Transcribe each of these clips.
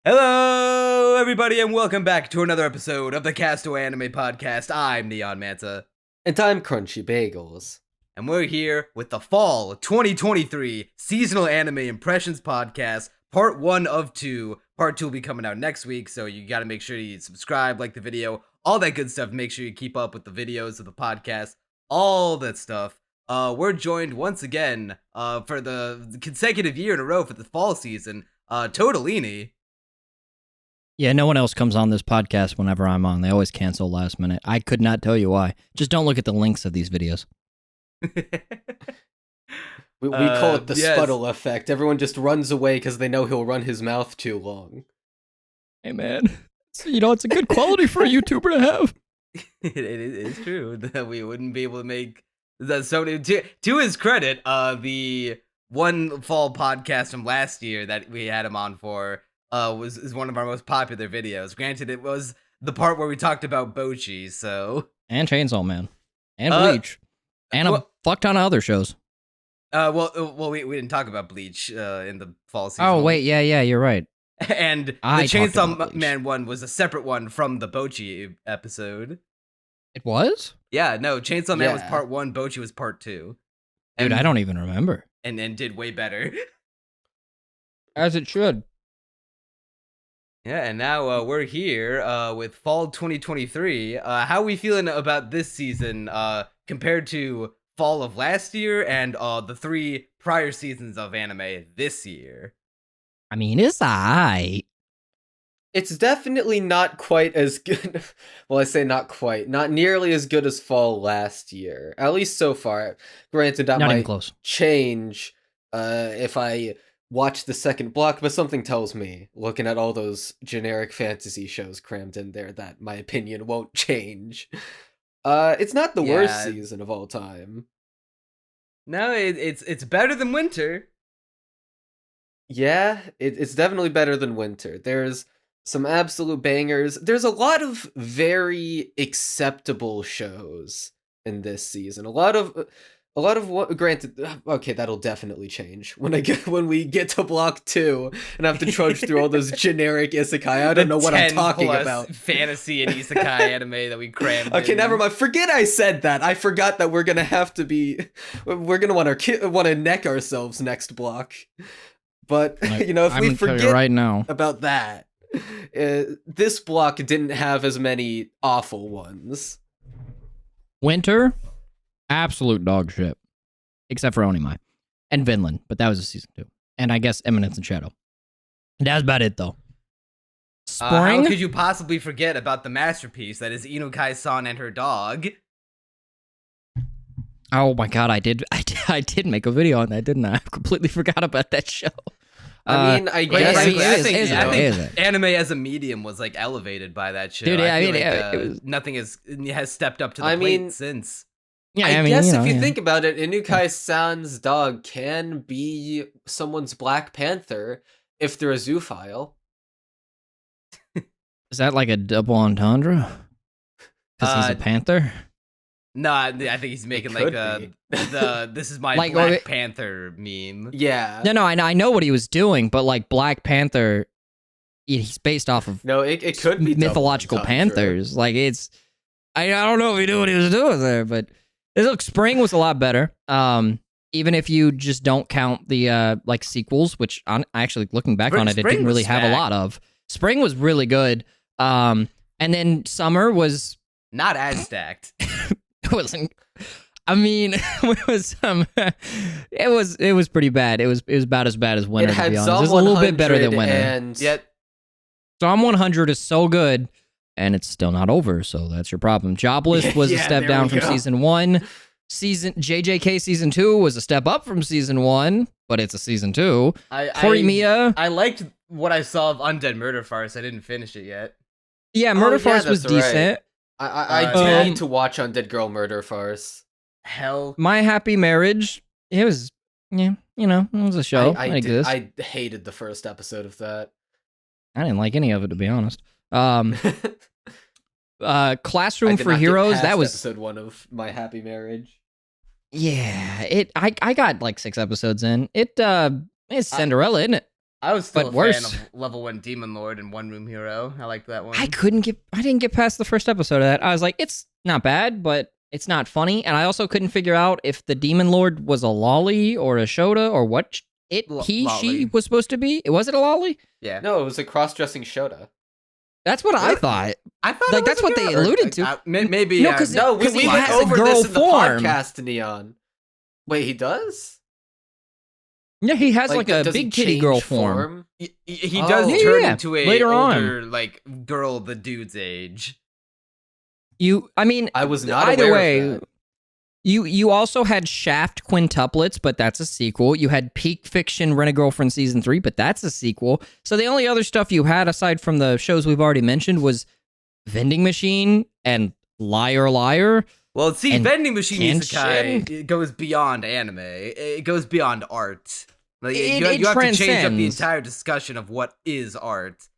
Hello, everybody, and welcome back to another episode of the Castaway Anime Podcast. I'm Neon Manta. And I'm Crunchy Bagels. And we're here with the Fall 2023 Seasonal Anime Impressions Podcast, Part 1 of 2. Part 2 will be coming out next week, so you gotta make sure you subscribe, like the video, all that good stuff. Make sure you keep up with the videos of the podcast, all that stuff. We're joined once again for the consecutive year in a row for the fall season, Totoellini. Yeah, no one else comes on this podcast whenever I'm on. They always cancel last minute. I could not tell you why. Just don't look at the links of these videos. We call it the Sputtle effect. Everyone just runs away because they know he'll run his mouth too long. Hey, man. It's a good quality for a YouTuber to have. It is true that we wouldn't be able to make that. So to his credit, the one fall podcast from last year that we had him on for is one of our most popular videos. Granted, it was the part where we talked about Bochi, so and Chainsaw Man, and Bleach, and a fuck ton of other shows. Well, we didn't talk about Bleach in the fall season. Oh wait, yeah, you're right. And the Chainsaw Man one was a separate one from the Bochi episode. It was? Yeah, no, Chainsaw Man was part 1, Bochi was part 2. Dude, I don't even remember. And did way better. As it should. Yeah, and now we're here with fall 2023. How are we feeling about this season compared to fall of last year and the 3 prior seasons of anime this year? I mean, it's alright. It's definitely not quite as good. Well, I say not quite. Not nearly as good as fall last year. At least so far. Granted, that might change if I watch the second block, but something tells me, looking at all those generic fantasy shows crammed in there, that my opinion won't change. It's not the worst season of all time. No, it's better than winter. Yeah, it's definitely better than winter. There's some absolute bangers. There's a lot of very acceptable shows in this season. A lot of what, granted, okay, that'll definitely change when we get to block 2 and have to trudge through all those generic isekai. I don't know what I'm talking about. Fantasy and isekai anime that we crammed. Okay, never mind. Forget I said that. I forgot that we're gonna want to neck ourselves next block. But if we forget right now about that, this block didn't have as many awful ones. Winter, absolute dog shit. Except for Onimai. And Vinland, but that was a season 2. And I guess Eminence and Shadow. That's about it, though. Spring? How could you possibly forget about the masterpiece that is Inukai-san and her dog? Oh my god, I did make a video on that, didn't I? I completely forgot about that show. I mean, I guess I think anime as a medium was like elevated by that show. Dude, nothing has stepped up to the plate since. Yeah, I guess if you think about it, Inukai-san's dog can be someone's Black Panther if they're a zoophile. Is that like a double entendre? Because he's a panther? No, I think he's making like this is my Black Panther meme. Yeah. No, I know what he was doing, but like Black Panther, he's based off of it could be mythological panthers. Like I don't know if he knew what he was doing there, but look, Spring was a lot better. Even if you just don't count the like sequels, which actually looking back on it didn't really have a lot of. Spring was really good. And then Summer was not as stacked. It wasn't. I mean, it was pretty bad. It was about as bad as Winter. To be honest, it was a little bit better than Winter. And yet, Psalm 100 is so good, and it's still not over. So that's your problem. Jobless was a step down from season 1. JJK season 2 was a step up from season 1, but it's a season 2. Horimiya. I liked what I saw of Undead Murder Farce. I didn't finish it yet. Yeah, Murder Farce was decent. I need to watch Undead Girl Murder Farce. Hell, My Happy Marriage. It was, it was a show. I hated the first episode of that. I didn't like any of it, to be honest. Classroom for Heroes. That was episode 1 of My Happy Marriage. Yeah, I got like 6 episodes in. It's Cinderella, isn't it? I was still But a fan of Level 1 Demon Lord and One Room Hero. I liked that one. I didn't get past the first episode of that. I was like, it's not bad, but it's not funny. And I also couldn't figure out if the Demon Lord was a lolly or a Shota or what she was supposed to be. Was it a lolly? Yeah. No, it was a cross-dressing Shota. That's what I thought. I thought like that's what they alluded to. Maybe no, because we went over this in the podcast, Neon. Wait, he does? Yeah, he has like a big kitty girl form. He does turn into a later older, like girl the dude's age. I was not either aware way. of that. You also had Shaft quintuplets, but that's a sequel. You had Peak Fiction Rent-A-Girlfriend Season 3, but that's a sequel. So the only other stuff you had, aside from the shows we've already mentioned, was Vending Machine and Liar Liar. Well, see, Vending Machine Isekai, it goes beyond anime. It goes beyond art. Like, you have to change up the entire discussion of what is art.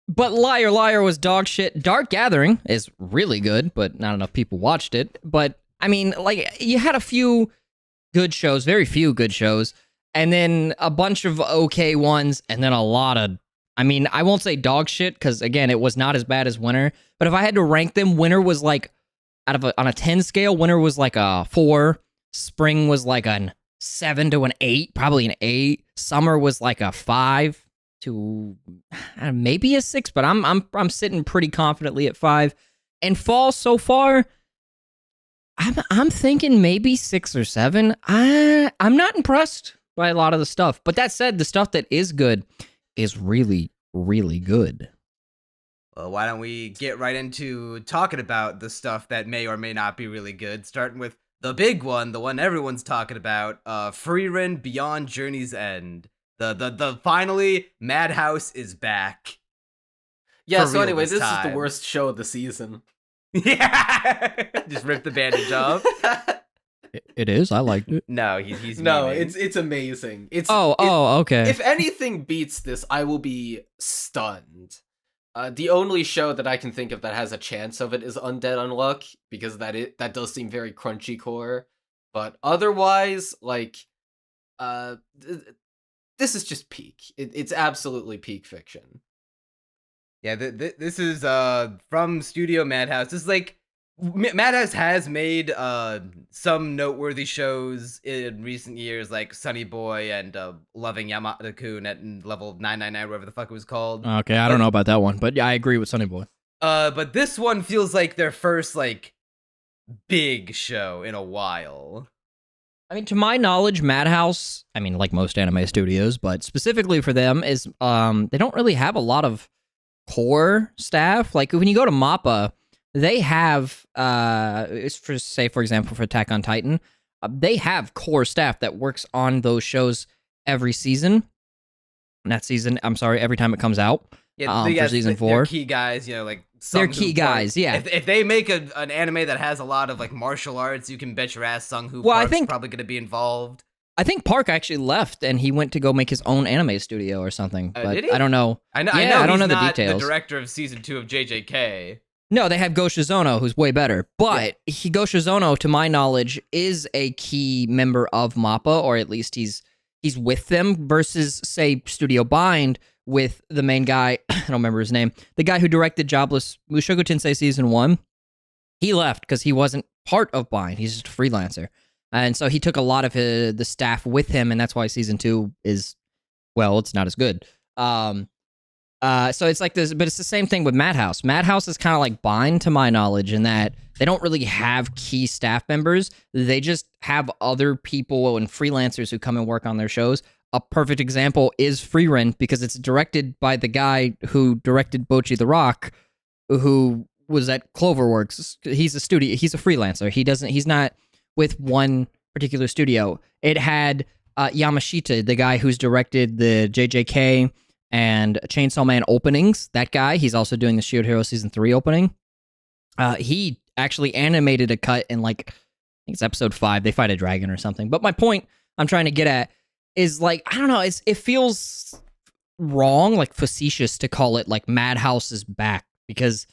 But Liar Liar was dog shit. Dark Gathering is really good, but not enough people watched it. But I mean, like, you had a few good shows, very few good shows, and then a bunch of okay ones, and then a lot of, I won't say dog shit, because, again, it was not as bad as Winter, but if I had to rank them, Winter was, like, on a 10 scale, Winter was, like, a 4, Spring was, like, a 7 to an 8, probably an 8, Summer was, like, a 5 to maybe a 6, but I'm sitting pretty confidently at 5, and Fall, so far, I'm thinking maybe 6 or 7. I'm not impressed by a lot of the stuff. But that said, the stuff that is good is really, really good. Well, why don't we get right into talking about the stuff that may or may not be really good, starting with the big one, the one everyone's talking about, Frieren Beyond Journey's End. The finally, Madhouse is back. Yeah, so anyway, this is the worst show of the season. Yeah, just rip the bandage off. It is. I liked it. No, he's no. memeing. It's amazing. Okay. If anything beats this, I will be stunned. The only show that I can think of that has a chance of it is Undead Unluck, because that does seem very crunchy core. But otherwise, like, this is just peak. It's absolutely peak fiction. Yeah, this is from Studio Madhouse. This is like Madhouse has made some noteworthy shows in recent years, like Sunny Boy and Loving Yamada-kun at level 999, whatever the fuck it was called. Okay, I don't know about that one, but yeah, I agree with Sunny Boy. But this one feels like their first like big show in a while. To my knowledge, Madhouse, like most anime studios, but specifically for them, is they don't really have a lot of core staff. Like when you go to MAPPA, they have for example, for Attack on Titan, they have core staff that works on those shows every season. Every time it comes out. Yeah, for season 4. They're key guys, like they're key guys, yeah. If they make an anime that has a lot of like martial arts, you can bet your ass Sung-Hoo Park's probably going to be involved. I think Park actually left and he went to go make his own anime studio or something. But did he? I don't know. I know the not details. The director of season 2 of JJK. No, they have Go Shizono, who's way better. But Go Shizono, to my knowledge, is a key member of MAPPA, or at least he's with them, versus, say, Studio Bind with the main guy, I don't remember his name, the guy who directed Jobless Mushoku Tensei Season 1. He left because he wasn't part of Bind. He's just a freelancer. And so he took a lot of the staff with him, and that's why Season 2 is, well, it's not as good. So it's like this, but it's the same thing with Madhouse. Madhouse is kind of like Bind, to my knowledge, in that they don't really have key staff members. They just have other people and freelancers who come and work on their shows. A perfect example is Frieren, because it's directed by the guy who directed Bocchi the Rock, who was at Cloverworks. He's a freelancer. He's not with one particular studio. It had Yamashita, the guy who's directed the JJK and Chainsaw Man openings. That guy, he's also doing the Shield Hero Season 3 opening. He actually animated a cut in, like, I think it's episode 5. They fight a dragon or something. But my point I'm trying to get at is, like, I don't know, it feels wrong, like facetious, to call it, like, Madhouse is back, because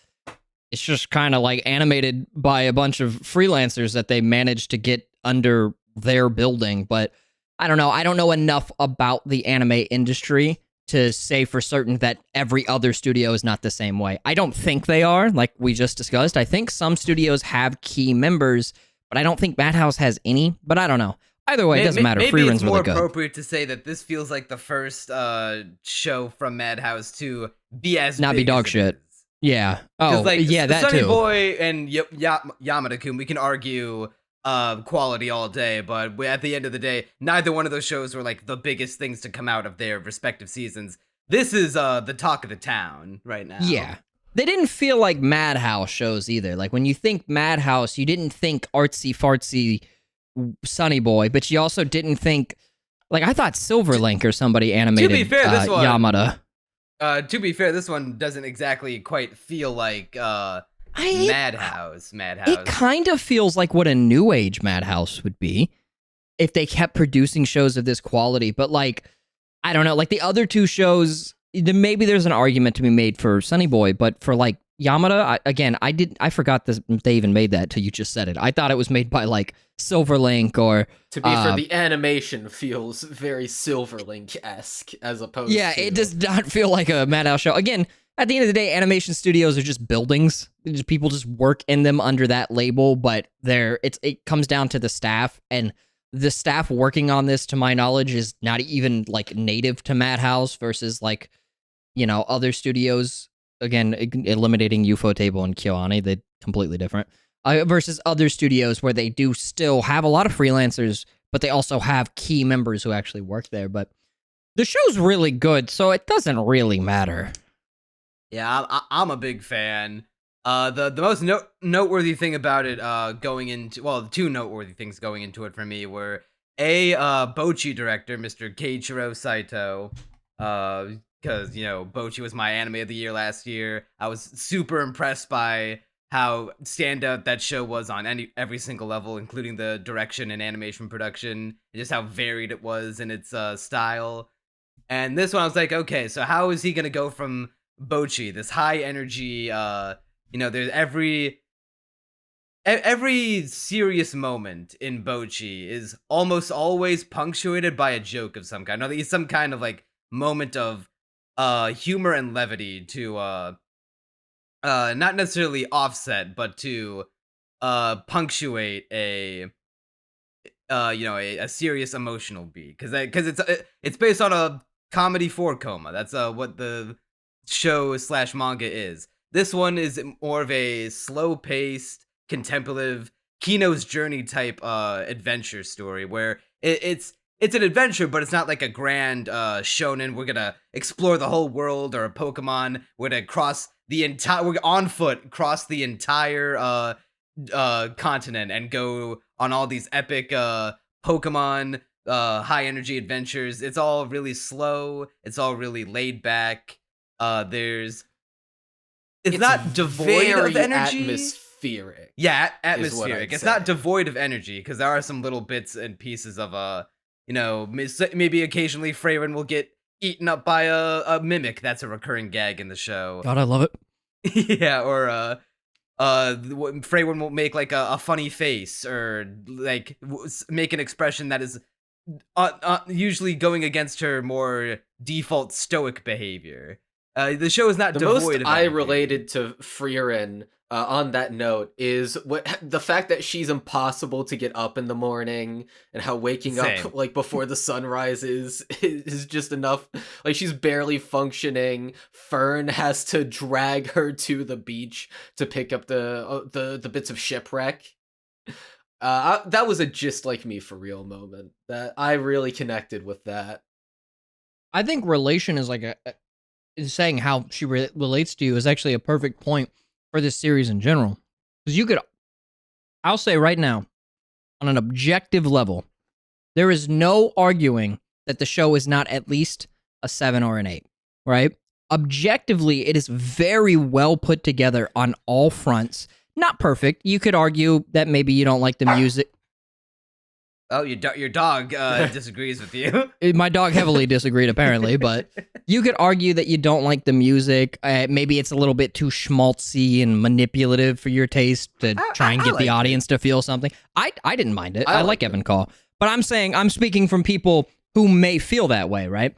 it's just kind of, like, animated by a bunch of freelancers that they managed to get under their building. But I don't know. I don't know enough about the anime industry to say for certain that every other studio is not the same way. I don't think they are, like we just discussed. I think some studios have key members, but I don't think Madhouse has any. But I don't know. Either way, it doesn't matter. Maybe Frieren's it's more really good. appropriate to say that this feels like the first show from Madhouse to be as not big be dog as shit. Yeah. Oh, like, yeah, that Sunny too. Boy and Yamada-kun, we can argue quality all day, but at the end of the day, neither one of those shows were like the biggest things to come out of their respective seasons. This is the talk of the town right now. Yeah. They didn't feel like Madhouse shows either. Like when you think Madhouse, you didn't think artsy fartsy Sunny Boy, but you also didn't think, like, I thought Silverlink or somebody animated to be fair, this one, Yamada. To be fair, this one doesn't exactly quite feel like Madhouse. It kind of feels like what a new age Madhouse would be if they kept producing shows of this quality. But like, I don't know, like the other two shows, maybe there's an argument to be made for Sunny Boy, but for like Yamada, I forgot this, they even made that till you just said it. I thought it was made by like Silverlink or... To be fair, the animation feels very Silverlink-esque as opposed to... Yeah, it does not feel like a Madhouse show. Again, at the end of the day, animation studios are just buildings. People just work in them under that label, but it comes down to the staff, and the staff working on this, to my knowledge, is not even like native to Madhouse versus like, you know, other studios. Again, eliminating Ufotable and KyoAni, they're completely different. Versus other studios where they do still have a lot of freelancers, but they also have key members who actually work there. But the show's really good, so it doesn't really matter. Yeah, I'm a big fan. The most noteworthy thing about it the two noteworthy things going into it for me were Bocchi director, Mr. Keiichiro Saito, because, you know, Bocchi was my anime of the year last year. I was super impressed by how standout that show was on every single level, including the direction and animation production, and just how varied it was in its style. And this one, I was like, okay, so how is he gonna go from Bocchi, this high energy, you know, there's every serious moment in Bocchi is almost always punctuated by a joke of some kind. No, there's some kind of like moment of humor and levity to not necessarily offset, but to punctuate a serious emotional beat, because it's based on a comedy for coma. That's what the show / manga is. This one is more of a slow-paced, contemplative Kino's Journey type adventure story, where it's an adventure, but it's not like a grand shonen. We're gonna explore the whole world, or a Pokemon. We're on foot cross the entire continent and go on all these epic Pokemon high energy adventures. It's all really slow. It's all really laid back. It's not devoid of energy. Atmospheric. Yeah, atmospheric. It's not devoid of energy, because there are some little bits and pieces of you know, maybe occasionally Frieren will get eaten up by a mimic. That's a recurring gag in the show. God, I love it. Yeah, or Frieren will make like a funny face, or like make an expression that is usually going against her more default stoic behavior. The show is not devoid of energy. The most I related to Frieren on that note is the fact that she's impossible to get up in the morning, and how waking up like before the sun rises is just enough. Like, she's barely functioning. Fern has to drag her to the beach to pick up the bits of shipwreck. That was a just like me for real moment that I really connected with. That I think relation is like saying how she relates to you is actually a perfect point for this series in general. Because I'll say right now, on an objective level, there is no arguing that the show is not at least a 7 or an 8, right? Objectively, it is very well put together on all fronts. Not perfect. You could argue that maybe you don't like the music. Oh, your dog disagrees with you. My dog heavily disagreed, apparently, but you could argue that you don't like the music. Maybe it's a little bit too schmaltzy and manipulative for your taste to try and get the audience to feel something. I didn't mind it. I like Evan Call. But I'm speaking from people who may feel that way, right?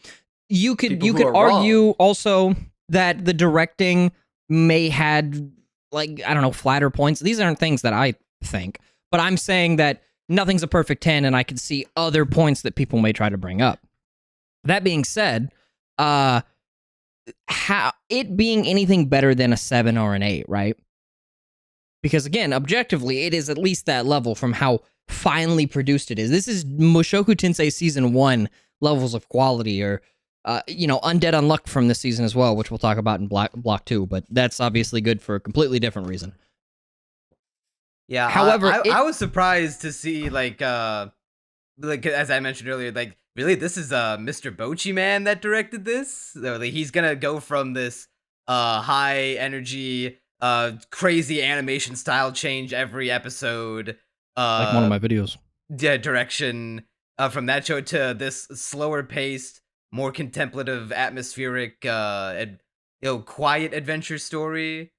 you could are argue wrong. also that the directing may had, like, I don't know, flatter points. These aren't things that I think, but I'm saying that nothing's a perfect 10, and I can see other points that people may try to bring up. That being said, how it being anything better than a 7 or an 8, right? Because again, objectively, it is at least that level from how finely produced it is. This is Mushoku Tensei Season 1 levels of quality, or Undead Unluck from this season as well, which we'll talk about in Block 2, but that's obviously good for a completely different reason. Yeah, however, I was surprised to see, like as I mentioned earlier, like, really, this is Mr. Bochi Man that directed this? So, like, he's gonna go from this high energy, crazy animation style change every episode, like one of my videos. Direction from that show to this slower paced, more contemplative, atmospheric, quiet adventure story.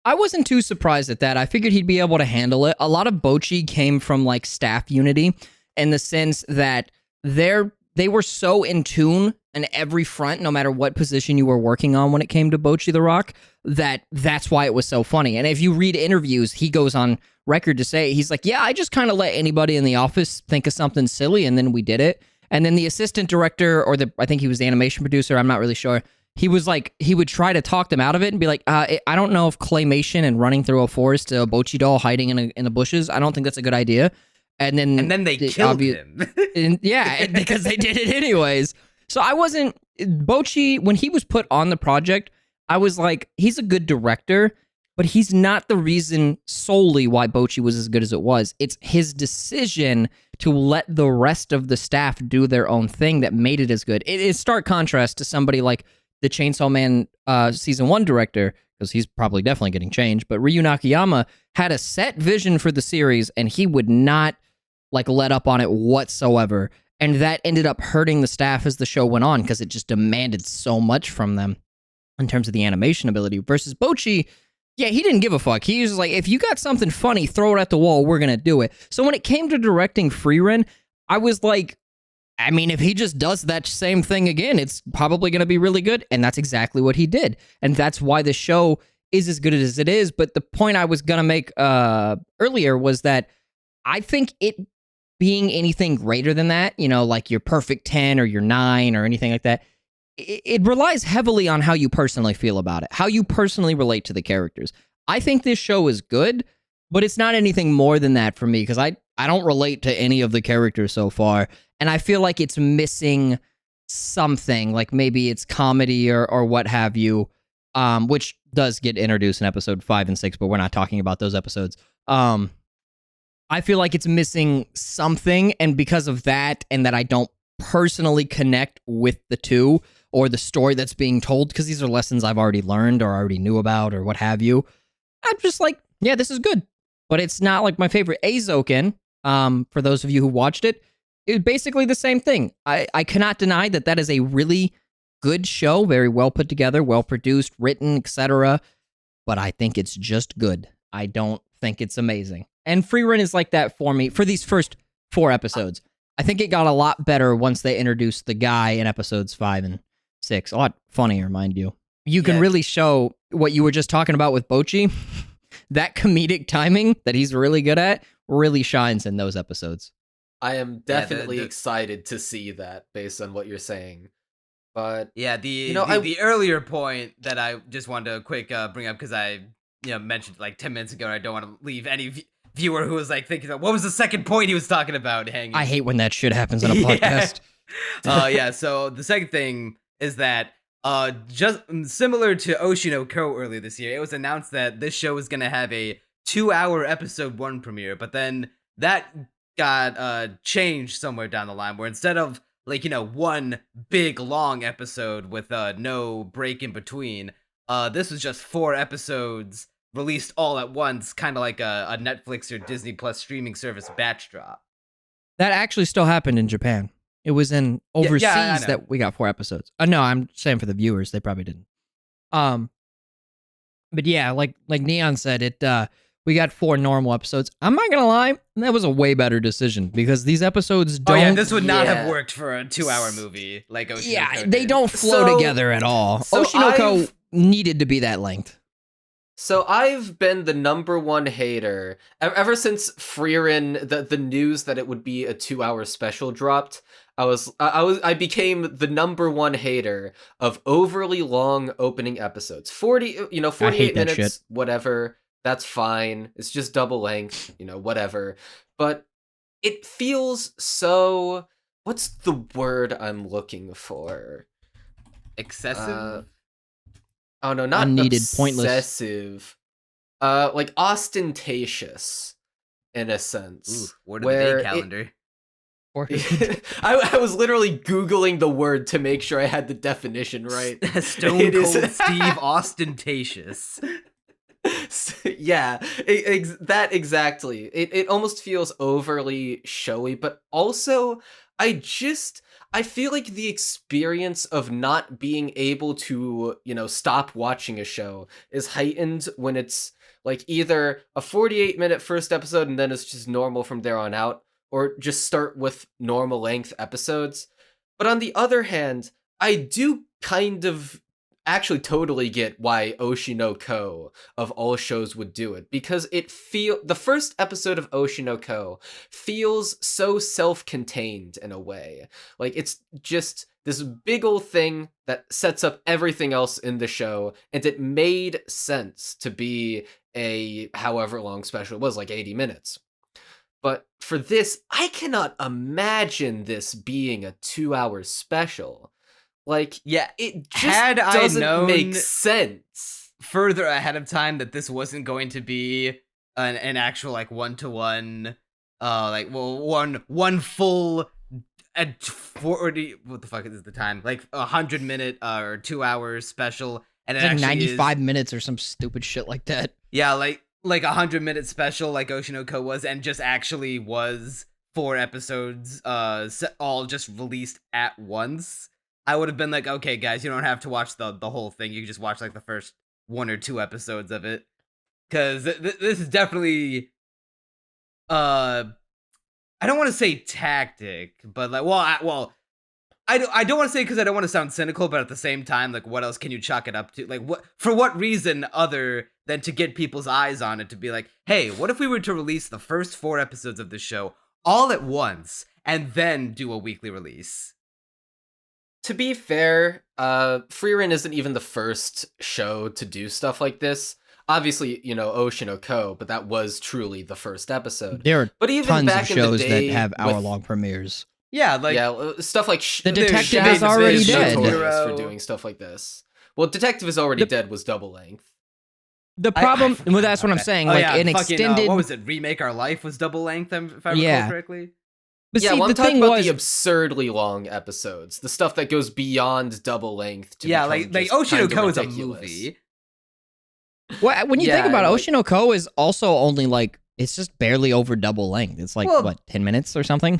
I wasn't too surprised at that. I figured he'd be able to handle it. A lot of Bochi came from like staff unity, in the sense that they were so in tune in every front, no matter what position you were working on when it came to Bochi the Rock, that's why it was so funny. And if you read interviews, he goes on record to say, he's like, yeah, I just kind of let anybody in the office think of something silly, and then we did it. And then the assistant director, or I think he was the animation producer, I'm not really sure, he was like, he would try to talk them out of it and be like, I don't know if claymation and running through a forest, a Bochi doll hiding in the bushes, I don't think that's a good idea. And then they killed him. Because they did it anyways. So I wasn't, Bochi, when he was put on the project, I was like, he's a good director, but he's not the reason solely why Bochi was as good as it was. It's his decision to let the rest of the staff do their own thing that made it as good. It is stark contrast to somebody like the Chainsaw Man Season 1 director, because he's probably definitely getting changed, but Ryu Nakayama had a set vision for the series, and he would not like let up on it whatsoever. And that ended up hurting the staff as the show went on, because it just demanded so much from them in terms of the animation ability. Versus Bochi, yeah, he didn't give a fuck. He was like, if you got something funny, throw it at the wall, we're going to do it. So when it came to directing Frieren, I was like, I mean, if he just does that same thing again, it's probably going to be really good. And that's exactly what he did. And that's why the show is as good as it is. But the point I was going to make earlier was that I think it being anything greater than that, like your perfect 10 or your 9 or anything like that, it relies heavily on how you personally feel about it, how you personally relate to the characters. I think this show is good, but it's not anything more than that for me, because I don't relate to any of the characters so far, and I feel like it's missing something, like maybe it's comedy or what have you, which does get introduced in episode 5 and 6, but we're not talking about those episodes. I feel like it's missing something, and because of that, and that I don't personally connect with the two, or the story that's being told, because these are lessons I've already learned or already knew about or what have you, I'm just like, yeah, this is good. But it's not like my favorite. Eizouken, for those of you who watched it, is basically the same thing. I cannot deny that is a really good show, very well put together, well produced, written, etc. But I think it's just good. I don't think it's amazing. And Frieren is like that for me for these first 4 episodes. I think it got a lot better once they introduced the guy in episodes 5 and 6. A lot funnier, mind you. You can really show what you were just talking about with Bochi. That comedic timing that he's really good at really shines in those episodes. I am definitely excited to see that based on what you're saying. But yeah, the earlier point that I just wanted to quick bring up, because I mentioned like 10 minutes ago, and I don't want to leave any viewer who was like thinking, what was the second point he was talking about hanging. I hate when that shit happens on a podcast. So the second thing is that just similar to Oshino Ko earlier this year, it was announced that this show was going to have a 2-hour episode 1 premiere, but then that got changed somewhere down the line, where instead of like one big long episode with no break in between, this was just 4 episodes released all at once, kind of like a Netflix or Disney Plus streaming service batch drop. That actually still happened in Japan. It was in overseas that we got 4 episodes. No, I'm saying for the viewers, they probably didn't. But yeah, like Neon said, it We got 4 normal episodes. I'm not gonna lie, that was a way better decision because these episodes don't. Oh yeah, this would not have worked for a 2-hour movie like Oshinoko. Yeah, they don't flow together at all. Oshinoko needed to be that length. So I've been the #1 hater ever since Frieren, the news that it would be a 2-hour special dropped. I became the #1 hater of overly long opening episodes. 48 minutes, shit. Whatever. That's fine. It's just double length, whatever. But it feels so, what's the word I'm looking for? Excessive? Oh no, not unneeded, obsessive. Pointless. Like ostentatious, in a sense. Ooh, word of the day calendar. I was literally Googling the word to make sure I had the definition right. Stone Cold Steve ostentatious. Yeah, that exactly. It almost feels overly showy, but also I feel like the experience of not being able to, stop watching a show is heightened when it's like either a 48-minute first episode and then it's just normal from there on out, or just start with normal length episodes. But on the other hand, I do kind of actually totally get why Oshinoko of all shows would do it, because the first episode of Oshinoko feels so self-contained in a way. Like it's just this big old thing that sets up everything else in the show, and it made sense to be a however long special it was, like 80 minutes. But for this, I cannot imagine this being a 2-hour special. Like, yeah, it just doesn't make sense. Further ahead of time that this wasn't going to be an actual like 1-to-1, one full 40. What the fuck is the time? Like 100-minute or 2 hours special, and it's like 95 minutes or some stupid shit like that. Yeah, like 100-minute special, like Oshinoko was, and just actually was 4 episodes, all just released at once. I would have been like, okay, guys, you don't have to watch the whole thing. You can just watch like the first 1 or 2 episodes of it, because this is definitely, I don't want to say tactic, but like, I don't want to say because I don't want to sound cynical, but at the same time, like, what else can you chalk it up to? Like, for what reason other than to get people's eyes on it, to be like, hey, what if we were to release the first 4 episodes of the show all at once and then do a weekly release? To be fair, Frieren isn't even the first show to do stuff like this. Obviously, Oshinoko, but that was truly the first episode. There are but even tons back of shows in the day that have hour-long premieres. Yeah, like stuff like The Detective is already dead for doing stuff like this. Well, Detective is already dead was double length. The problem, well, that's what I'm saying. Like an extended, what was it? Remake Our Life was double length, if I recall correctly. But yeah, see, well, the I'm talking thing about was the absurdly long episodes, the stuff that goes beyond double length. To like Oshinoko is a movie. Well, when you think about it, Oshinoko is also only like, it's just barely over double length. It's like, 10 minutes or something?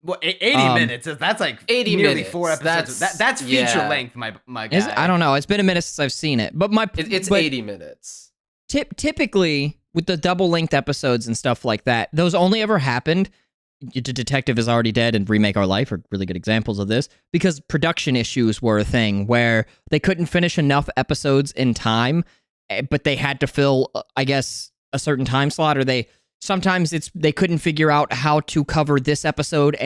Well, 80 minutes. That's like 80 nearly minutes. 4 episodes. That's feature length, my guy. I don't know. It's been a minute since I've seen it. But it's 80 minutes. Typically, with the double length episodes and stuff like that, those only ever happened. Detective is Already Dead and Remake Our Life are really good examples of this, because production issues were a thing where they couldn't finish enough episodes in time, but they had to fill, I guess, a certain time slot, or they couldn't figure out how to cover this episode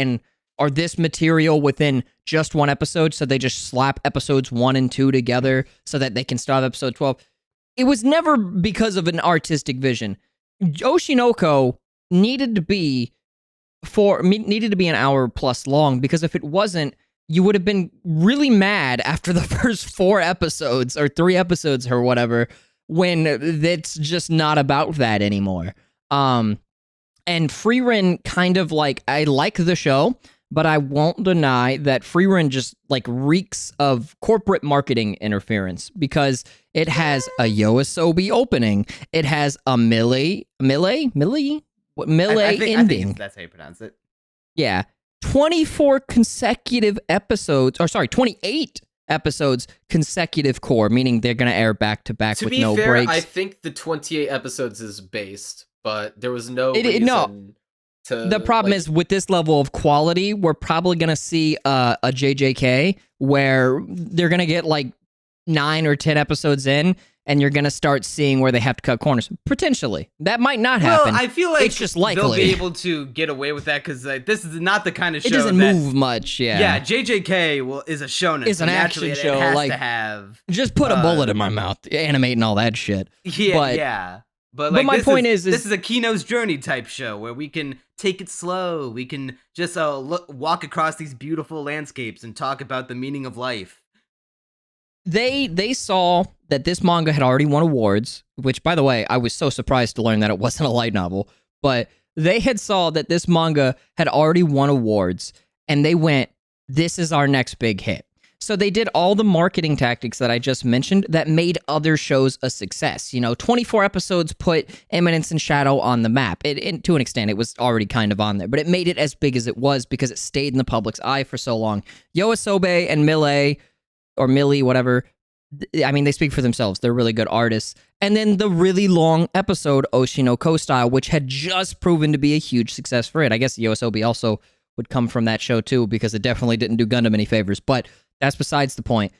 or this material within just one episode, so they just slap episodes 1 and 2 together so that they can start episode 12. It was never because of an artistic vision. Oshinoko needed to be an hour plus long, because if it wasn't, you would have been really mad after the first 4 episodes or 3 episodes or whatever, when it's just not about that anymore. And Frieren kind of like, I like the show, but I won't deny that Frieren just like reeks of corporate marketing interference, because it has a Yoasobi opening, it has a Millie ending. I think that's how you pronounce it. Yeah. 24 consecutive episodes, or sorry, 28 episodes consecutive core, meaning they're going to air back to back with no breaks. To be fair, I think the 28 episodes is based, but there was no reason to... The problem is, with this level of quality, we're probably going to see a JJK where they're going to get like 9 or 10 episodes in, and you're going to start seeing where they have to cut corners. Potentially. That might not happen. Well, I feel like it's just likely they'll be able to get away with that because this is not the kind of show it doesn't move much, yeah. Yeah, JJK is a shonen. It's an action show. It has like, to have... Just put a bullet in my mouth, animating all that shit. Yeah. But my point is this is a Kino's Journey type show where we can take it slow. We can just walk across these beautiful landscapes and talk about the meaning of life. They saw that this manga had already won awards, which, by the way, I was so surprised to learn that it wasn't a light novel, but they had saw that this manga had already won awards, and they went, this is our next big hit. So they did all the marketing tactics that I just mentioned that made other shows a success. 24 episodes put Eminence and Shadow on the map. To an extent, it was already kind of on there, but it made it as big as it was because it stayed in the public's eye for so long. Yoasobi and Millie, whatever, I mean, they speak for themselves. They're really good artists. And then the really long episode, Oshinoko Style, which had just proven to be a huge success for it. I guess Yoasobi also would come from that show too, because it definitely didn't do Gundam any favors, but that's besides the point.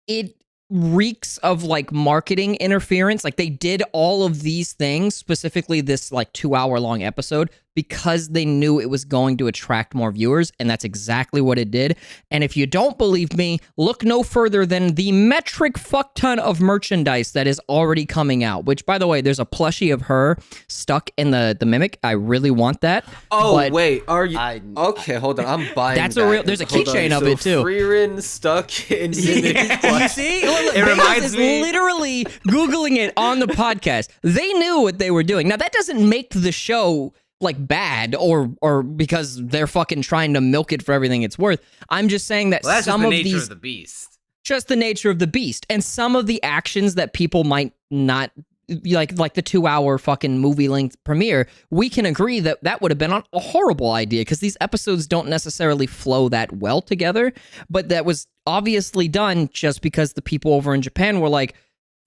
It reeks of like marketing interference. Like they did all of these things, specifically this like 2-hour long episode, because they knew it was going to attract more viewers, and that's exactly what it did. And if you don't believe me, look no further than the metric fuck ton of merchandise that is already coming out, which, by the way, there's a plushie of her stuck in the mimic. I really want that. Oh, wait, are you... Okay, hold on, I'm buying that's that. There's a keychain of it, too. Frieren stuck in mimic. You see? It reminds me... literally Googling it on the podcast. They knew what they were doing. Now, that doesn't make the show... like bad or because they're fucking trying to milk it for everything it's worth. I'm just saying that that's some just of the nature these of the beast. Just the nature of the beast, and some of the actions that people might not like the 2-hour fucking movie length premiere, we can agree that would have been a horrible idea because these episodes don't necessarily flow that well together, but that was obviously done just because the people over in Japan were like,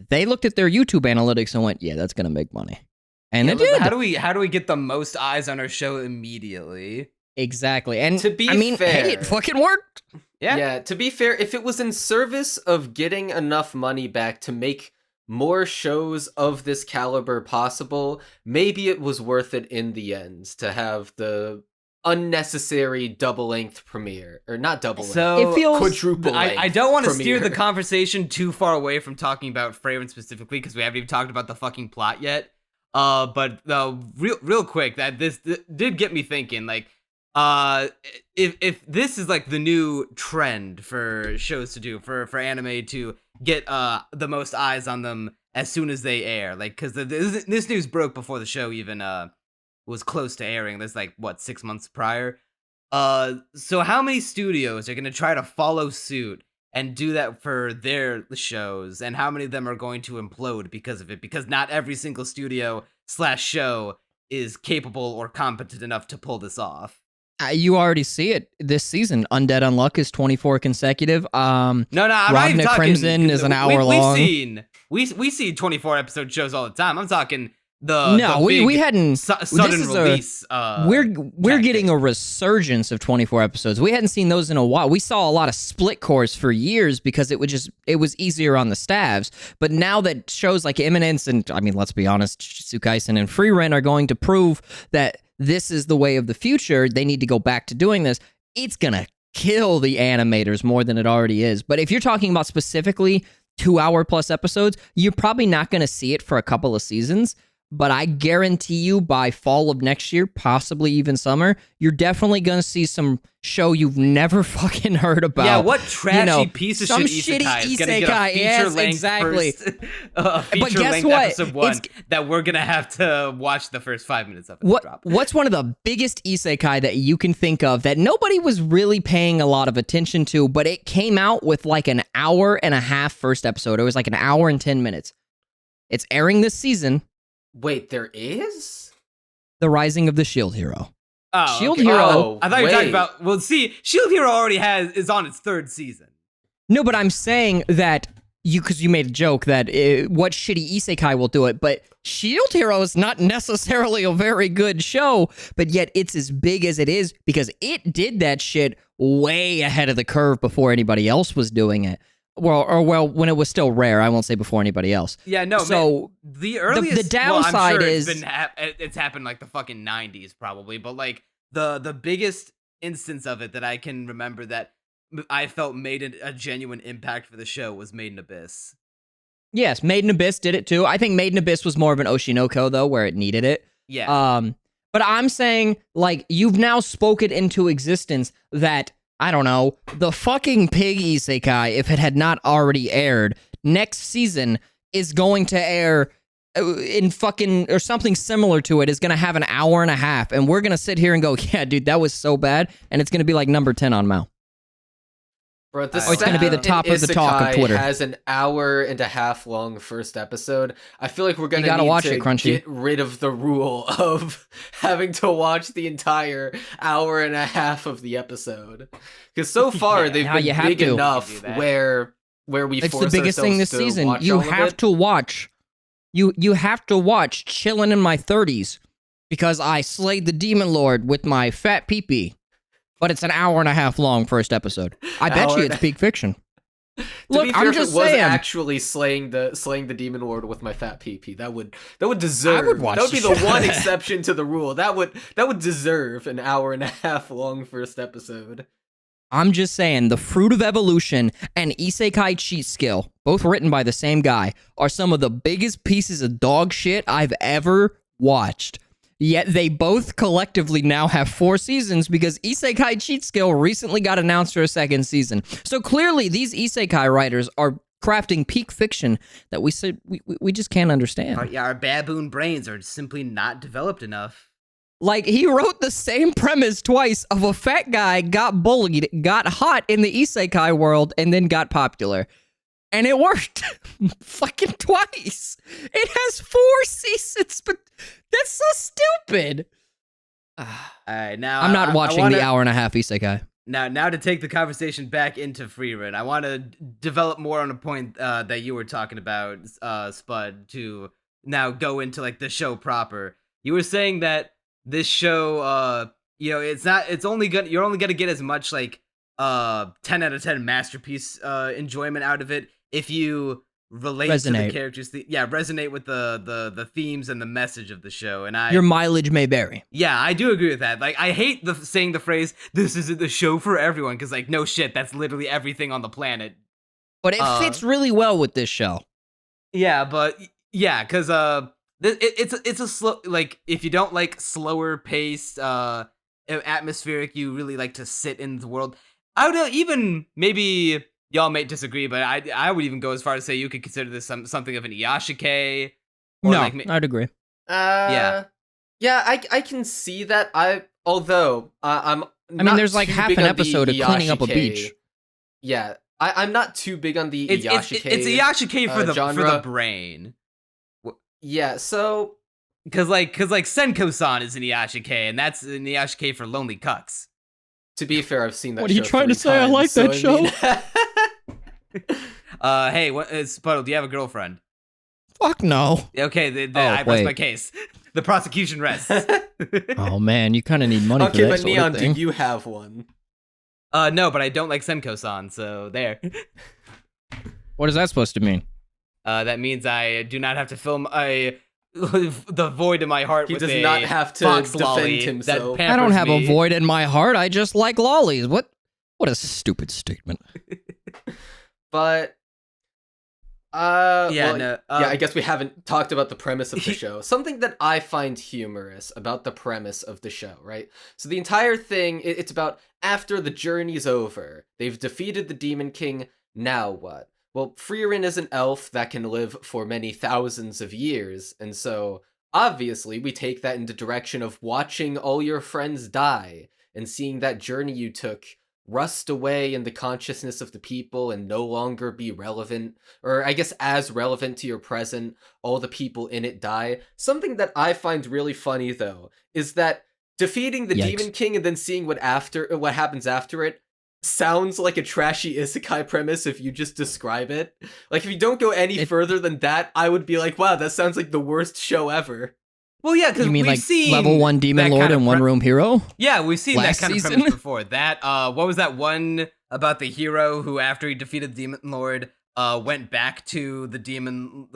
they looked at their YouTube analytics and went, yeah, that's gonna make money. And it did. How do we get the most eyes on our show immediately? Exactly. And to be fair, hey, it fucking worked. Yeah, to be fair, if it was in service of getting enough money back to make more shows of this caliber possible, maybe it was worth it in the end to have the unnecessary double-length premiere. Or not double-length, so it feels quadruple length. I don't want to steer the conversation too far away from talking about Frieren specifically, because we haven't even talked about the fucking plot yet. But real quick, that this did get me thinking, like, if this is like the new trend for shows to do, for anime to get the most eyes on them as soon as they air, like, because this news broke before the show even was close to airing. That's like what, 6 months prior. So how many studios are gonna try to follow suit and do that for their shows, and how many of them are going to implode because of it? Because not every single studio / show is capable or competent enough to pull this off. You already see it this season. Undead Unluck is 24 consecutive. No, I'm not even talking. Crimson is an hour long. We see 24 episode shows all the time. I'm talking we hadn't sudden release. We're getting a resurgence of 24 episodes. We hadn't seen those in a while. We saw a lot of split cores for years because it was easier on the staffs. But now that shows like Eminence and, I mean, let's be honest, Jujutsu Kaisen and Frieren are going to prove that this is the way of the future, they need to go back to doing this. It's gonna kill the animators more than it already is. But if you're talking about specifically 2-hour plus episodes, you're probably not gonna see it for a couple of seasons. But I guarantee you by fall of next year, possibly even summer, you're definitely going to see some show you've never fucking heard about. Yeah, what trashy piece of some shit isekai is going to get a feature-length episode 1 that we're going to have to watch the first 5 minutes of it. What's one of the biggest isekai that you can think of that nobody was really paying a lot of attention to, but it came out with like an hour and a half first episode? It was like an hour and 10 minutes. It's airing this season. Wait, there is? The Rising of the Shield Hero. Oh, Shield Hero. I thought you were talking about. Well, see, Shield Hero already is on its 3rd season. No, but I'm saying that because you made a joke that what shitty isekai will do it, but Shield Hero is not necessarily a very good show, but yet it's as big as it is because it did that shit way ahead of the curve before anybody else was doing it. Well, when it was still rare. I won't say before anybody else. Yeah, no. So man, the earliest, the downside well, I'm sure is it's happened like the fucking 90s probably, but like the biggest instance of it that I can remember that I felt made a genuine impact for the show was Made in Abyss. Yes, Made in Abyss did it too. I think Made in Abyss was more of an Oshinoko though, where it needed it. Yeah. But I'm saying like you've now spoken into existence that I don't know, the fucking pig isekai, if it had not already aired, next season is going to air in fucking, or something similar to it, is going to have an hour and a half, and we're going to sit here and go, yeah, dude, that was so bad, and it's going to be like number 10 on Mal. Bro, it's going to be the top of the talk of Twitter. Has an hour and a half long first episode. I feel like we're going to watch need it, to Crunchy. get rid of the rule of having to watch the entire hour and a half of the episode. Because so far they've been big enough where we it's force the biggest thing this season. You have to watch. You have to watch Chillin' in My 30s because I slayed the Demon Lord with my fat peepee. But it's an hour and a half long first episode. I bet you it's peak fiction. Look, be fair, I'm just saying. Actually slaying the Demon Lord with my fat PP, that would deserve. That would be the one exception to the rule. That would deserve an hour and a half long first episode. I'm just saying, the Fruit of Evolution and Isekai Cheat Skill, both written by the same guy, are some of the biggest pieces of dog shit I've ever watched. Yet they both collectively now have 4 seasons because Isekai Cheat Skill recently got announced for a 2nd season. So clearly these Isekai writers are crafting peak fiction that we just can't understand. Our baboon brains are simply not developed enough. Like, he wrote the same premise twice of a fat guy got bullied, got hot in the Isekai world, and then got popular. And it worked fucking twice. It has 4 seasons, but that's so stupid. All right, now I'm not watching the hour and a half isekai. Now to take the conversation back into Frieren, I want to develop more on a point that you were talking about, Spud, to now go into like the show proper. You were saying that this show, you're only gonna get as much like 10 out of 10 masterpiece enjoyment out of it if you resonate to the characters, resonate with the themes and the message of the show. And your mileage may vary. Yeah, I do agree with that. Like, I hate saying the phrase "this isn't the show for everyone" because, like, no shit, that's literally everything on the planet. But it fits really well with this show. Yeah, but yeah, because it's a slow, like, if you don't like slower paced, atmospheric, you really like to sit in the world. I would even maybe. Y'all may disagree, but I would even go as far as say you could consider this something of an Iyashikei. No, I'd agree. Yeah, I can see that. I mean, there's like half an episode of cleaning up a beach. Yeah, I'm not too big on the Iyashikei. It's Iyashikei for genre. For the brain. Yeah, so because Senko-san is an Iyashikei, and that's an Iyashikei for lonely cucks. To be fair, I've seen that. What are you trying to say? I like that show. Hey, Spuddle, do you have a girlfriend? Fuck no. Okay, I rest my case. The prosecution rests. Oh man, you kind of need money for that. Okay, but Neon, do you have one? No, but I don't like Senko-san, so there. What is that supposed to mean? That means I do not have to film the void in my heart. He with does not have to defend himself. I don't have a void in my heart. I just like lollies. What a stupid statement. But I guess we haven't talked about the premise of the show. Something that I find humorous about the premise of the show, right? So the entire thing, it's about after the journey's over, they've defeated the Demon King, now what? Well, Frieren is an elf that can live for many thousands of years, and so obviously we take that in the direction of watching all your friends die and seeing that journey you took rust away in the consciousness of the people and no longer be relevant, or I guess as relevant to your present, all the people in it die. Something that I find really funny, though, is that defeating the Demon King and then seeing what happens after it sounds like a trashy isekai premise if you just describe it. Like, if you don't go any further than that, I would be like, wow, that sounds like the worst show ever. Well, yeah, because you mean we've like seen level 1 demon lord and one room hero? Yeah, we've seen last that kind season? of premise before. That what was that one about the hero who, after he defeated the demon lord, went back to the demon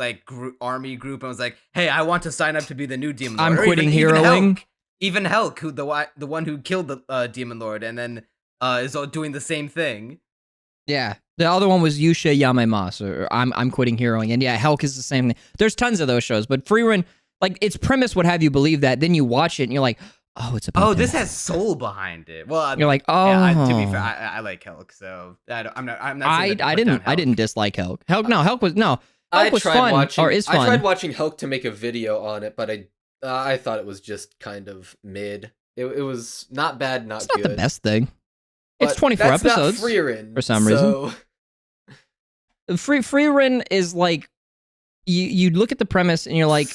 army group and was like, "Hey, I want to sign up to be the new demon lord." I'm quitting heroing. Even Helk, who the one who killed the demon lord, and then is doing the same thing. Yeah, the other one was Yusha Yamemasu, or I'm quitting heroing, and yeah, Helk is the same thing. There's tons of those shows, but Frieren, like, its premise would have you believe that. Then you watch it and you're like, oh, it's about this has soul behind it. Well, you're like, oh. Yeah, to be fair, I like Helk, so I'm not. I didn't dislike Helk. Helk was fun, or is fun. I tried watching Helk to make a video on it, but I thought it was just kind of mid. It was not bad, not good. It's not the best thing. But it's 24 that's episodes not Frieren, for some reason. Frieren is like, you look at the premise and you're like,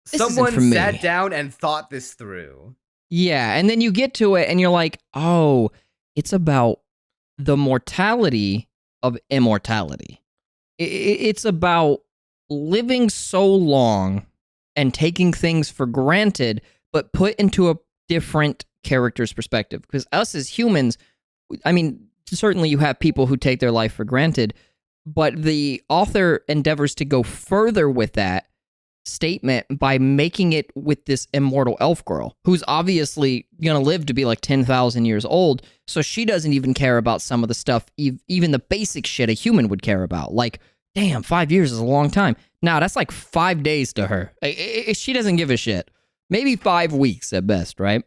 someone sat down and thought this through. Yeah, and then you get to it and you're like, oh, it's about the mortality of immortality. It's about living so long and taking things for granted, but put into a different character's perspective. Because us as humans, I mean, certainly you have people who take their life for granted, but the author endeavors to go further with that statement by making it with this immortal elf girl who's obviously gonna live to be like 10,000 years old, so she doesn't even care about some of the stuff, even the basic shit a human would care about. Like, damn, 5 years is a long time. Now that's like 5 days to her. She doesn't give a shit. Maybe 5 weeks at best, right?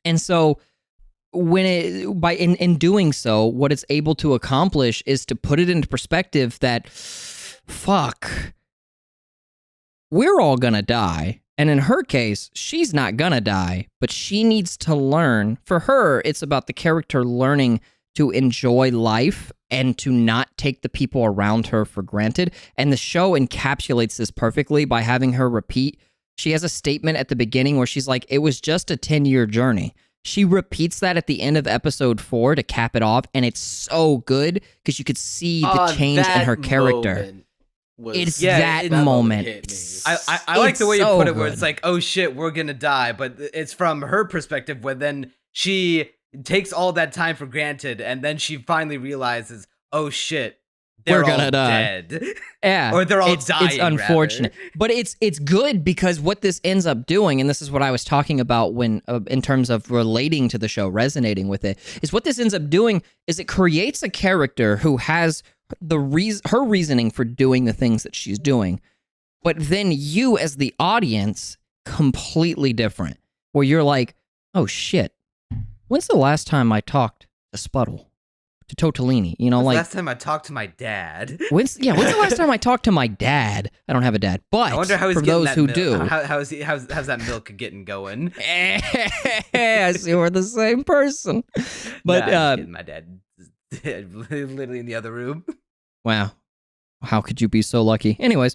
And so in doing so, what it's able to accomplish is to put it into perspective that, fuck, we're all gonna die. And in her case, she's not gonna die, but she needs to learn. For her, it's about the character learning to enjoy life and to not take the people around her for granted. And the show encapsulates this perfectly by having her repeat. She has a statement at the beginning where she's like, it was just a 10-year journey. She repeats that at the end of episode 4 to cap it off, and it's so good because you could see the change in her character. It's that moment. I like the way you put it, where it's like, oh shit, we're gonna die, but it's from her perspective, where then she takes all that time for granted, and then she finally realizes, oh shit, we're gonna die. Dead. Yeah, or they're all dying. It's unfortunate, but it's good because what this ends up doing, and this is what I was talking about when, in terms of relating to the show, resonating with it, is what this ends up doing is it creates a character who has her reasoning for doing the things that she's doing, but then you as the audience, completely different, where you're like, oh shit, when's the last time I talked to Sputtle, to Totoellini? You know, last time I talked to my dad. When's the last time I talked to my dad? I don't have a dad, but I wonder how he's for those who do, how's that milk getting going? I see we're the same person, but my dad. Literally in the other room. Wow, how could you be so lucky? Anyways,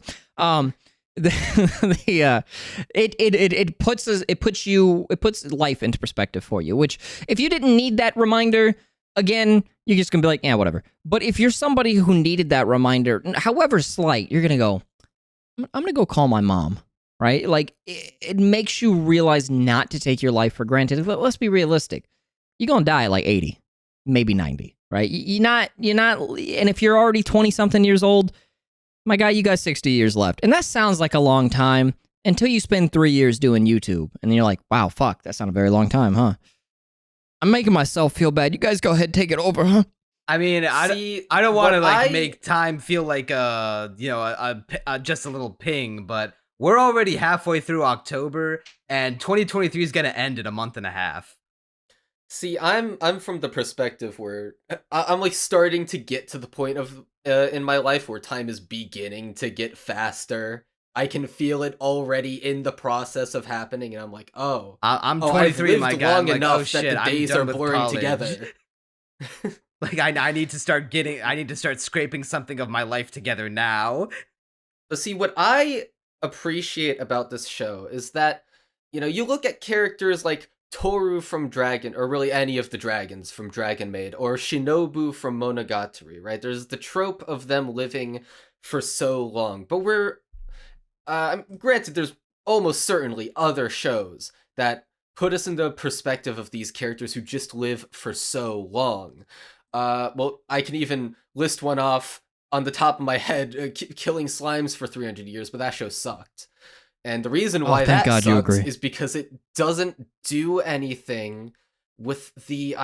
it puts life into perspective for you. Which, if you didn't need that reminder, again, you're just gonna be like, yeah, whatever. But if you're somebody who needed that reminder, however slight, you're gonna go, I'm gonna go call my mom. Right? Like, it makes you realize not to take your life for granted. Let's be realistic. You're gonna die at like 80, maybe 90. Right? You're not, and if you're already 20-something years old, my guy, you got 60 years left. And that sounds like a long time until you spend 3 years doing YouTube. And then you're like, wow, fuck, that's not a very long time, huh? I'm making myself feel bad. You guys go ahead and take it over, huh? I mean, I don't want to make time feel like just a little ping, but we're already halfway through October, and 2023 is going to end in a month and a half. See, I'm from the perspective where I'm like starting to get to the point of in my life where time is beginning to get faster. I can feel it already in the process of happening, and I'm like, oh, I'm 23, my guy. Long enough that the days are blurring together. Like, I need to start scraping something of my life together now. But see, what I appreciate about this show is that, you look at characters like Toru from Dragon, or really any of the dragons from Dragon Maid, or Shinobu from Monogatari, right? There's the trope of them living for so long, but granted, there's almost certainly other shows that put us in the perspective of these characters who just live for so long. Well, I can even list one off on the top of my head, Killing Slimes for 300 years, but that show sucked. And the reason why that sucks is because it doesn't do anything with the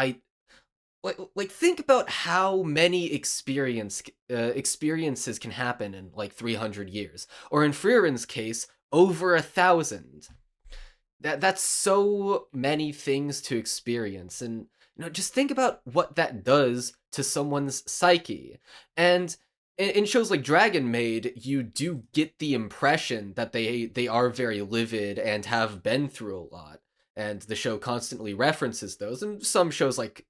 like think about how many experiences can happen in like 300 years, or in Frieren's case, over 1,000. That's so many things to experience, and just think about what that does to someone's psyche. And in shows like Dragon Maid, you do get the impression that they are very livid and have been through a lot, and the show constantly references those. And some shows like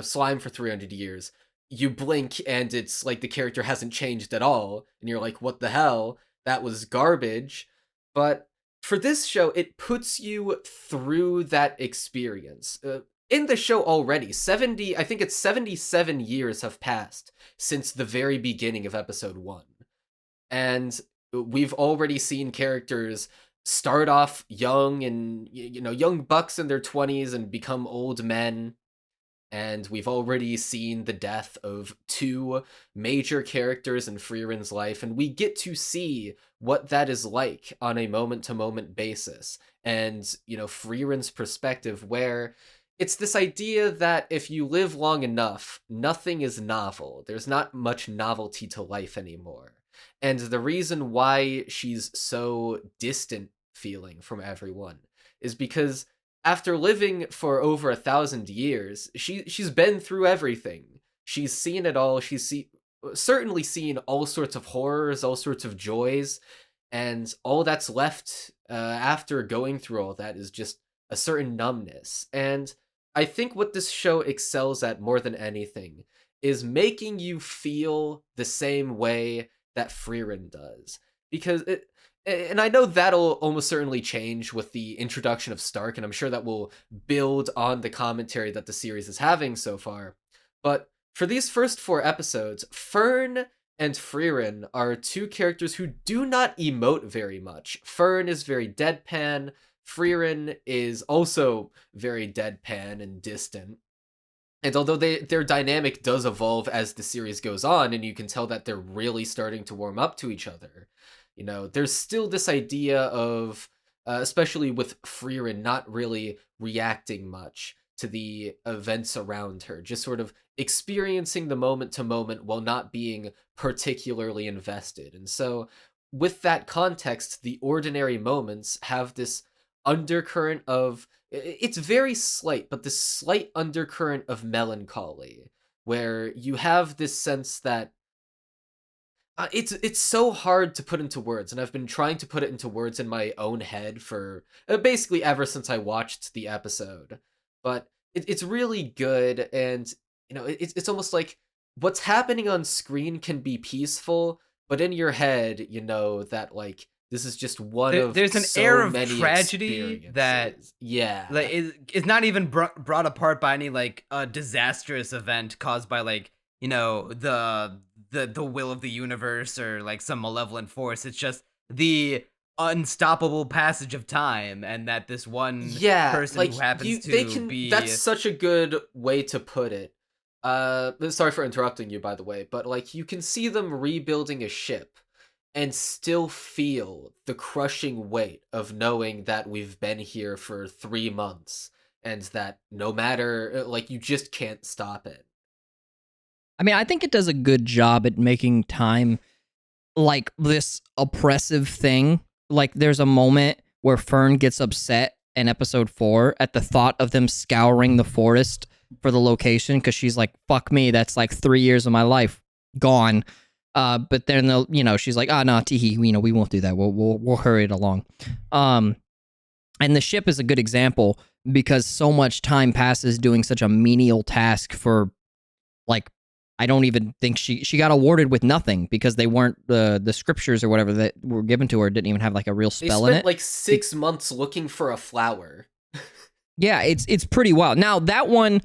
Slime for 300 years, you blink and it's like the character hasn't changed at all, and you're like, what the hell? That was garbage. But for this show, it puts you through that experience. In the show already, I think it's 77 years have passed since the very beginning of episode 1. And we've already seen characters start off young and, young bucks in their 20s and become old men. And we've already seen the death of 2 major characters in Frieren's life, and we get to see what that is like on a moment-to-moment basis. And, Frieren's perspective, where it's this idea that if you live long enough, nothing is novel. There's not much novelty to life anymore. And the reason why she's so distant feeling from everyone is because after living for over 1,000 years, she's been through everything. She's seen it all. She's certainly seen all sorts of horrors, all sorts of joys, and all that's left after going through all that is just a certain numbness. And I think what this show excels at more than anything is making you feel the same way that Frieren does. Because and I know that'll almost certainly change with the introduction of Stark, and I'm sure that will build on the commentary that the series is having so far. But for these first 4 episodes, Fern and Frieren are 2 characters who do not emote very much. Fern is very deadpan. Frieren is also very deadpan and distant. And although their dynamic does evolve as the series goes on, and you can tell that they're really starting to warm up to each other, there's still this idea of, especially with Frieren, not really reacting much to the events around her, just sort of experiencing the moment to moment while not being particularly invested. And so with that context, the ordinary moments have this undercurrent of, it's very slight, but this slight undercurrent of melancholy, where you have this sense that it's so hard to put into words, and I've been trying to put it into words in my own head for basically ever since I watched the episode. But it's really good, and it's almost like what's happening on screen can be peaceful, but in your head, that like this is just one of there's an so air of many tragedy that like it's not even brought apart by any like disastrous event caused by like the will of the universe or like some malevolent force. It's just the unstoppable passage of time, and that this one person like who happens to be that's such a good way to put it. Sorry for interrupting you, by the way, but like you can see them rebuilding a ship and still feel the crushing weight of knowing that we've been here for 3 months, and that no matter, like, you just can't stop it. I mean, I think it does a good job at making time like this oppressive thing. Like, there's a moment where Fern gets upset in episode 4 at the thought of them scouring the forest for the location, because she's like, fuck me, that's like 3 years of my life gone. But then she's like, no, teehee, we won't do that. We'll hurry it along. And the ship is a good example, because so much time passes doing such a menial task for, like, I don't even think she got awarded with nothing, because they weren't the scriptures or whatever that were given to her didn't even have like a real spell in it. Like 6 months looking for a flower. Yeah, it's pretty wild. Now, that one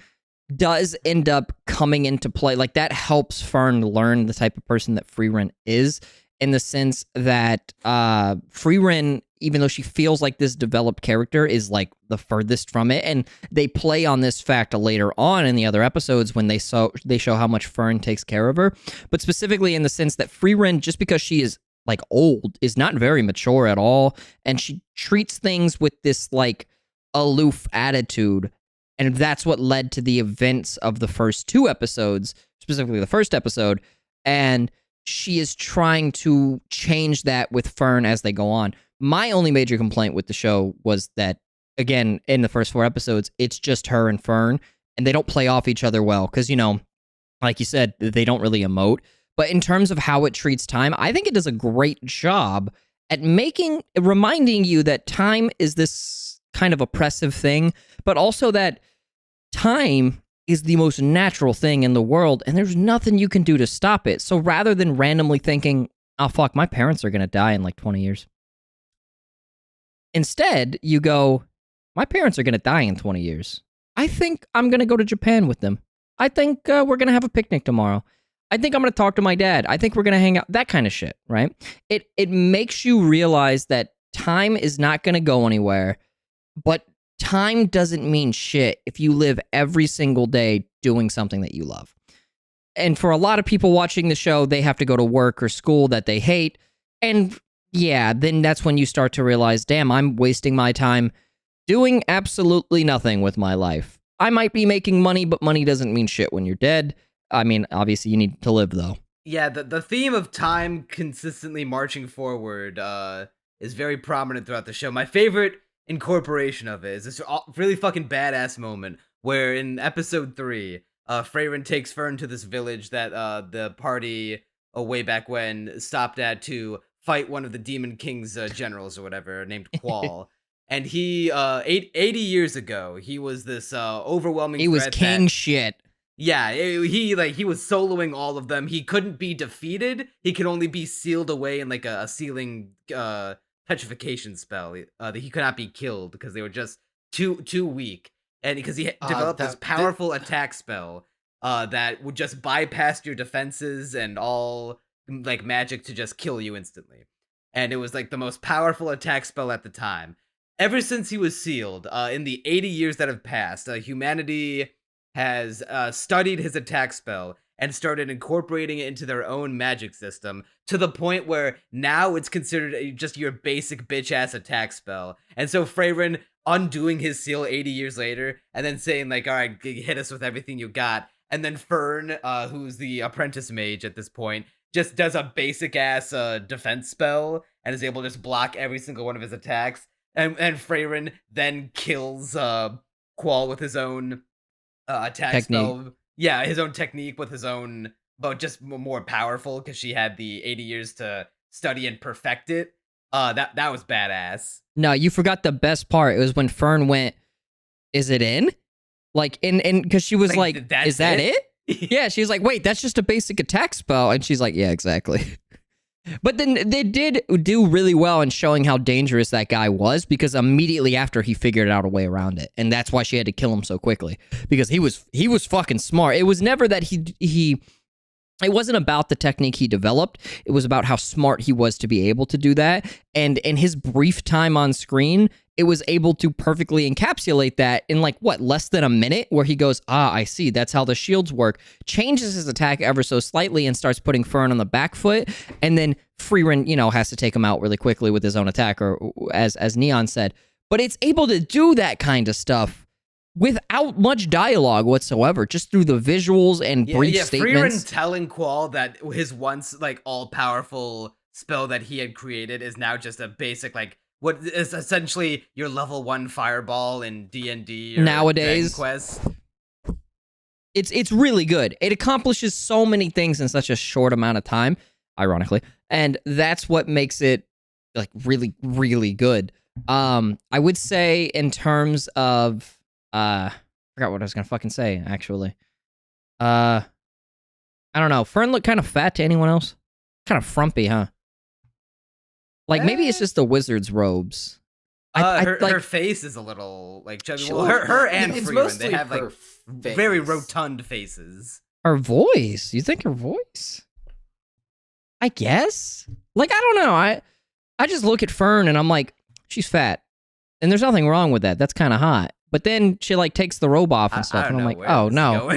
does end up coming into play. Like, that helps Fern learn the type of person that Frieren is, in the sense that Frieren, even though she feels like this developed character, is like the furthest from it. And they play on this fact later on in the other episodes when they show how much Fern takes care of her. But specifically in the sense that Frieren, just because she is like old, is not very mature at all. And she treats things with this like aloof attitude. And that's what led to the events of the first 2 episodes, specifically the first episode. And she is trying to change that with Fern as they go on. My only major complaint with the show was that, again, in the first 4 episodes, it's just her and Fern, and they don't play off each other well. Because, you know, like you said, they don't really emote. But in terms of how it treats time, I think it does a great job at reminding you that time is this kind of oppressive thing, but also that time is the most natural thing in the world, and there's nothing you can do to stop it. So rather than randomly thinking, oh, fuck, my parents are going to die in like 20 years. Instead, you go, my parents are going to die in 20 years. I think I'm going to go to Japan with them. I think we're going to have a picnic tomorrow. I think I'm going to talk to my dad. I think we're going to hang out. That kind of shit, right? It makes you realize that time is not going to go anywhere, but time doesn't mean shit if you live every single day doing something that you love. And for a lot of people watching the show, they have to go to work or school that they hate. And yeah, then that's when you start to realize, damn, I'm wasting my time doing absolutely nothing with my life. I might be making money, but money doesn't mean shit when you're dead. I mean, obviously you need to live though. Yeah, the theme of time consistently marching forward is very prominent throughout the show. My favorite incorporation of it is this really fucking badass moment where in episode 3, Frieren takes Fern to this village that the party way back when stopped at to fight one of the Demon King's generals or whatever, named Qual. And he 80 years ago, he was this overwhelming He was king shit. Yeah, he was soloing all of them. He couldn't be defeated. He could only be sealed away in like a sealing petrification spell. That he could not be killed because they were just too weak. And because he developed this powerful attack spell that would just bypass your defenses and all like magic to just kill you instantly. And it was like the most powerful attack spell at the time. Ever since he was sealed, in the 80 years that have passed, humanity has studied his attack spell and started incorporating it into their own magic system to the point where now it's considered just your basic bitch-ass attack spell. And so Frieren undoing his seal 80 years later and then saying like, all right, hit us with everything you got. And then Fern, who's the apprentice mage at this point, just does a basic-ass defense spell and is able to just block every single one of his attacks. And Frieren then kills Qual with his own attack technique. Spell. Yeah, his own technique with his own, but just more powerful because she had the 80 years to study and perfect it. That was badass. No, you forgot the best part. It was when Fern went, is it in? Like, because she was like is that it? Yeah, she's like, wait, that's just a basic attack spell. And she's like, yeah, exactly. But then they did do really well in showing how dangerous that guy was, because immediately after he figured out a way around it. And that's why she had to kill him so quickly, because he was fucking smart. It was never that it wasn't about the technique he developed. It was about how smart he was to be able to do that. And in his brief time on screen, it was able to perfectly encapsulate that in like, what, less than a minute, where he goes, I see, that's how the shields work, changes his attack ever so slightly and starts putting Fern on the back foot. And then Frieren, has to take him out really quickly with his own attack, or as Neon said. But it's able to do that kind of stuff without much dialogue whatsoever, just through the visuals and brief statements. Frieren telling Qual that his once like all-powerful spell that he had created is now just a basic like what is essentially your level 1 fireball in D&D or nowadays. Dragon Quest. It's really good. It accomplishes so many things in such a short amount of time, ironically, and that's what makes it like really, really good. I would say in terms of I forgot what I was gonna fucking say, actually. I don't know. Fern looked kind of fat to anyone else? Kind of frumpy, huh? Like, maybe it's just the wizard's robes. Her face is a little like chubby. Well, her and Frieren, they have like very rotund faces. Her voice? You think her voice? I guess. Like, I don't know. I just look at Fern and I'm like, she's fat, and there's nothing wrong with that. That's kind of hot. But then she like takes the robe off and stuff, and I'm like, oh no.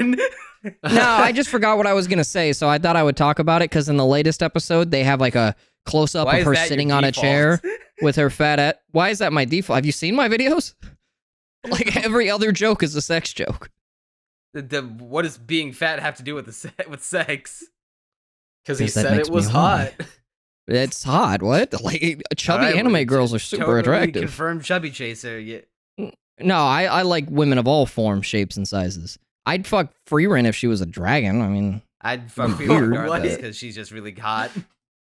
No, I just forgot what I was gonna say, so I thought I would talk about it because in the latest episode they have like a close up of her sitting on a chair with her fat. Why is that my default? Have you seen my videos? Like every other joke is a sex joke. What does being fat have to do with with sex? Because he said it was hot. It's hot. What? Like chubby anime girls are super attractive. Confirmed chubby chaser. Yeah. No, I like women of all forms, shapes, and sizes. I'd fuck Frieren if she was a dragon. I mean, I'd fuck Frieren regardless because she's just really hot.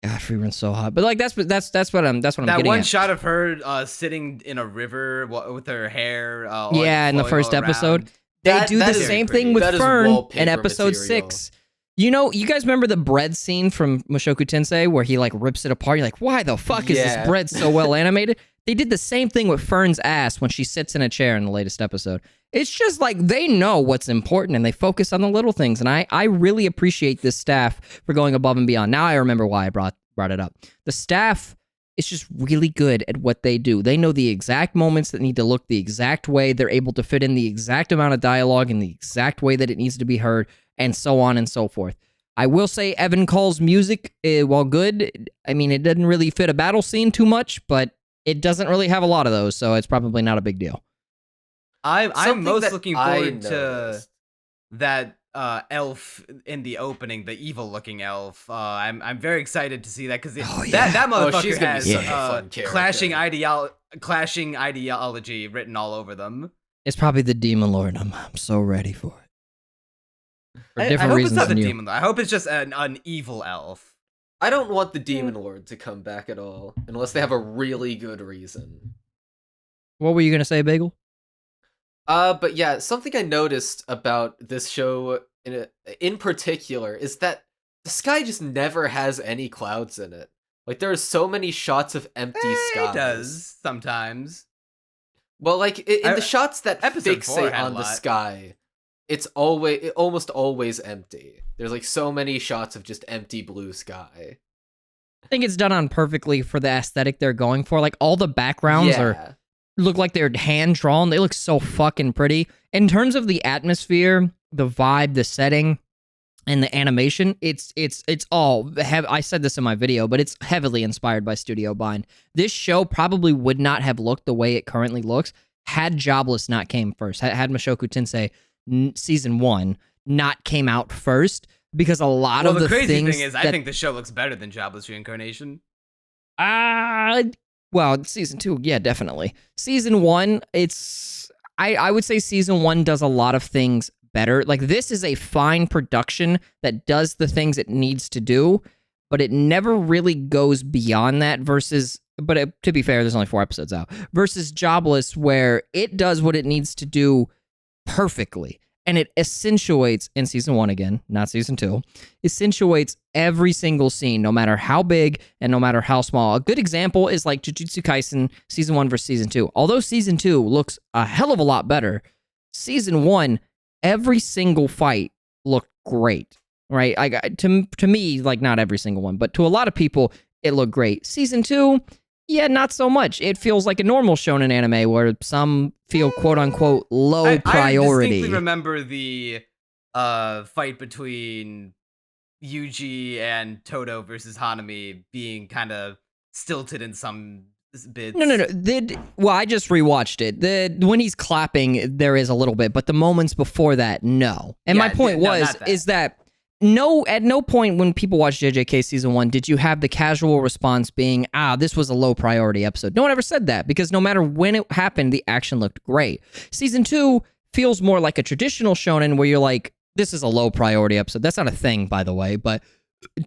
God, Frieren's so hot. But like that's what I'm getting at. That one shot of her sitting in a river with her hair. In the first episode, they do the same thing with Fern in episode 6. You know, you guys remember the bread scene from Mushoku Tensei where he like rips it apart? You're like, why the fuck is this bread so well animated? They did the same thing with Fern's ass when she sits in a chair in the latest episode. It's just like they know what's important and they focus on the little things. And I really appreciate this staff for going above and beyond. Now I remember why I brought it up. The staff is just really good at what they do. They know the exact moments that need to look the exact way. They're able to fit in the exact amount of dialogue in the exact way that it needs to be heard, and so on and so forth. I will say Evan Call's music, while good, I mean, it doesn't really fit a battle scene too much, but it doesn't really have a lot of those, so it's probably not a big deal. I'm most looking forward to that elf in the opening, the evil-looking elf. I'm very excited to see that because that motherfucker has clashing ideology written all over them. It's probably the Demon Lord. I'm so ready for it. I hope it's not the Demon Lord. I hope it's just an evil elf. I don't want the Demon Lord to come back at all, unless they have a really good reason. What were you gonna say, Bagel? But yeah, something I noticed about this show in particular is that the sky just never has any clouds in it. Like, there are so many shots of empty skies. It does, sometimes. Well, like, in the shots that fixate on the sky, it's almost always empty. There's like so many shots of just empty blue sky. I think it's done on purposely for the aesthetic they're going for. Like, all the backgrounds look like they're hand drawn. They look so fucking pretty. In terms of the atmosphere, the vibe, the setting, and the animation, it's all I said this in my video, but it's heavily inspired by Studio Bind. This show probably would not have looked the way it currently looks had Jobless not came first. Had Mushoku Tensei season 1 not came out first, because a lot of the crazy thing is I think the show looks better than Jobless Reincarnation. Well, season 2, yeah, definitely. Season 1, I would say season 1 does a lot of things better. Like, this is a fine production that does the things it needs to do, but it never really goes beyond that to be fair, there's only 4 episodes out, versus Jobless, where it does what it needs to do perfectly. And it accentuates, in season 1 again, not season 2, accentuates every single scene, no matter how big and no matter how small. A good example is like Jujutsu Kaisen season 1 versus season 2. Although season 2 looks a hell of a lot better, season 1, every single fight looked great, right? To me, like, not every single one, but to a lot of people, it looked great. Season 2, yeah, not so much. It feels like a normal shonen anime where some feel quote-unquote low priority. I distinctly remember the fight between Yuji and Toto versus Hanami being kind of stilted in some bits. No. Well, I just rewatched it. When he's clapping, there is a little bit, but the moments before that, no. And my point is that at no point when people watch JJK season 1 did you have the casual response being, this was a low priority episode. No one ever said that, because no matter when it happened, the action looked great. Season 2 feels more like a traditional shonen where you're like, this is a low priority episode. That's not a thing, by the way, but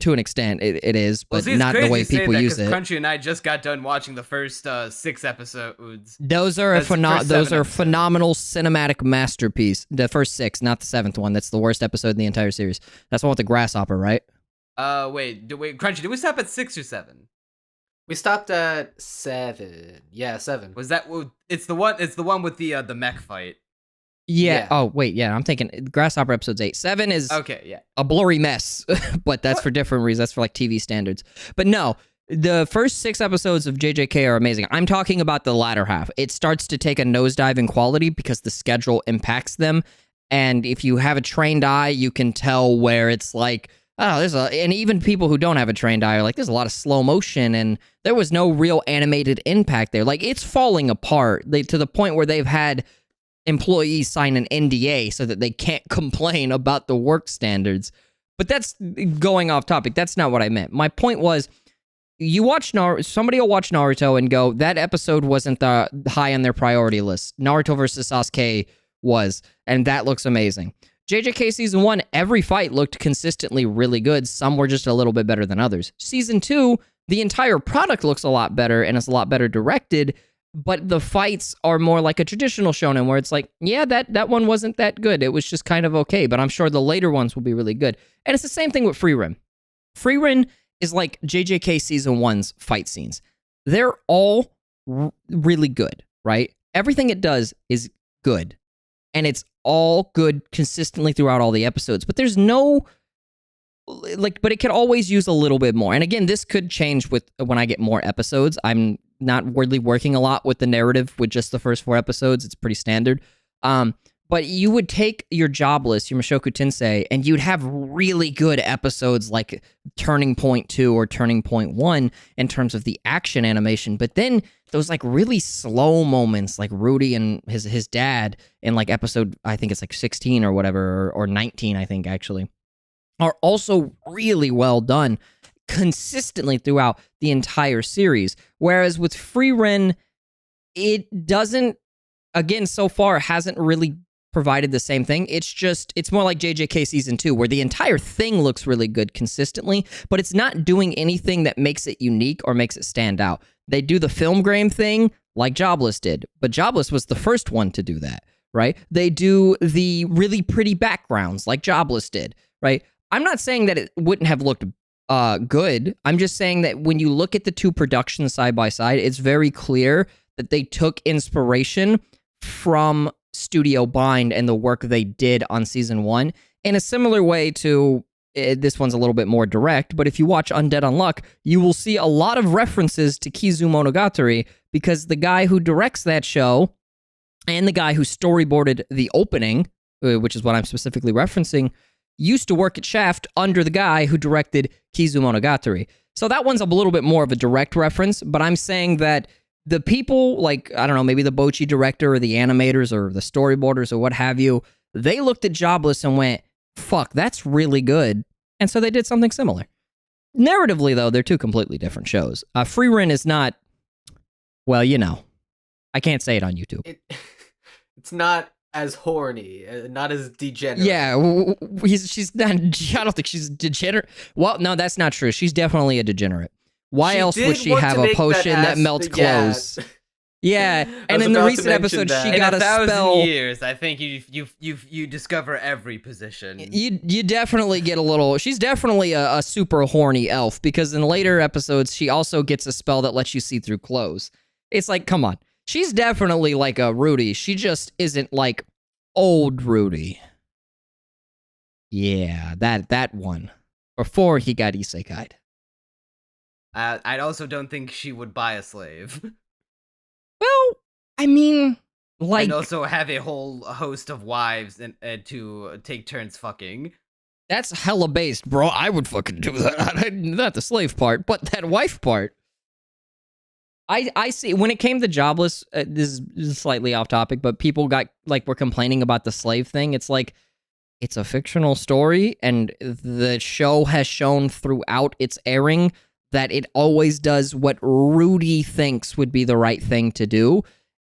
to an extent it is, but not the way people use it. Crunchy and I just got done watching the first 6 episodes. Those are phenomenal cinematic masterpiece. The first 6, not the 7th one. That's the worst episode in the entire series. That's the one with the grasshopper, right? Wait, Crunchy, did we stop at 6 or 7? We stopped at 7. Yeah, 7. Was that? It's the one. It's the one with the mech fight. Yeah. Oh wait, yeah. I'm thinking Grasshopper episode's 8. 7 is Okay. Yeah. a blurry mess, but that's for different reasons. That's for like TV standards. But no, the first 6 episodes of JJK are amazing. I'm talking about the latter half. It starts to take a nosedive in quality because the schedule impacts them. And if you have a trained eye, you can tell where it's like, oh, and even people who don't have a trained eye are like, there's a lot of slow motion and there was no real animated impact there. Like, it's falling apart to the point where they've had employees sign an NDA so that they can't complain about the work standards. But that's going off topic. That's not what I meant. My point was, you watch somebody will watch Naruto and go, that episode wasn't the high on their priority list. Naruto versus Sasuke was, and that looks amazing. JJK Season 1, every fight looked consistently really good. Some were just a little bit better than others. Season 2, the entire product looks a lot better and is a lot better directed, but the fights are more like a traditional shonen where it's like, yeah, that one wasn't that good. It was just kind of okay, but I'm sure the later ones will be really good. And it's the same thing with Frieren. Frieren is like JJK Season 1's fight scenes. They're all really good, right? Everything it does is good. And it's all good consistently throughout all the episodes. But there's no, but it could always use a little bit more. And again, this could change with when I get more episodes. I'm not really working a lot with the narrative with just the first 4 episodes. It's pretty standard. But you would take your job list, your Mushoku Tensei, and you'd have really good episodes like Turning Point 2 or Turning Point 1 in terms of the action animation. But then those like really slow moments like Rudy and his dad in like episode, I think it's like 16 or whatever, or 19, I think actually, are also really well done consistently throughout the entire series. Whereas with Frieren, it doesn't, again, so far hasn't really provided the same thing. It's more like JJK Season 2, where the entire thing looks really good consistently, but it's not doing anything that makes it unique or makes it stand out. They do the film grain thing like Jobless did, but Jobless was the first one to do that, right? They do the really pretty backgrounds like Jobless did, right? I'm not saying that it wouldn't have looked good. I'm just saying that when you look at the two productions side by side, it's very clear that they took inspiration from Studio Bind and the work they did on Season 1 in a similar way to, this one's a little bit more direct, but if you watch Undead Unluck, you will see a lot of references to Kizu Monogatari because the guy who directs that show and the guy who storyboarded the opening, which is what I'm specifically referencing, used to work at Shaft under the guy who directed Kizu Monogatari. So that one's a little bit more of a direct reference, but I'm saying that the people, like, I don't know, maybe the Bocchi director or the animators or the storyboarders or what have you, they looked at Jobless and went, fuck, that's really good. And so they did something similar. Narratively, though, they're two completely different shows. Frieren is not, well, you know, I can't say it on YouTube. It's not as horny, not as degenerate. Yeah, she's not, I don't think she's degenerate. Well, no, that's not true. She's definitely a degenerate. Why else would she have a potion that melts clothes? Yeah, and in the recent episode, she got a spell. In 1,000 years, I think you discover every position. You definitely get a little. She's definitely a super horny elf because in later episodes, she also gets a spell that lets you see through clothes. It's like, come on, she's definitely like a Rudy. She just isn't like old Rudy. Yeah, that one before he got isekai'd. I also don't think she would buy a slave. Well, I mean, like... And also have a whole host of wives and to take turns fucking. That's hella based, bro. I would fucking do that. Not the slave part, but that wife part. I see, when it came to Jobless, this is slightly off topic, but people were complaining about the slave thing. It's like, it's a fictional story, and the show has shown throughout its airing that it always does what Rudy thinks would be the right thing to do,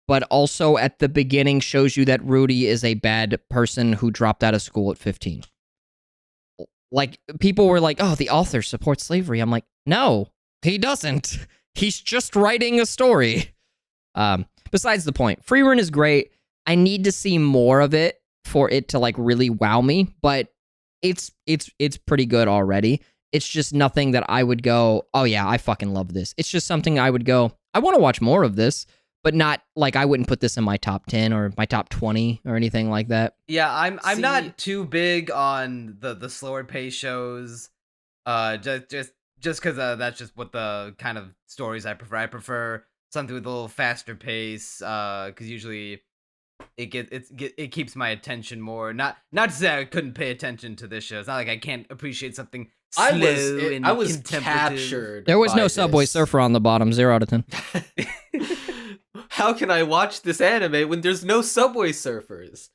but also at the beginning shows you that Rudy is a bad person who dropped out of school at 15. Like, people were like, oh, the author supports slavery. I'm like, no, he doesn't. He's just writing a story. Besides the point, Frieren is great. I need to see more of it for it to, like, really wow me, but it's pretty good already. It's just nothing that I would go, oh yeah, I fucking love this. It's just something I would go, I want to watch more of this, but not like I wouldn't put this in my top 10 or my top 20 or anything like that. Yeah, I'm not too big on the slower pace shows. Just because that's just what the kind of stories I prefer. I prefer something with a little faster pace. Because usually it keeps my attention more. Not to say I couldn't pay attention to this show. It's not like I can't appreciate something slow I was contemplative. captured. There was no this. Subway Surfer on the bottom, 0 out of 10. How can I watch this anime when there's no Subway Surfers?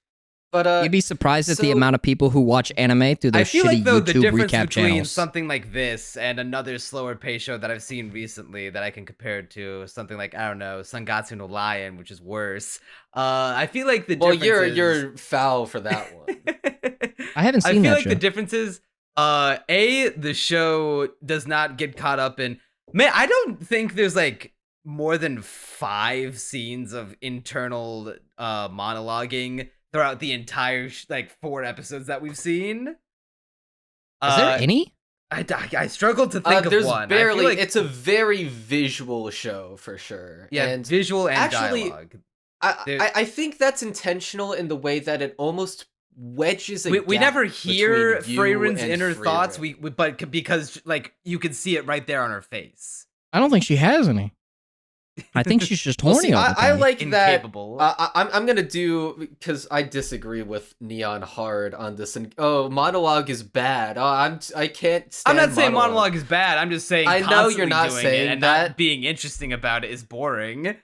But you'd be surprised at the amount of people who watch anime through those shitty like, though, YouTube the difference recap between channels. something like this and another slower pace show that I've seen recently that I can compare it to something like, I don't know, Sangatsu no Lion, which is worse. I feel like the difference you're foul for that one. I haven't seen that. I feel show. like the difference is, the show does not get caught up in. Man, I don't think there's like more than 5 scenes of internal monologuing throughout the entire 4 episodes that we've seen. Is there any? I struggled to think of there's one. Barely. Like, it's a very visual show for sure. Yeah, and visual and actually, dialogue. I think that's intentional in the way that it almost wedges. We never hear Frieren's inner Frieren. thoughts. But because like you can see it right there on her face. I don't think she has any. I think she's just horny all the time. I like Incapable. that. I'm gonna do, because I disagree with Neon hard on this. And monologue is bad. I can't stand. I'm not saying monologue is bad. I'm just saying I know you're not doing saying it and that. not being interesting about it is boring.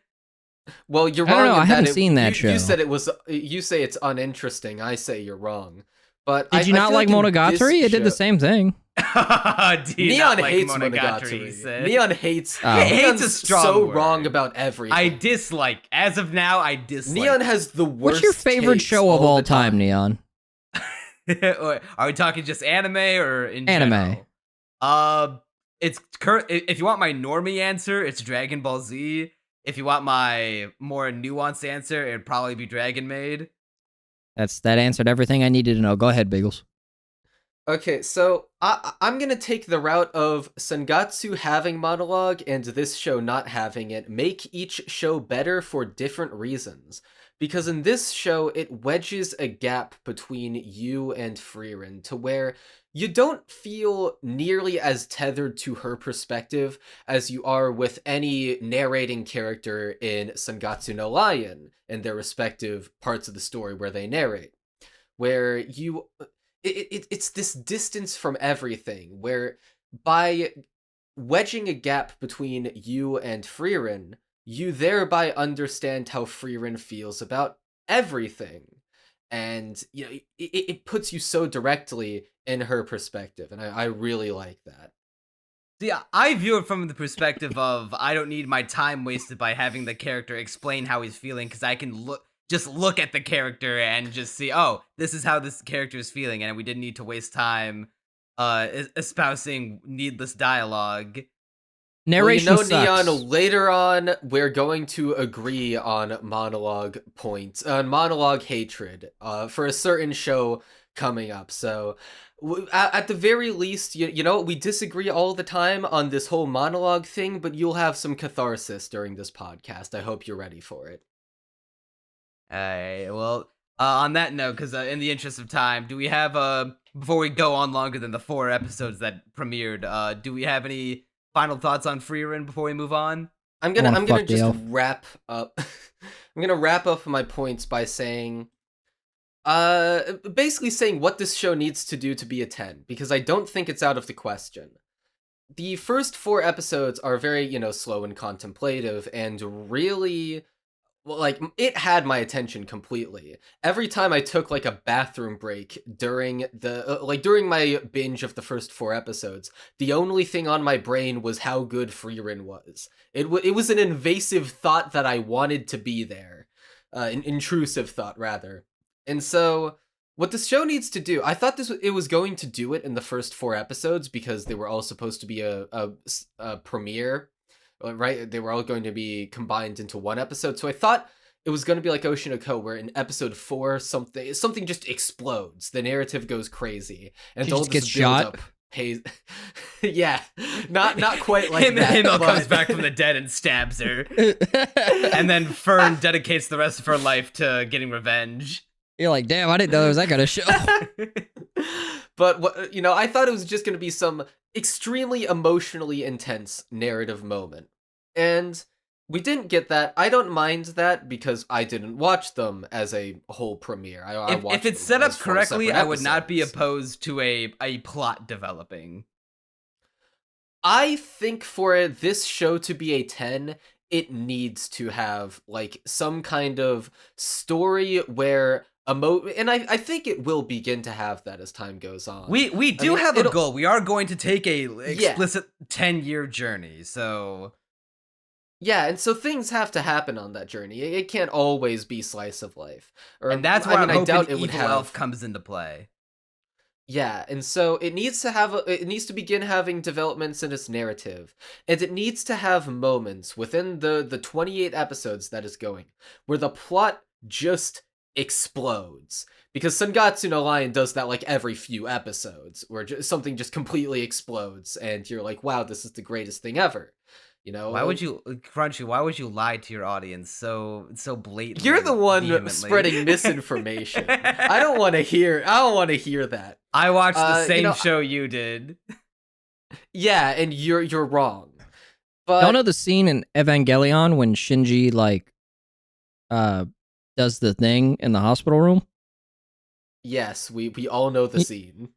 Well, you're I wrong. don't know. I haven't seen that show. show. You said it was. You say it's uninteresting. I say you're wrong. But did you not like Monogatari? It did the same thing. Neon hates Monogatari. Neon hates. Hates a strong so word. wong about everything. I dislike. As of now, I dislike. Neon has the worst. What's your favorite takes show of all time, Neon? Are we talking just anime or in anime? General? It's if you want my normie answer, it's Dragon Ball Z. If you want my more nuanced answer, it'd probably be Dragon Maid. That answered everything I needed to know. Go ahead, Bagels. Okay, so I'm gonna take the route of Sangatsu having monologue and this show not having it. Make each show better for different reasons. Because in this show, it wedges a gap between you and Frieren to where you don't feel nearly as tethered to her perspective as you are with any narrating character in Sangatsu no Lion and their respective parts of the story where they narrate. Where it's this distance from everything, where by wedging a gap between you and Frieren, you thereby understand how Frieren feels about everything. And it puts you so directly in her perspective, and I really like that. Yeah, I view it from the perspective of I don't need my time wasted by having the character explain how he's feeling, because I can look at the character and just see, oh, this is how this character is feeling, and we didn't need to waste time espousing needless dialogue. Narration sucks. Neon, later on, we're going to agree on monologue points, on monologue hatred, for a certain show coming up. So, at the very least, you know, we disagree all the time on this whole monologue thing, but you'll have some catharsis during this podcast. I hope you're ready for it. Well, on that note, because in the interest of time, do we have, before we go on longer than the 4 episodes that premiered, do we have any final thoughts on Frieren before we move on? I'm gonna just wrap up. I'm gonna wrap up my points by saying, basically saying what this show needs to do to be a 10, because I don't think it's out of the question. The first 4 episodes are very, slow and contemplative, and really, well, it had my attention completely. Every time I took a bathroom break during during my binge of the first 4 episodes, the only thing on my brain was how good Frieren was. It was an invasive thought that I wanted to be there, an intrusive thought rather. And so, what this show needs to do, I thought it was going to do it in the first 4 episodes because they were all supposed to be a premiere. Right, they were all going to be combined into one episode, so I thought it was going to be like Ocean of Ko, where in episode 4 something just explodes, the narrative goes crazy, and she all just this gets build shot. up. pays. Yeah, not quite like that. Himmel comes back from the dead and stabs her, and then Fern dedicates the rest of her life to getting revenge. You're like, damn, I didn't know there was that kind of show. But I thought it was just going to be some extremely emotionally intense narrative moment, and we didn't get that. I don't mind that because I didn't watch them as a whole premiere. If it's set up correctly, I would not be opposed to a plot developing. I think for this show to be a 10, it needs to have like some kind of story where and I think it will begin to have that as time goes on. We do have a goal. We are going to take a explicit 10-year journey, so yeah, and so things have to happen on that journey. It can't always be slice of life. And that's why I'm hoping Evil Elf comes into play. Yeah, and so it needs to begin having developments in its narrative, and it needs to have moments within the 28 episodes that is going where the plot just explodes. Because Sangatsu no Lion does that like every few episodes, where something just completely explodes, and you're like, wow, this is the greatest thing ever. Why would you, Crunchy? Why would you lie to your audience so blatantly? You're the one spreading misinformation. I don't want to hear that. I watched the same show you did. Yeah, and you're wrong. But Y'all know the scene in Evangelion when Shinji does the thing in the hospital room? Yes, we all know the scene.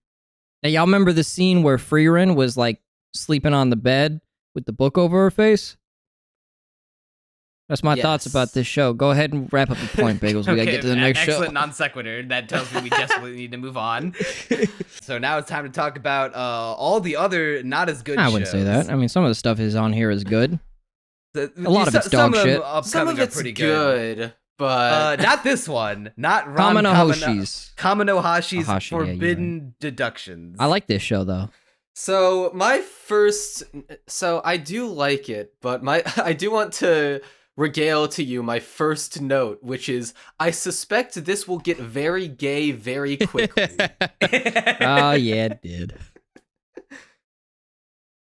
Now y'all remember the scene where Frieren was like sleeping on the bed with the book over her face? That's my thoughts about this show. Go ahead and wrap up the point, Bagels. We gotta get to the next show. Excellent non sequitur. That tells me we desperately need to move on. So now it's time to talk about all the other not as good shows. I wouldn't say that. I mean, some of the stuff is on here is good. A lot of it's dog shit. Some of it's pretty good. But not this one. Not Kamonohashi's Forbidden Deductions. I like this show though. So I do like it, but I do want to regale to you my first note, which is I suspect this will get very gay very quickly. Oh yeah, it did.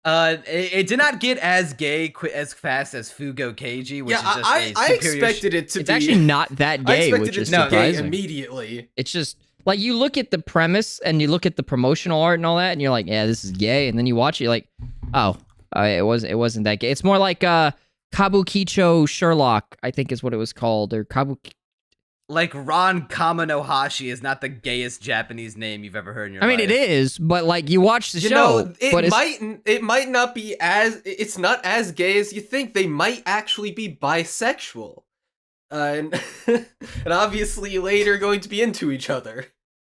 It did not get as gay as fast as Fugo Keiji, which is just I expected it to be. It's actually not that gay, which is surprising. Immediately. It's just like you look at the premise and you look at the promotional art and all that, and you're like, yeah, this is gay. And then you watch it, you're like, oh, it wasn't that gay. It's more like Kabukicho Sherlock, I think is what it was called, or Kabuki. Like Ron Kamonohashi is not the gayest Japanese name you've ever heard in your life. I mean, it is, but like you watch the show, it might not be it's not as gay as you think. They might actually be bisexual, and obviously later going to be into each other.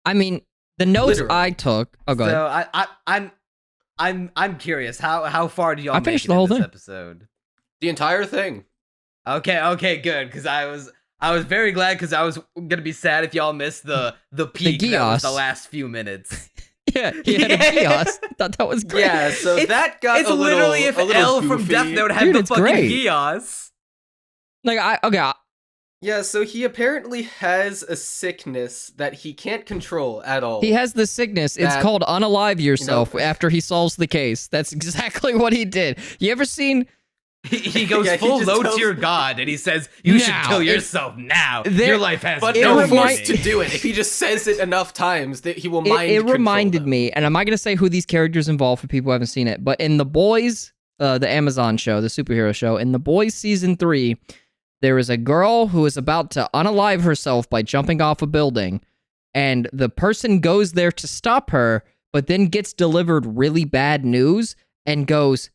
I mean, the notes I took. Oh, go ahead. So I'm curious. How far do y'all make it in this episode? The entire thing. Okay, good. Because I was very glad because I was gonna be sad if y'all missed the peak that was the last few minutes. Yeah, he had a Gios. I thought that was great. Yeah, so that got it's literally if L from Death Note had the fucking Gios. Yeah, so he apparently has a sickness that he can't control at all. He has the sickness. It's called unalive yourself after he solves the case. That's exactly what he did. You ever seen... He goes full load to your god, and he says, "You should kill yourself now. Your life has no forced to do it. If he just says it enough times, that he will mind control. It reminded me, and I'm not gonna say who these characters involved for people who haven't seen it, but in The Boys, the Amazon show, the superhero show, in The Boys season 3, there is a girl who is about to unalive herself by jumping off a building, and the person goes there to stop her, but then gets delivered really bad news and goes,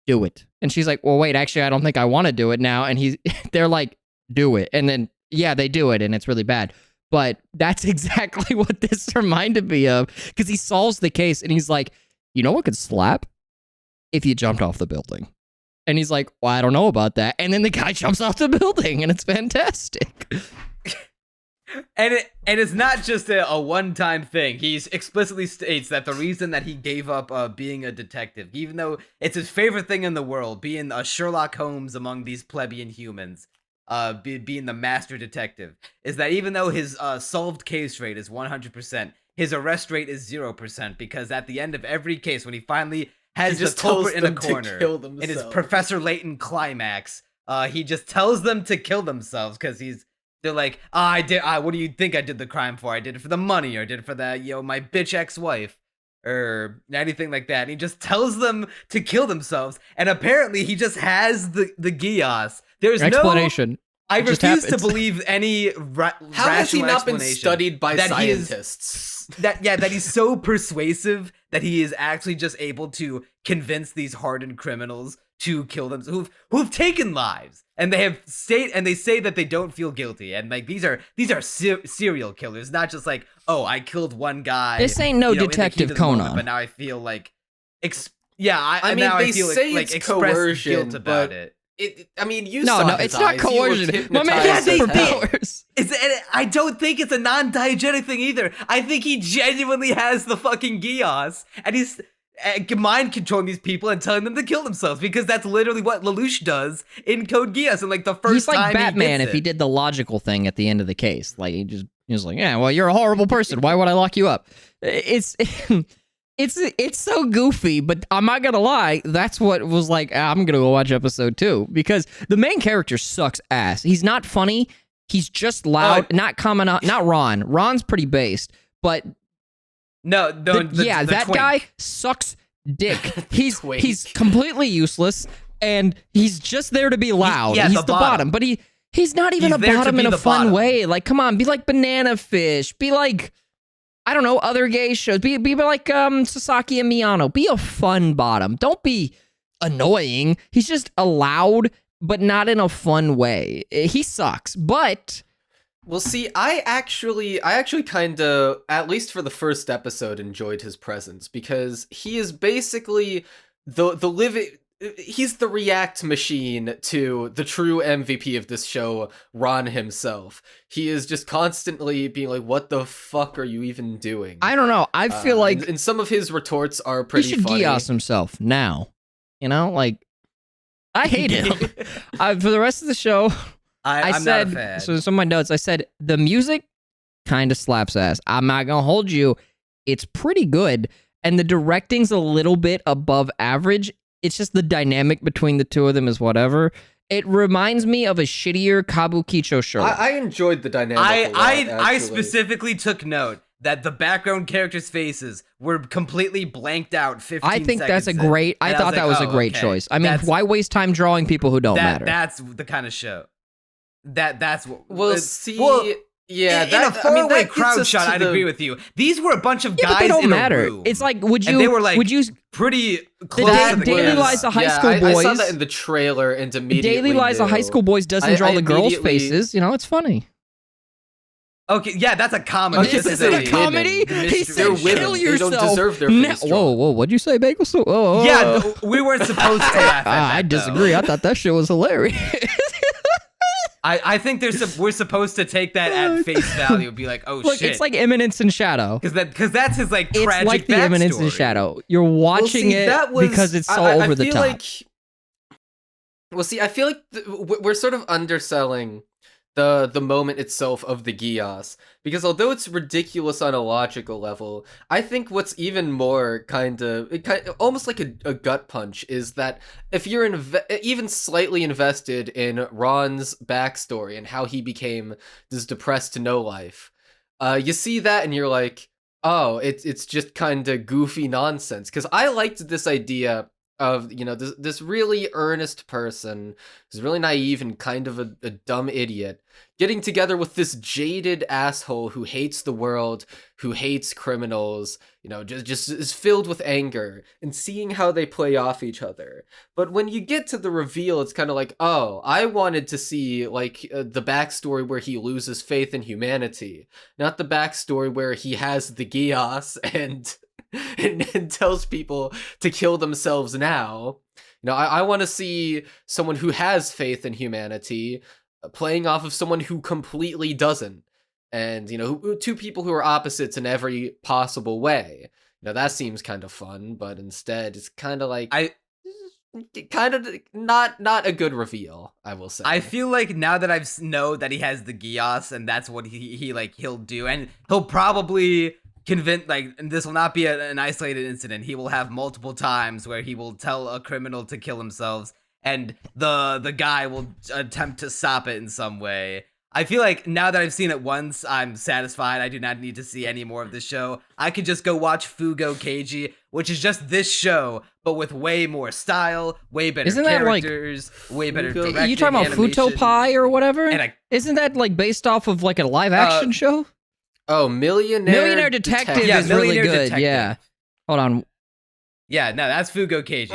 "Do it." And she's like, well, wait, actually, I don't think I want to do it now. And they're like, do it. And then, yeah, they do it, and it's really bad. But that's exactly what this reminded me of, because he solves the case, and he's like, you know what could slap? If you jumped off the building. And he's like, well, I don't know about that. And then the guy jumps off the building, and it's fantastic. And it's not just a one-time thing. He explicitly states that the reason that he gave up being a detective, even though it's his favorite thing in the world, being a Sherlock Holmes among these plebeian humans, being the master detective, is that even though his solved case rate is 100%, his arrest rate is 0% because at the end of every case, when he finally has the just tells culprit in a them to corner kill in his themselves. Professor Layton climax, he just tells them to kill themselves because they're like, what do you think I did the crime for? I did it for the money, or I did it for the, my bitch ex-wife, or anything like that. And he just tells them to kill themselves, and apparently he just has the Gios. There's explanation. I refuse to believe any How has he not been explanation studied by that scientists? that he's so persuasive that he is actually just able to convince these hardened criminals to kill them, who've taken lives, and they say that they don't feel guilty, and like these are serial killers, not just like, oh, I killed one guy. This ain't no Detective Conan, moment, but now I feel like, I mean, now they I feel say like it's express coercion, guilt about it. You no, saw no, his it's not eyes. coercion. My man has superpowers. I don't think it's a non-diegetic thing either. I think he genuinely has the fucking Gios, and he's mind controlling these people and telling them to kill themselves, because that's literally what Lelouch does in Code Geass. And like the first he's like time Batman if he did the logical thing at the end of the case. Like he was like, yeah, well, you're a horrible person. Why would I lock you up? It's so goofy, but I'm not gonna lie. That's what was like. I'm gonna go watch episode 2 because the main character sucks ass. He's not funny. He's just loud. Not Ron. Ron's pretty based, but that twink guy sucks dick. He's completely useless, and he's just there to be loud. He's the bottom, but he's not even a bottom in a fun way. Like, come on, be like Banana Fish. Be like, I don't know, other gay shows. Be like Sasaki and Miyano. Be a fun bottom. Don't be annoying. He's just a loud, but not in a fun way. He sucks, but... Well, see, I actually kind of, at least for the first episode, enjoyed his presence, because he is basically the living... He's the react machine to the true MVP of this show, Ron himself. He is just constantly being like, what the fuck are you even doing? I don't know. I feel like... And some of his retorts are pretty funny. He should Gios himself now. You know, like... I hate him. For the rest of the show... I'm said, not a fan. So some of my notes, I said, the music kind of slaps ass. I'm not going to hold you. It's pretty good. And the directing's a little bit above average. It's just the dynamic between the two of them is whatever. It reminds me of a shittier Kabukicho show. I enjoyed the dynamic a lot, I specifically took note that the background characters' faces were completely blanked out 15 seconds. I think that's a great... I thought that was a great choice. I mean, why waste time drawing people who don't matter? That's the kind of show. That's what we'll see. Well, yeah, in a four-way crowd shot, I'd agree with you. These were a bunch of guys in a room. It's like, would they were like pretty close to the Daily Lies of High School Boys. I saw that in the trailer and immediately Daily Lies of High School Boys doesn't draw the girls' faces. You know, it's funny. Okay, yeah, that's a comedy. This isn't a comedy. He said, "Kill yourself." They don't deserve their face. Whoa! What'd you say, Bagel? Yeah, we weren't supposed to laugh at that. I disagree. I thought that shit was hilarious. I think we're supposed to take that at face value and be like, oh, look, shit. It's like Eminence in Shadow. Because that's his like tragic It's like the backstory. Eminence in Shadow. You're watching because it's so over the top. I feel like we're sort of underselling the moment itself of the Gios, because although it's ridiculous on a logical level, I think what's even more kind of almost like a gut punch is that if you're even slightly invested in Ron's backstory and how he became this depressed no-life, you see that and you're like, oh, it's just kind of goofy nonsense. Because I liked this idea of, you know, this really earnest person who's really naive and kind of a dumb idiot getting together with this jaded asshole who hates the world, who hates criminals, you know, just is filled with anger, and seeing how they play off each other. But when you get to the reveal, it's kind of like, oh, I wanted to see like the backstory where he loses faith in humanity, not the backstory where he has the Gios and tells people to kill themselves now. You know, I want to see someone who has faith in humanity playing off of someone who completely doesn't. And, you know, two people who are opposites in every possible way. You know, that seems kind of fun, but instead it's kind of like... kind of not a good reveal, I will say. I feel like now that I know that he has the Gios and that's what he'll do, and he'll probably convince, like, and this will not be an isolated incident. He will have multiple times where he will tell a criminal to kill himself, and the guy will attempt to stop it in some way. I feel like now that I've seen it once, I'm satisfied. I do not need to see any more of this show. I could just go watch Fugo Keiji, which is just this show, but with way more style, way better characters, way better directing. Are you talking about Futo Pi or whatever? Isn't that like based off of like a live action show? Oh, Millionaire Detective is really good. Detective. Yeah. Hold on. Yeah, no, that's Fugo Keiji.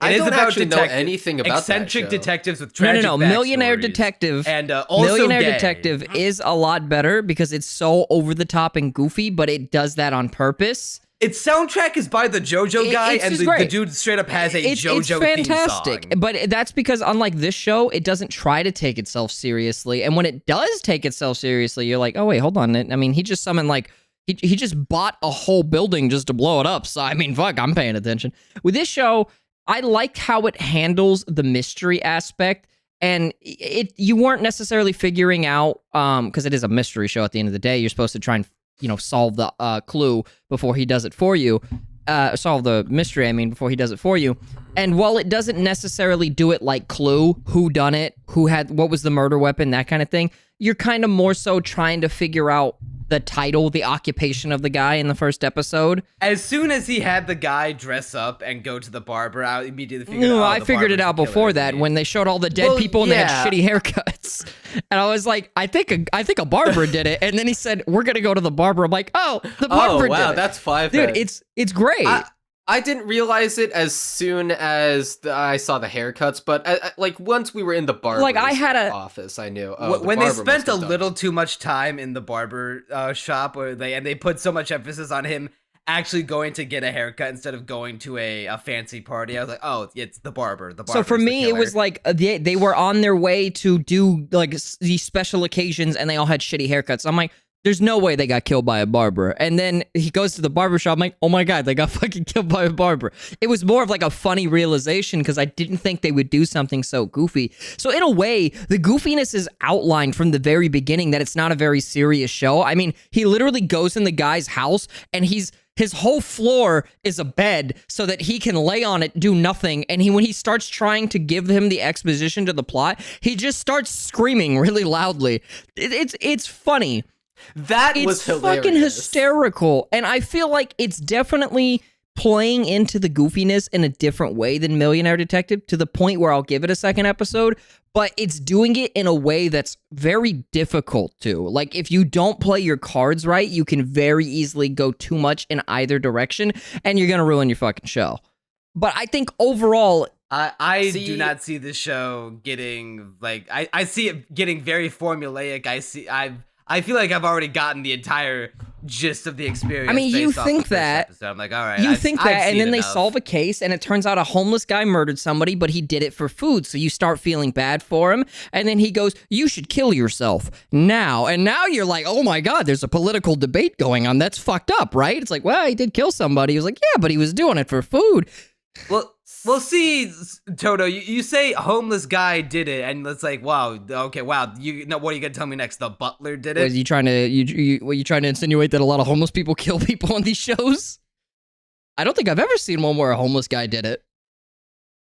I don't actually know anything about eccentric that show. detectives with tragic No. Millionaire Detective and also Millionaire gay. Detective is a lot better because it's so over the top and goofy, but it does that on purpose. Its soundtrack is by the JoJo guy, and the dude straight up has a JoJo fantastic, theme song. But that's because unlike this show, it doesn't try to take itself seriously, and when it does take itself seriously, you're like, oh wait, hold on. I mean, he just summoned like. He just bought a whole building just to blow it up. So, I mean, fuck, I'm paying attention. With this show, I liked how it handles the mystery aspect. And you weren't necessarily figuring out, because it is a mystery show at the end of the day. You're supposed to try and, solve the clue before he does it for you. Solve the mystery, before he does it for you. And while it doesn't necessarily do it like Clue, who done it, what was the murder weapon, that kind of thing, you're kind of more so trying to figure out the title, the occupation of the guy in the first episode. As soon as he had the guy dress up and go to the barber, I immediately figured out. I figured it out before that when they showed all the dead people and they had shitty haircuts. And I was like, I think a barber did it. And then he said, we're going to go to the barber. I'm like, oh, the barber did it. That's 5 Dude, minutes. it's great. I didn't realize it as soon as I saw the haircuts, but like once we were in the barber's office, I knew. When they spent a little too much time in the barber shop, they put so much emphasis on him actually going to get a haircut instead of going to a fancy party, I was like, oh, it's the barber. So for me, it was like they were on their way to do like these special occasions, and they all had shitty haircuts. I'm like, there's no way they got killed by a barber. And then he goes to the barber shop. I'm like, oh my God, they got fucking killed by a barber. It was more of like a funny realization because I didn't think they would do something so goofy. So in a way, the goofiness is outlined from the very beginning that it's not a very serious show. I mean, he literally goes in the guy's house and his whole floor is a bed so that he can lay on it, do nothing. And when he starts trying to give him the exposition to the plot, he just starts screaming really loudly. It's funny. Was hilarious. Fucking hysterical. And I feel like it's definitely playing into the goofiness in a different way than Millionaire Detective, to the point where I'll give it a second episode, but it's doing it in a way that's very difficult to. Like, if you don't play your cards right, you can very easily go too much in either direction, and you're gonna ruin your fucking show. But I think overall, I do not see this show getting, like, I see it getting very formulaic. I feel like I've already gotten the entire gist of the experience. I mean, you think that. I'm like, all right. You think that, and then they solve a case, and it turns out a homeless guy murdered somebody, but he did it for food, so you start feeling bad for him, and then he goes, you should kill yourself now. And now you're like, oh my God, there's a political debate going on. That's fucked up, right? It's like, well, he did kill somebody. He was like, yeah, but he was doing it for food. Well, see, Toto, you say homeless guy did it, and it's like, wow, okay, wow. What are you gonna tell me next? The butler did it? Was you trying to insinuate that a lot of homeless people kill people on these shows? I don't think I've ever seen one where a homeless guy did it.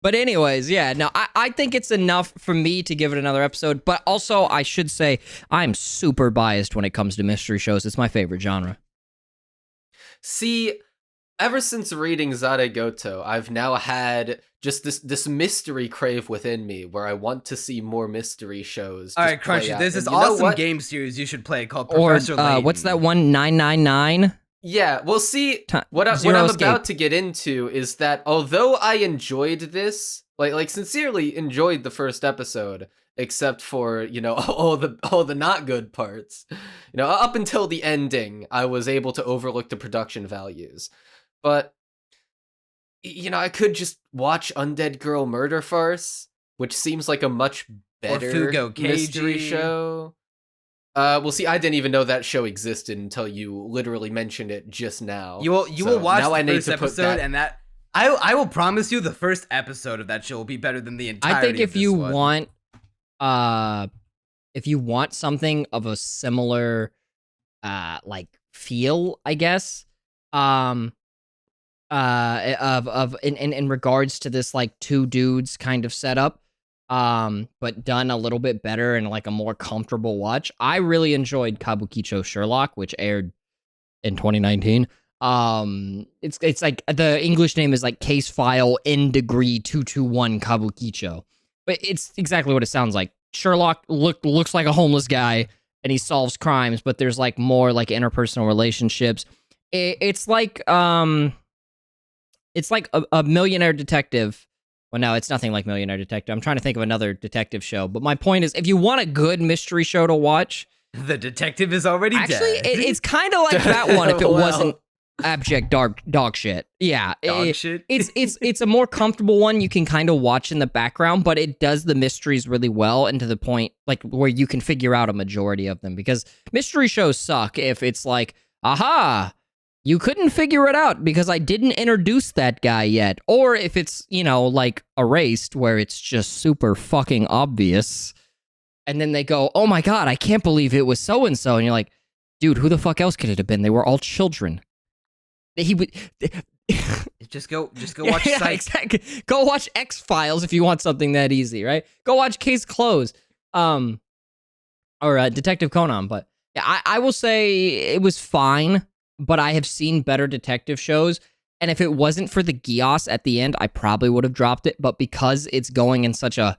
But anyways, yeah, no, I think it's enough for me to give it another episode. But also, I should say, I'm super biased when it comes to mystery shows. It's my favorite genre. See, ever since reading Zaregoto, I've now had just this mystery crave within me where I want to see more mystery shows. All right, Crunchy, there's this awesome game series you should play called Professor Layton. What's that one, 999? Yeah, well, see, what I'm about to get into is that although I enjoyed this, like sincerely enjoyed the first episode, except for, all the not good parts, up until the ending, I was able to overlook the production values. But, I could just watch Undead Girl Murder Farce, which seems like a much better mystery show. Well, see, I didn't even know that show existed until you literally mentioned it just now. You will watch the first episode, and that I will promise you the first episode of that show will be better than the entirety. I think if you want something of a similar, like feel, I guess. In regards to this like two dudes kind of setup, but done a little bit better and like a more comfortable watch. I really enjoyed Kabukicho Sherlock, which aired in 2019. It's like the English name is like Case File N Degree 221 Kabukicho, but it's exactly what it sounds like. Sherlock looks like a homeless guy and he solves crimes, but there's like more like interpersonal relationships. It's like a Millionaire Detective. Well, no, it's nothing like Millionaire Detective. I'm trying to think of another detective show, but my point is, if you want a good mystery show to watch, The Detective is already actually, dead. it's kind of like that one if it wasn't abject dog shit. Yeah, shit. It's a more comfortable one you can kind of watch in the background, but it does the mysteries really well, and to the point like where you can figure out a majority of them, because mystery shows suck if it's like, aha, you couldn't figure it out because I didn't introduce that guy yet. Or if it's, like Erased, where it's just super fucking obvious. And then they go, oh my God, I can't believe it was so-and-so. And you're like, dude, who the fuck else could it have been? They were all children. He would... Just go watch yeah, Psych. exactly. Go watch X-Files if you want something that easy, right? Go watch Case Closed. Or Detective Conan. But yeah, I will say it was fine. But I have seen better detective shows, and if it wasn't for the Gios at the end, I probably would have dropped it, but because it's going in such a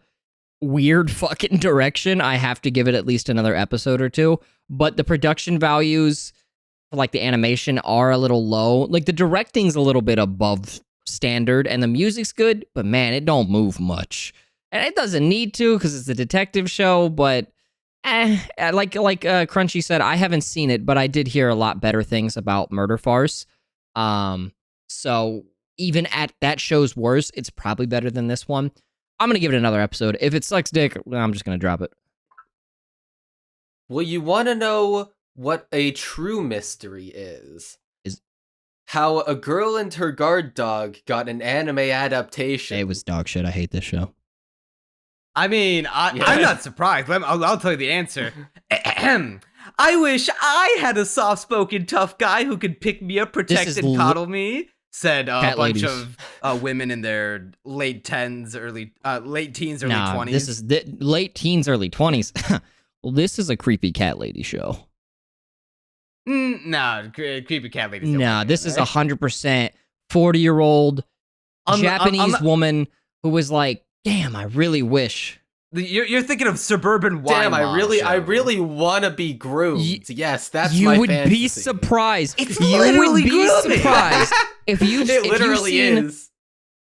weird fucking direction, I have to give it at least another episode or two. But the production values for, like, the animation are a little low. Like, the directing's a little bit above standard, and the music's good, but man, it don't move much. And it doesn't need to, because it's a detective show, but... like Crunchy said, I haven't seen it, but I did hear a lot better things about Murder Farce. So even at that show's worst, it's probably better than this one. I'm gonna give it another episode. If it sucks dick, I'm just gonna drop it. Well, you want to know what a true mystery is how a girl and her guard dog got an anime adaptation. It was dog shit. I hate this show. I mean, I'm not surprised. I'll tell you the answer. I wish I had a soft-spoken tough guy who could pick me up, protect, and coddle me, said a bunch of women in their late teens, early 20s. This is late teens, early 20s. Well, this is a creepy cat lady show. No, creepy cat lady. No, this is 100% 40-year-old Japanese woman who was like, damn, I really wish. You're thinking of Suburban Wine. Damn, I really want to be groomed. Yes, that's you my would fantasy. be surprised. It's you literally would be grooming. surprised if you. It literally is.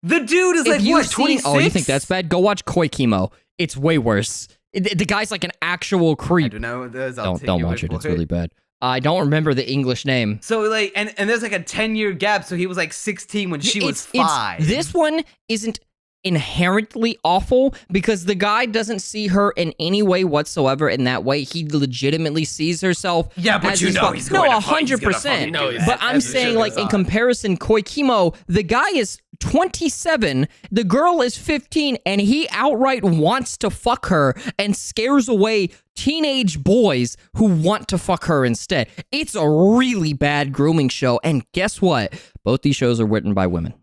The dude is like what, 26? Oh, you think that's bad? Go watch Koi Kimo. It's way worse. The guy's like an actual creep. I don't know what it is. Don't watch it. It's really bad. I don't remember the English name. So like, and there's like a 10-year gap. So he was like 16 when she was 5. This one isn't inherently awful because the guy doesn't see her in any way whatsoever in that way. He legitimately sees herself. Yeah, but as you his know he's going to 100%. But I'm saying, like, in comparison, Koikimo, the guy is 27, the girl is 15, and he outright wants to fuck her and scares away teenage boys who want to fuck her instead. It's a really bad grooming show, and guess what? Both these shows are written by women.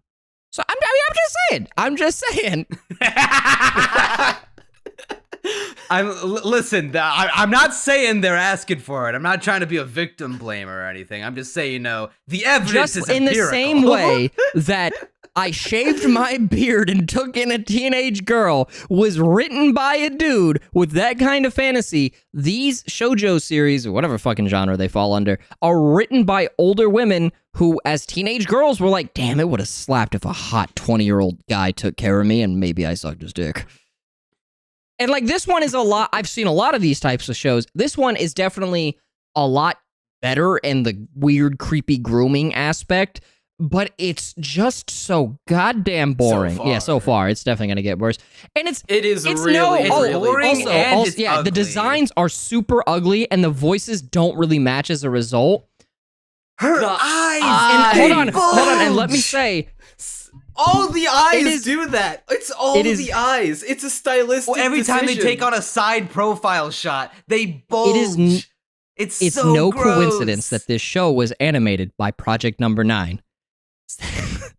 So I'm just saying. Listen, I'm not saying they're asking for it. I'm not trying to be a victim blamer or anything. I'm just saying, the evidence is in empirical. the same way that I shaved my beard and took in a teenage girl was written by a dude with that kind of fantasy. These shoujo series, or whatever fucking genre they fall under, are written by older women who, as teenage girls, were like, damn, it would have slapped if a hot 20-year-old guy took care of me and maybe I sucked his dick. And like, this one is a lot, I've seen a lot of these types of shows. This one is definitely a lot better in the weird, creepy grooming aspect, but it's just so goddamn boring. So far. It's definitely going to get worse. And it's really boring. Also, the designs are super ugly and the voices don't really match as a result. Her eyes. And hold on, and let me say, all the eyes do that. It's all the eyes. It's a stylistic every decision. time they take on a side profile shot, they bulge. It's so no gross. coincidence that this show was animated by Project Number 9.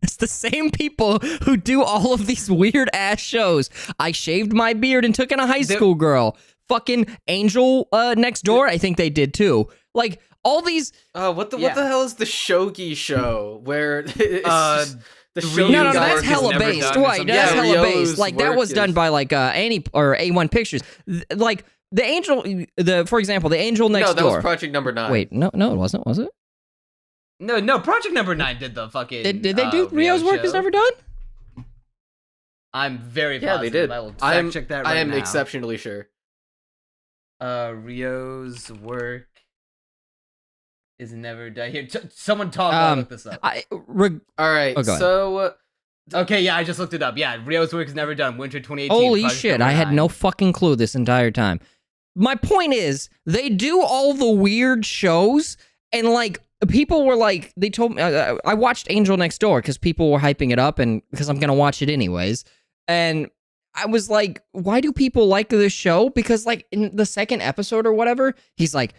It's the same people who do all of these weird ass shows. I shaved my beard and took in a high school girl. Fucking Angel Next Door, I think they did too. Like all these. What the hell is the Shogi show where the show? No, that's hella based. Right, that's hella based. Like that was done by like Annie or A1 Pictures. Like the Angel, for example, the Angel Next Door. No, that was Project Number 9. Wait, no, it wasn't. Was it? No, Project Number 9 did the fucking. Did they do Rio's work is never done? I'm very positive. Yeah, they did. I will fact check that right now. I am exceptionally sure. Rio's work is never done. Here, someone talk while I look this up. All right, so. Okay, yeah, I just looked it up. Yeah, Rio's work is never done. Winter 2018. Holy Project shit, Number I had 9. no fucking clue this entire time. My point is, they do all the weird shows, and like, people were like, they told me, I watched Angel Next Door because people were hyping it up and because I'm going to watch it anyways. And I was like, why do people like this show? Because like in the second episode or whatever, he's like,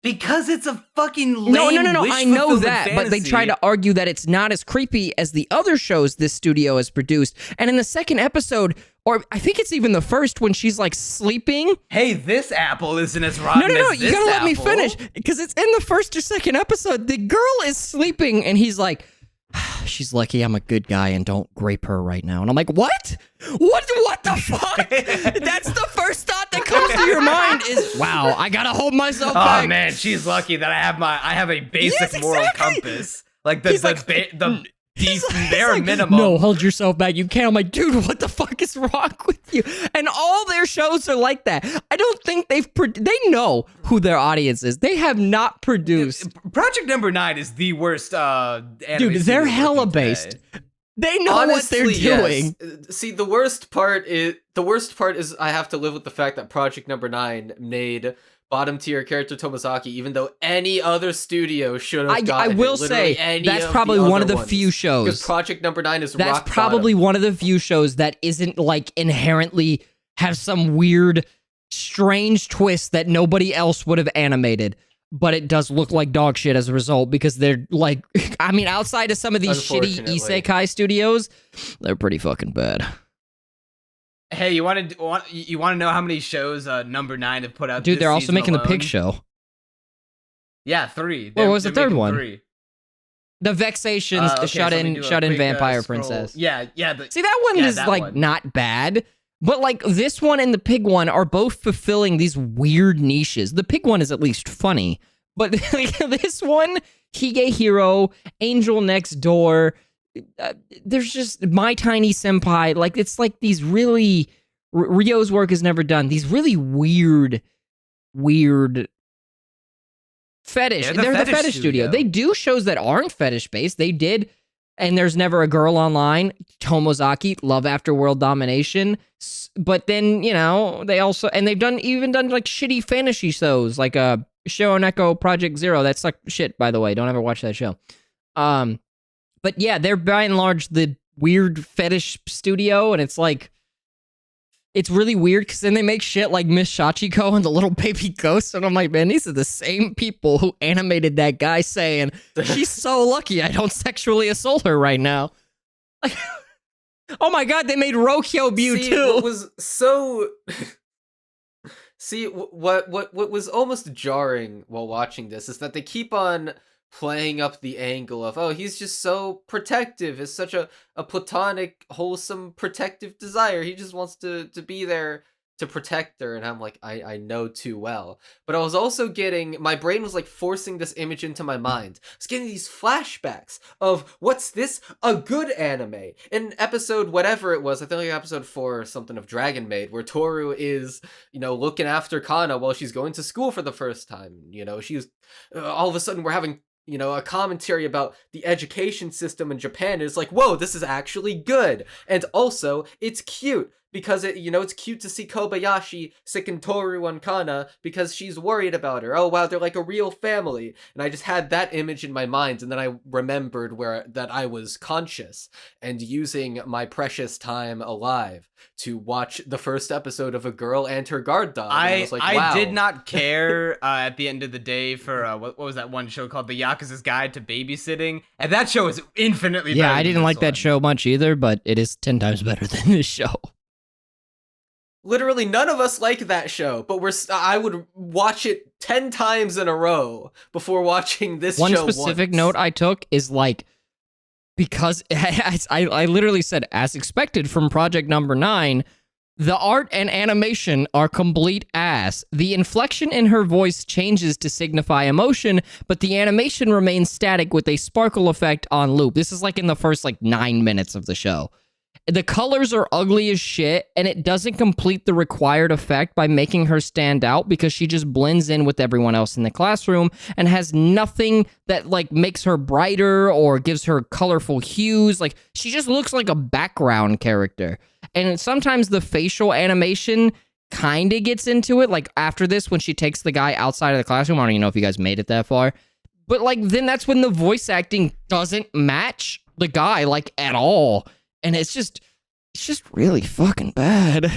because it's a fucking lame no, I know that, fantasy. but they try to argue that it's not as creepy as the other shows this studio has produced. And in the second episode, or I think it's even the first, when she's like sleeping. Hey, this apple isn't as rotten as this you gotta let me apple. finish. Because it's in the first or second episode, the girl is sleeping and he's like, she's lucky I'm a good guy and don't grape her right now. And I'm like, what? What the fuck? That's the first thought that comes to your mind is, wow, I gotta hold myself back. Oh man, she's lucky that I have a basic moral compass. Like the bare minimum. No, hold yourself back. You can't. I'm like, dude, what the fuck is wrong with you? And all their shows are like that. I don't think they know who their audience is. They have not produced. Project Number 9 is the worst anime. Dude, they're hella based. They know Honestly, what they're doing. Yes. See, the worst part is I have to live with the fact that Project Number 9 made bottom tier character Tomozaki, even though any other studio should have gotten I will say that's probably one of the few shows. Because Project Number 9 is that's rock probably bottom. one of the few shows that isn't like inherently have some weird, strange twist that nobody else would have animated. But it does look like dog shit as a result because they're like, I mean, outside of some of these shitty isekai studios, they're pretty fucking bad. Hey, you want to know how many shows Number 9 have put out? Dude, this they're also season making alone? the Pig Show. Yeah, 3. What was the third making one? 3. The Vexations, Okay, shut in Vampire scroll. Princess. Yeah. See, that one is like not bad, but like this one and the Pig one are both fulfilling these weird niches. The Pig one is at least funny, but like, this one, Hige Hero, Angel Next Door, there's just My Tiny Senpai. Like it's like these really Rio's work is never done. These really weird fetish. They're the fetish studio. They do shows that aren't fetish based. They did, and There's Never a Girl Online, Tomozaki, Love After World Domination. But then, you know, they also, and they've even done like shitty fantasy shows like Shōneko Project Zero. That's like shit, by the way. Don't ever watch that show. But yeah, they're by and large the weird fetish studio, and it's like, it's really weird because then they make shit like Miss Shachiko and the Little Baby Ghost, and I'm like, man, these are the same people who animated that guy saying, she's so lucky I don't sexually assault her right now. Like, oh my god, they made Rokyo Byu too. What was so... See, what was almost jarring while watching this is that they keep on playing up the angle of, oh, he's just so protective. It's such a platonic, wholesome, protective desire. He just wants to be there to protect her. And I'm like, I know too well. But I was also my brain was like forcing this image into my mind. I was getting these flashbacks of, what's this? A good anime. In episode whatever it was, I think like episode 4 or something of Dragon Maid, where Toru is, looking after Kana while she's going to school for the first time. She's, all of a sudden we're having a commentary about the education system in Japan. It's like, whoa, this is actually good. And also, it's cute. because it's cute to see Kobayashi sicking Toru and Kana because she's worried about her. Oh wow, they're like a real family. And I just had that image in my mind, and then I remembered that I was conscious and using my precious time alive to watch the first episode of A Girl and Her Guard Dog. And I was like, wow. I did not care at the end of the day for what was that one show called, The Yakuza's Guide to Babysitting, and that show is infinitely better. Yeah, I didn't like that show much either, but it is 10 times better than this show. Literally none of us like that show, but I would watch it 10 times in a row before watching this show. One specific note I took is like, because I literally said, as expected from Project Number 9, the art and animation are complete ass. The inflection in her voice changes to signify emotion, but the animation remains static with a sparkle effect on loop. This is like in the first 9 minutes of the show. The colors are ugly as shit, and it doesn't complete the required effect by making her stand out because she just blends in with everyone else in the classroom and has nothing that makes her brighter or gives her colorful hues. She just looks like a background character. And sometimes the facial animation kind of gets into it. After this, when she takes the guy outside of the classroom, I don't even know if you guys made it that far. But then that's when the voice acting doesn't match the guy at all. And it's just really fucking bad.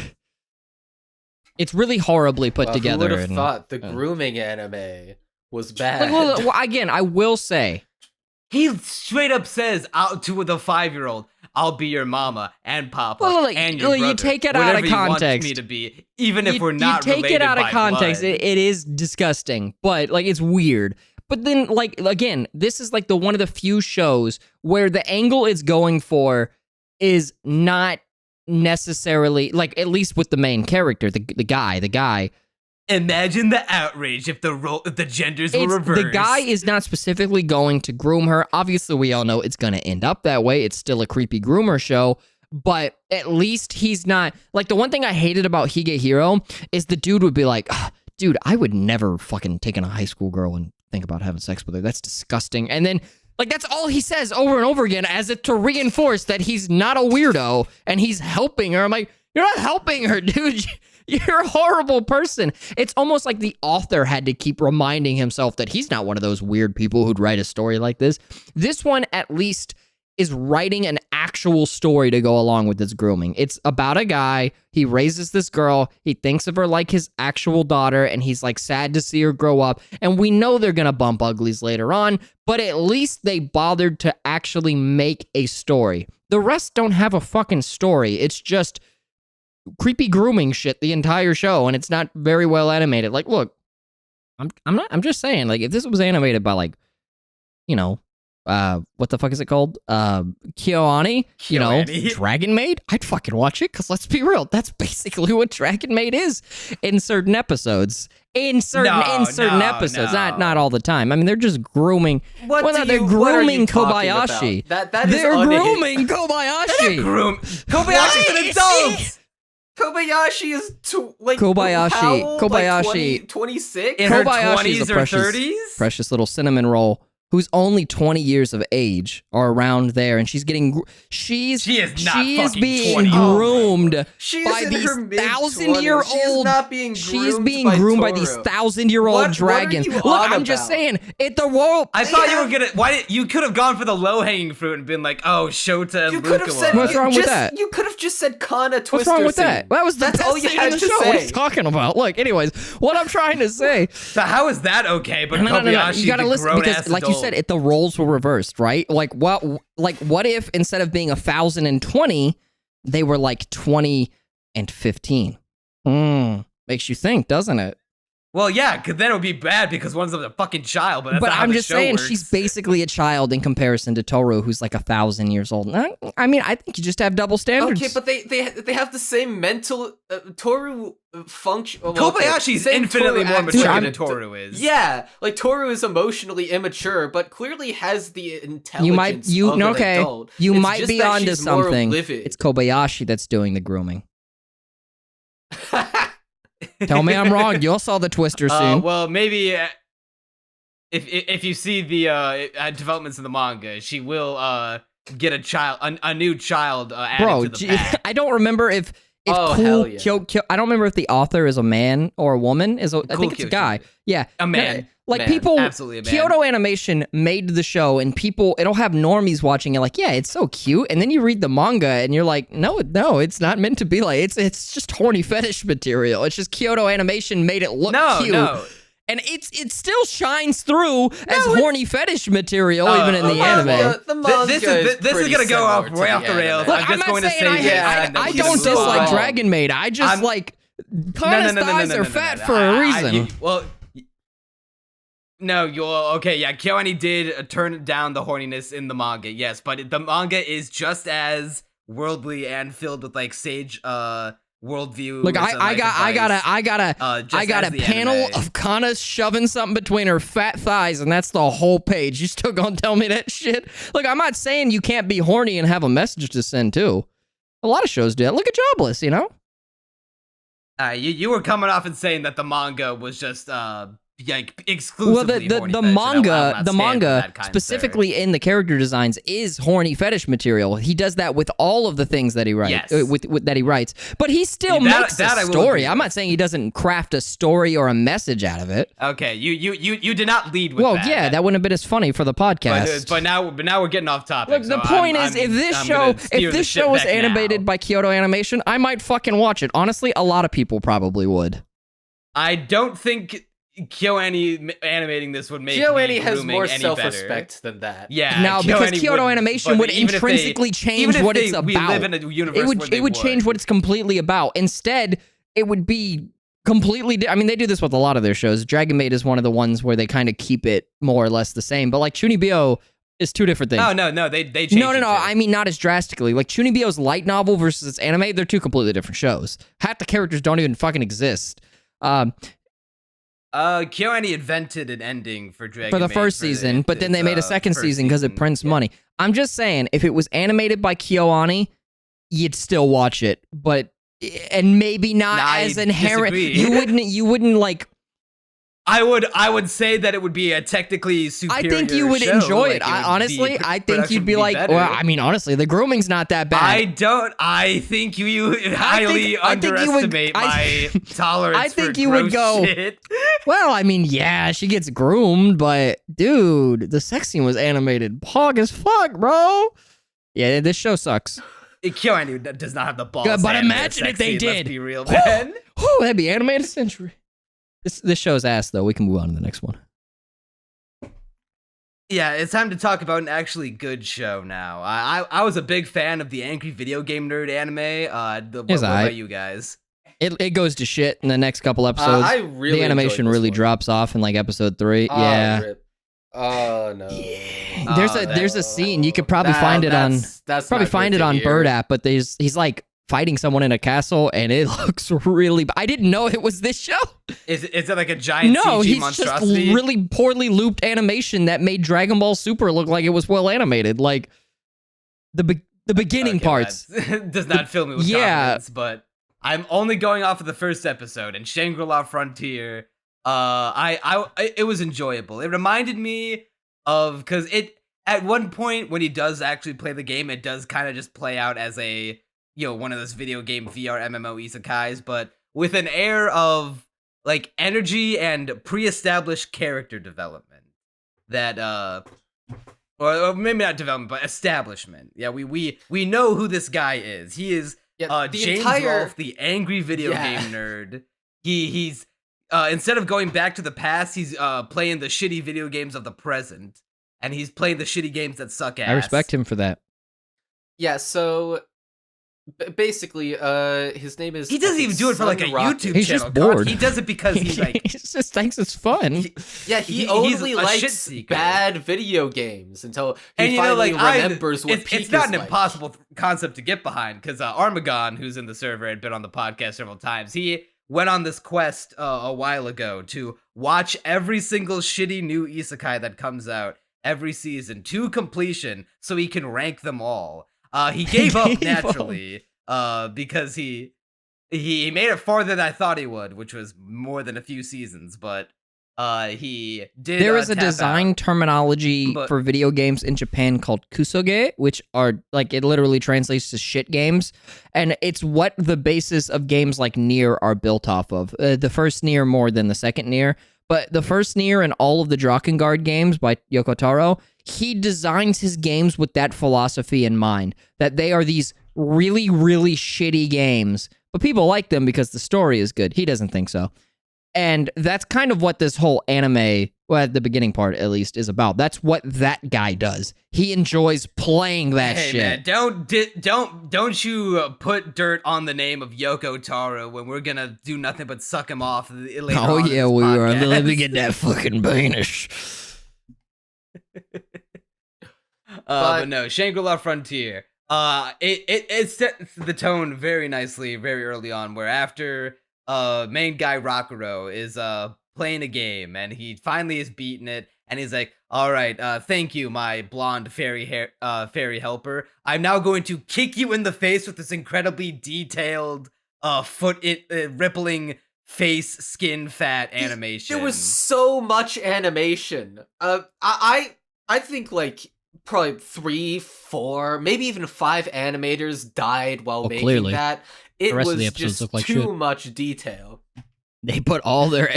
It's really horribly put together. Who would have thought the grooming anime was bad? Again, I will say, he straight up says out to the 5-year-old, "I'll be your mama and papa and your brother. You take it out of context. Me to be, even if we're not related by blood." You take it out of context. It is disgusting, but it's weird. But then, again, this is the one of the few shows where the angle it's going for is not necessarily at least with the main character, the guy. Imagine the outrage if the genders were reversed. The guy is not specifically going to groom her. Obviously, we all know it's going to end up that way. It's still a creepy groomer show, but at least he's not the one thing I hated about Higehiro is the dude would be like, dude, I would never fucking take in a high school girl and think about having sex with her. That's disgusting. And then that's all he says over and over again, as if to reinforce that he's not a weirdo and he's helping her. I'm like, you're not helping her, dude. You're a horrible person. It's almost like the author had to keep reminding himself that he's not one of those weird people who'd write a story like this. This one, at least, is writing an actual story to go along with this grooming. It's about a guy. He raises this girl. He thinks of her like his actual daughter, and he's sad to see her grow up. And we know they're going to bump uglies later on, but at least they bothered to actually make a story. The rest don't have a fucking story. It's just creepy grooming shit the entire show, and it's not very well animated. Look, I'm just saying, if this was animated by what the fuck is it called? KyoAni, Dragon Maid? I'd fucking watch it, because let's be real, that's basically what Dragon Maid is in certain episodes. In certain episodes, not all the time. I mean, they're just grooming. They're grooming Kobayashi. They're grooming Kobayashi. Kobayashi's an adult. Kobayashi is Kobayashi 26 in her 20s or 30s. Precious little cinnamon roll, who's only 20 years of age, or around there, and she's being groomed by these 1,000-year-old. She's not being groomed. She's being groomed by these 1,000-year-old dragons. Look, I'm just saying, the world. I thought you were gonna. You could have gone for the low-hanging fruit and been like, "Oh, Shota and Luca." What's wrong with that? You could have just said Kana Twister. What's wrong with that? That's all you had to say. What are you talking about? Look, anyways, what I'm trying to say. So how is that okay? But Kobayashi, you gotta listen, because, adult. You said, the roles were reversed, right? What if instead of being 1,020, they were 20 and 15? Makes you think, doesn't it? Well, yeah, because then it would be bad because one's a fucking child. But that's not how I'm the just show saying, works. she's basically a child in comparison to Toru, who's 1,000 years old. I mean, I think you just have double standards. Okay, but they have the same mental Toru function. Kobayashi's infinitely more mature than Toru is. Yeah, Toru is emotionally immature, but clearly has the intelligence of an adult. You might be onto something. It's Kobayashi that's doing the grooming. Tell me I'm wrong. You all saw the Twister soon. Well, maybe if you see the developments in the manga, she will get a new child added to the pack. I don't remember if If Oh, cool, hell yeah. I don't remember if the author is a man or a woman. I think it's a guy. Yeah, A man. Like Man. people, Absolutely a man. Kyoto Animation made the show, and people, it'll have normies watching it like, yeah, it's so cute. And then you read the manga, and you're like, no, it's not meant to be like. It's just horny fetish material. It's just Kyoto Animation made it look cute. No. And it still shines through as horny fetish material, even in the anime. The manga This is gonna go off way off the rails. Look, I'm just not going to saying say I don't dislike Dragon Maid. I just like Kana's thighs are fat for a reason. Okay, yeah, KyoAni did turn down the horniness in the manga, yes, but the manga is just as worldly and filled with like sage worldview. Look, I got a panel anime. of Kana shoving something between her fat thighs, and that's the whole page. You still gonna tell me that shit? Look, I'm not saying you can't be horny and have a message to send too. A lot of shows do that. Look at Jobless, you know. You were coming off and saying that the manga was just like exclusively well, horny the fetish, the manga specifically in the character designs is horny fetish material. He does that with all of the things that he writes. Yes. With that he writes, but he still makes a story. I'm not saying he doesn't craft a story or a message out of it. Okay, you did not lead with well, that. yeah, that wouldn't have been as funny for the podcast. But now we're getting off topic. Look, the point is, if this show was animated by Kyoto Animation, I might fucking watch it. Honestly, a lot of people probably would. I don't think KyoAni animating this would make KyoAni has more any self-respect than that. Yeah, now because Kyoto Animation would intrinsically change what it's about. We live in a universe it would change what it's completely about. Instead, it would be completely. I mean, they do this with a lot of their shows. Dragon Maid is one of the ones where they kind of keep it more or less the same. But like Chunibyo is two different things. No, they change. No. I mean, not as drastically. Like Chunibyo's light novel versus its anime, they're two completely different shows. Half the characters don't even fucking exist. KyoAni invented an ending for Dragon for the Maid first season, but then they made a second season because it prints money. I'm just saying, if it was animated by KyoAni, you'd still watch it, and maybe not as inherent. Disagree. You wouldn't like. I would say that it would be a technically superior. I think you would show. enjoy it. Honestly, I think you'd be like, well, I mean, honestly, the grooming's not that bad. I think you highly underestimate my tolerance. I think for you would go. Shit. Well, I mean, yeah, she gets groomed, but dude, the sex scene was animated pog as fuck, bro. Yeah, this show sucks. KyoAni does not have the balls. But imagine if they did. Let's be real, man. That'd be animated century. This show's ass, though. We can move on to the next one. Yeah, it's time to talk about an actually good show now. I was a big fan of the Angry Video Game Nerd anime. What about you guys? It goes to shit in the next couple episodes. The animation really drops off in like episode 3. Yeah. Rip. Oh no. Yeah. There's a scene you could probably find it on Bird app, but he's like fighting someone in a castle, and it looks really. I didn't know it was this show. Is it like a giant CG he's monstrosity? Just really poorly looped animation that made Dragon Ball Super look like it was well animated. Like the beginning parts does not fill me with confidence, but I'm only going off of the first episode, and Shangri-La Frontier. It was enjoyable. It reminded me of, because it at one point when he does actually play the game, it does kind of just play out as a one of those video game VR MMO isekais, but with an air of like energy and pre-established character development that or maybe not development but establishment. Yeah, we know who this guy is. He is James Rolfe, the angry video game nerd. He's instead of going back to the past, he's playing the shitty video games of the present, and he's playing the shitty games that suck ass. I respect him for that. Yeah, so basically, his name is. He doesn't even do it for like a YouTube he's channel. Just bored. He does it because he's like. He just thinks it's fun. He only likes bad video games until he finally remembers what peak is not an like. impossible concept to get behind, because Armagon, who's in the server, had been on the podcast several times. He went on this quest a while ago to watch every single shitty new isekai that comes out every season to completion, so he can rank them all. He gave up naturally because he made it farther than I thought he would, which was more than a few seasons. But He did. There is a tap design out, terminology but- for video games in Japan called kusoge, which are like it literally translates to shit games, and it's what the basis of games like Nier are built off of. The first Nier more than the second Nier, but the first Nier and all of the Drakengard games by Yoko Taro, he designs his games with that philosophy in mind, that they are these really, really shitty games, but people like them because the story is good. He doesn't think so. And that's kind of what this whole anime, well, at the beginning part at least, is about. That's what that guy does. He enjoys playing that shit. Man, don't you put dirt on the name of Yoko Taro when we're gonna do nothing but suck him off later Oh on in yeah, this we are. podcast. Let me get that fucking Danish. But no, Shangri-La Frontier. It sets the tone very nicely, very early on, where after main guy Rakuro is playing a game and he finally has beaten it, and he's like, all right, thank you, my blonde fairy helper. I'm now going to kick you in the face with this incredibly detailed rippling face skin fat animation. There was so much animation. I think like probably 3, 4, maybe even 5 animators died while making clearly. that. It The rest of was the episodes just look like too shit. much detail. They put all their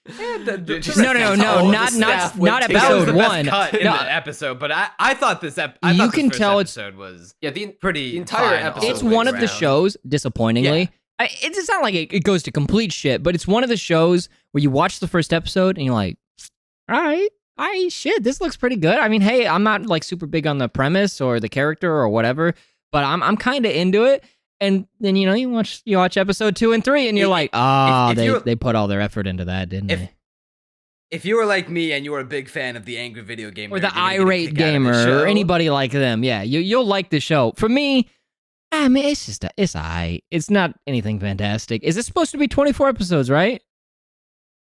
Just no, all the not staff went not together. that was episode the best one. cut in No. the episode, but I thought this You can tell it's- episode was Yeah, the pretty entire fine episode all It's the way one of the around. shows, disappointingly. Yeah. It's not like it goes to complete shit, but it's one of the shows where you watch the first episode and you're like, all right, shit, this looks pretty good. I mean, hey, I'm not like super big on the premise or the character or whatever, but I'm kind of into it. And then you watch episode 2 and 3, and you're like, they put all their effort into that, didn't they? If you were like me and you were a big fan of the angry video gamer Or the you're gonna get a irate kick out of the gamer, show. or anybody like them, yeah, you'll like the show. For me, I mean, it's alright. It's not anything fantastic. Is it supposed to be 24 episodes, right?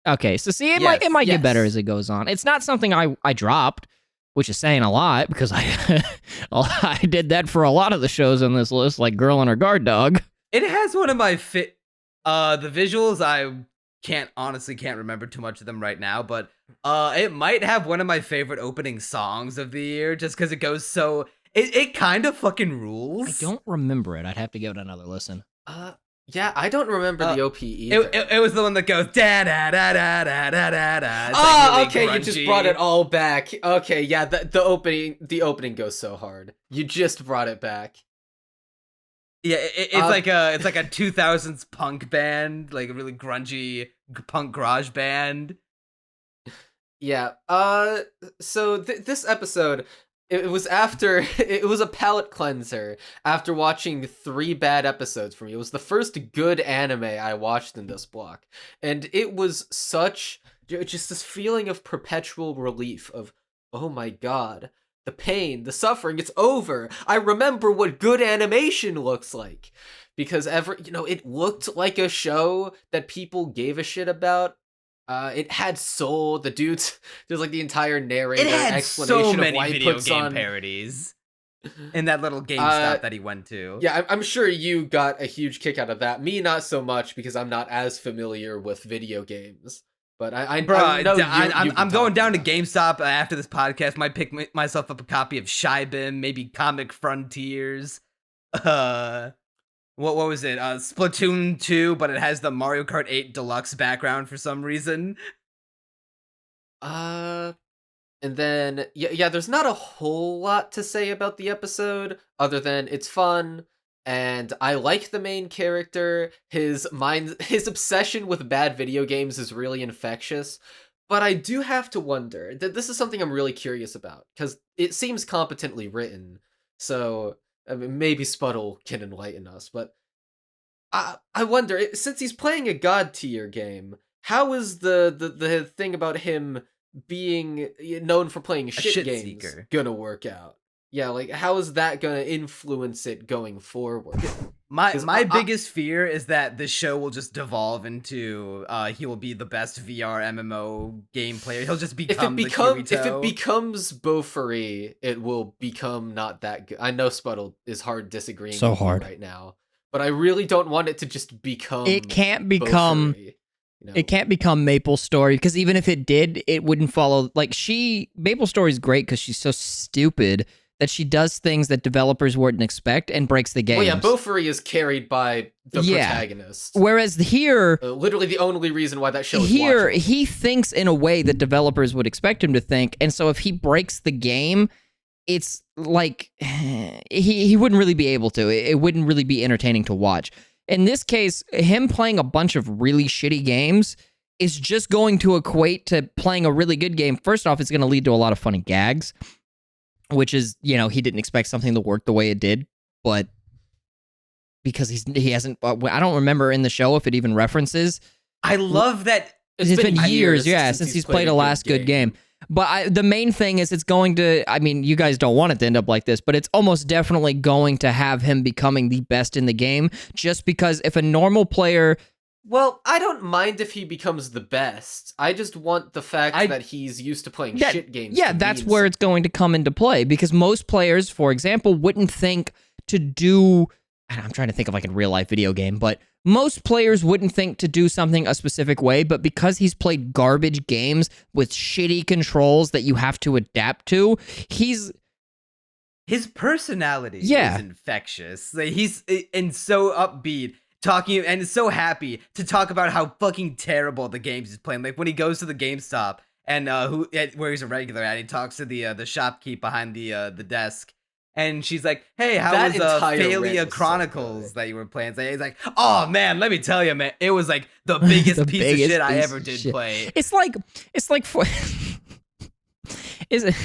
Okay, so see, it might yes. get better as it goes on. It's not something I dropped, which is saying a lot because I I did that for a lot of the shows on this list, like Girl and Her Guard Dog. It has one of my the visuals. I honestly can't remember too much of them right now, but it might have one of my favorite opening songs of the year, just because it goes so. It kind of fucking rules. I don't remember it. I'd have to give it another listen. Yeah, I don't remember the OP either. It was the one that goes da da da da da da da da. It's Oh, like really okay, you just grungy. brought it all back. Okay, yeah, the opening goes so hard. You just brought it back. Yeah, it's like a 2000s punk band, like a really grungy punk garage band. Yeah. So this episode, it was a palate cleanser after watching 3 bad episodes from you. It was the first good anime I watched in this block, and it was just this feeling of perpetual relief of, oh my god, the pain, the suffering, it's over. I remember what good animation looks like, because it looked like a show that people gave a shit about. It had soul. The dudes, there's like the entire narrator It had explanation so of many why he video puts game on parodies in that little GameStop that he went to. Yeah, I'm sure you got a huge kick out of that. Me, not so much, because I'm not as familiar with video games. But I know I'm going down to GameStop after this podcast. Might pick myself up a copy of Shybim, maybe Comic Frontiers. What was it? Splatoon 2, but it has the Mario Kart 8 Deluxe background for some reason. And then yeah, there's not a whole lot to say about the episode other than it's fun and I like the main character. His obsession with bad video games is really infectious. But I do have to wonder that this is something I'm really curious about, because it seems competently written. So I mean, maybe Spuddle can enlighten us, but I wonder, since he's playing a god tier game, how is the thing about him being known for playing shit games seeker gonna work out? Yeah, like how is that gonna influence it going forward? My biggest fear is that the show will just devolve into he will be the best VR MMO game player. He'll just become if it becomes Beaufry, it will become not that good. I know Spuddle is hard disagreeing So with you hard right now, but I really don't want it to just become. It can't become. Beaufry. It can't become Maple Story, because even if it did, it wouldn't follow. Like, Maple Story is great because she's so stupid that she does things that developers wouldn't expect and breaks the game. Well, yeah, Bofuri is carried by the protagonist. Whereas here, literally the only reason why that show is here, watchable. he thinks in a way that developers would expect him to think, and so if he breaks the game, it's like he wouldn't really be able to. It wouldn't really be entertaining to watch. In this case, him playing a bunch of really shitty games is just going to equate to playing a really good game. First off, it's going to lead to a lot of funny gags, which is, he didn't expect something to work the way it did, but because he hasn't, I don't remember in the show if it even references. I love that. It's been years, since he's played a last good game. But the main thing is it's going to, you guys don't want it to end up like this, but it's almost definitely going to have him becoming the best in the game, just because if a normal player... Well, I don't mind if he becomes the best. I just want the fact that he's used to playing shit games. Yeah, that's where it's going to come into play, because most players, for example, wouldn't think to do... I'm trying to think of like a real-life video game, but most players wouldn't think to do something a specific way, but because he's played garbage games with shitty controls that you have to adapt to, his personality is infectious. Like, he's and so upbeat, talking and so happy to talk about how fucking terrible the games he's playing. Like when he goes to the GameStop and where he's a regular at, he talks to the shopkeep behind the desk. And she's like, "Hey, how was Phalia Chronicles that you were playing?" So he's like, "Oh man, let me tell you, man, it was like the biggest piece of shit I ever did play." It's like is it?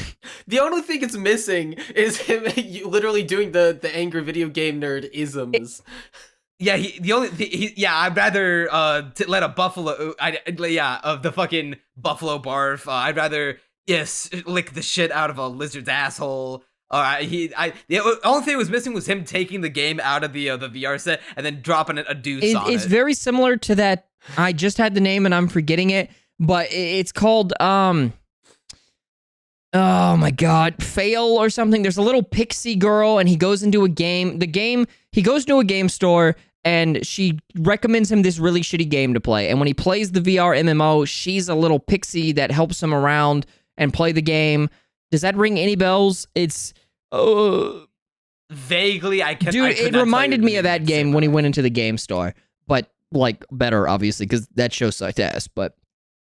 The only thing it's missing is him literally doing the angry video game nerd isms. I'd rather let a buffalo. Of the fucking buffalo barf. I'd rather lick the shit out of a lizard's asshole. All right, the only thing that was missing was him taking the game out of the VR set and then dropping a deuce on it. It's very similar to that. I just had the name and I'm forgetting it, but it's called oh my god, Fail or something. There's a little pixie girl and he goes into a game. He goes to a game store and she recommends him this really shitty game to play. And when he plays the VR MMO, she's a little pixie that helps him around and play the game. Does that ring any bells? It's vaguely. It reminded me of that game when he went into the game store, but like better, obviously, because that show sucked ass. But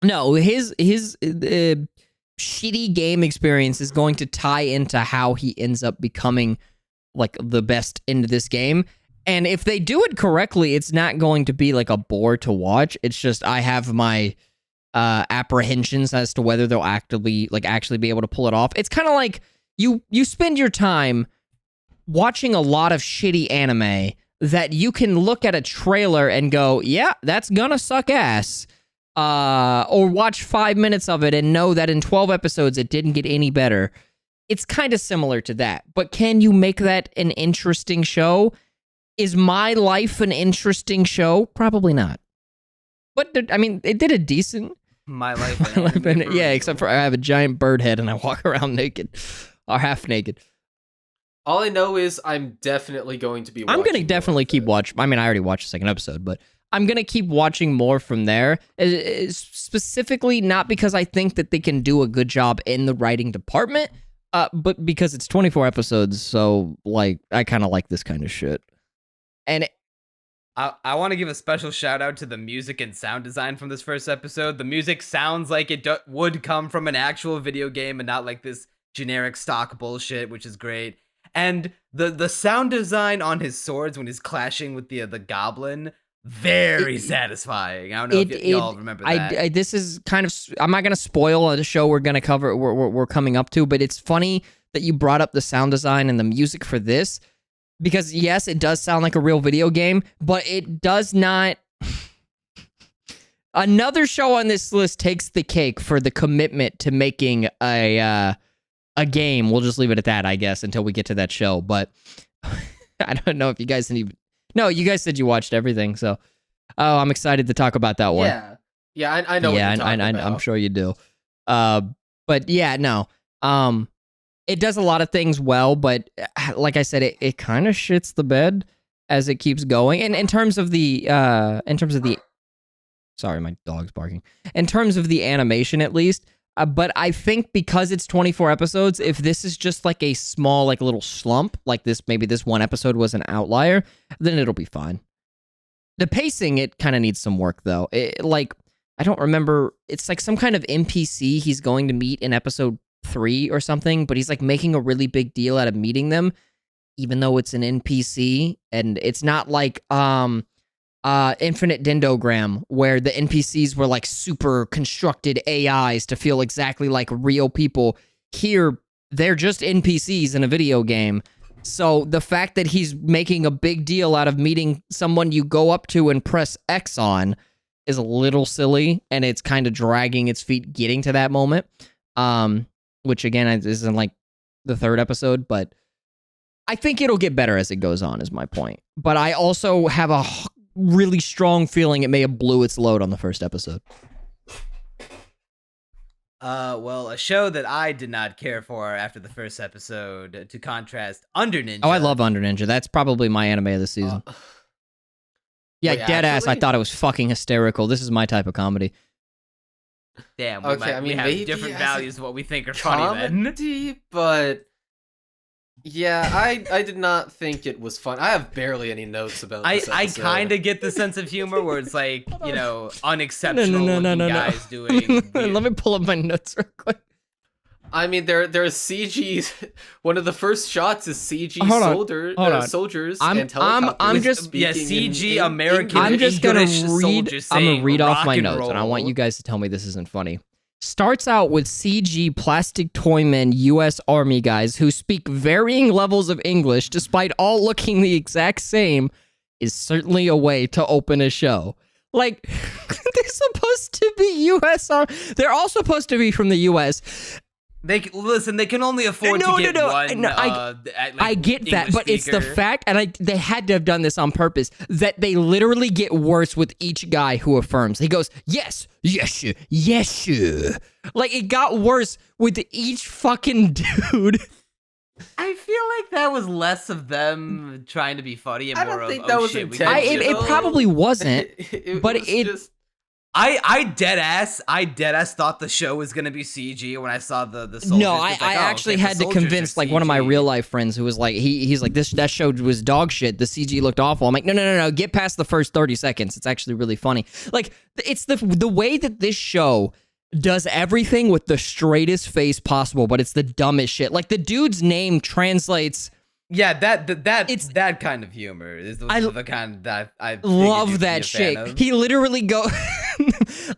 no, his shitty game experience is going to tie into how he ends up becoming like the best into this game. And if they do it correctly, it's not going to be like a bore to watch. It's just I have my apprehensions as to whether they'll actually be able to pull it off. It's kind of like you spend your time watching a lot of shitty anime that you can look at a trailer and go, yeah, that's gonna suck ass. Or watch 5 minutes of it and know that in 12 episodes it didn't get any better. It's kind of similar to that. But can you make that an interesting show? Is My Life an interesting show? Probably not. But it did a decent... My Life. Yeah, except for I have a giant bird head and I walk around naked. Or half naked. All I know is I'm definitely going to be watching. I'm going to definitely keep watching. I already watched the second episode, but I'm going to keep watching more from there. Specifically, not because I think that they can do a good job in the writing department, but because it's 24 episodes, so I kind of like this kind of shit. And I want to give a special shout out to the music and sound design from this first episode. The music sounds like it would come from an actual video game and not like this generic stock bullshit, which is great. And the sound design on his swords when he's clashing with the goblin, very satisfying. I don't know if y'all remember that. This is kind of, I'm not going to spoil the show we're going to cover, we're coming up to, but it's funny that you brought up the sound design and the music for this. Because, yes, it does sound like a real video game, but it does not... Another show on this list takes the cake for the commitment to making a game. We'll just leave it at that, I guess, until we get to that show. But I don't know if you guys didn't even... No, you guys said you watched everything, so... Oh, I'm excited to talk about that one. Yeah, I know what you're talking about. I'm sure you do. But, yeah, no. It does a lot of things well, but like I said, it kind of shits the bed as it keeps going. And in terms of the Sorry, my dog's barking. In terms of the animation, at least. But I think because it's 24 episodes, if this is just like a small, like little slump, like this, maybe this one episode was an outlier, then it'll be fine. The pacing, it kind of needs some work, though. I don't remember. It's like some kind of NPC he's going to meet in episode 3 or something, but he's like making a really big deal out of meeting them, even though it's an NPC, and it's not like Infinite Dendogram, where the NPCs were like super constructed AIs to feel exactly like real people. Here, they're just NPCs in a video game. So the fact that he's making a big deal out of meeting someone you go up to and press X on is a little silly, and it's kind of dragging its feet getting to that moment. Which again isn't like the 3rd episode, but I think it'll get better as it goes on, is my point. But I also have a really strong feeling it may have blew its load on the 1st episode. Well, a show that I did not care for after the 1st episode, to contrast, Under Ninja. Oh, I love Under Ninja. That's probably my anime of the season. Yeah, deadass. I thought it was fucking hysterical. This is my type of comedy. Damn, we have different values of what we think are funny then. But yeah, I did not think it was fun. I have barely any notes about this episode. I kind of get the sense of humor where it's like, unexceptional guys doing weird. Let me pull up my notes real quick. I mean, there's CG. One of the first shots is CG soldiers and helicopters. I'm just CG American. I'm just gonna read. I'm gonna read off my notes, roll. and I want you guys to tell me this isn't funny. Starts out with CG plastic toy men U.S. Army guys who speak varying levels of English, despite all looking the exact same, is certainly a way to open a show. Like, they're supposed to be U.S. They're all supposed to be from the U.S. They can only afford to get one. I get that, but it's the fact, and they had to have done this on purpose, that they literally get worse with each guy who affirms. He goes, yes, yes, yes. Like, it got worse with each fucking dude. I feel like that was less of them trying to be funny and more of, it probably wasn't, but it just... I dead ass thought the show was gonna be CG when I saw the soldiers. No, I actually had to convince like one of my real life friends who was like he's like that show was dog shit. The CG looked awful. I'm like no, get past the first 30 seconds. It's actually really funny. Like it's the way that this show does everything with the straightest face possible, but it's the dumbest shit. Like the dude's name translates. Yeah, that kind of humor is the kind that I love that shit. He literally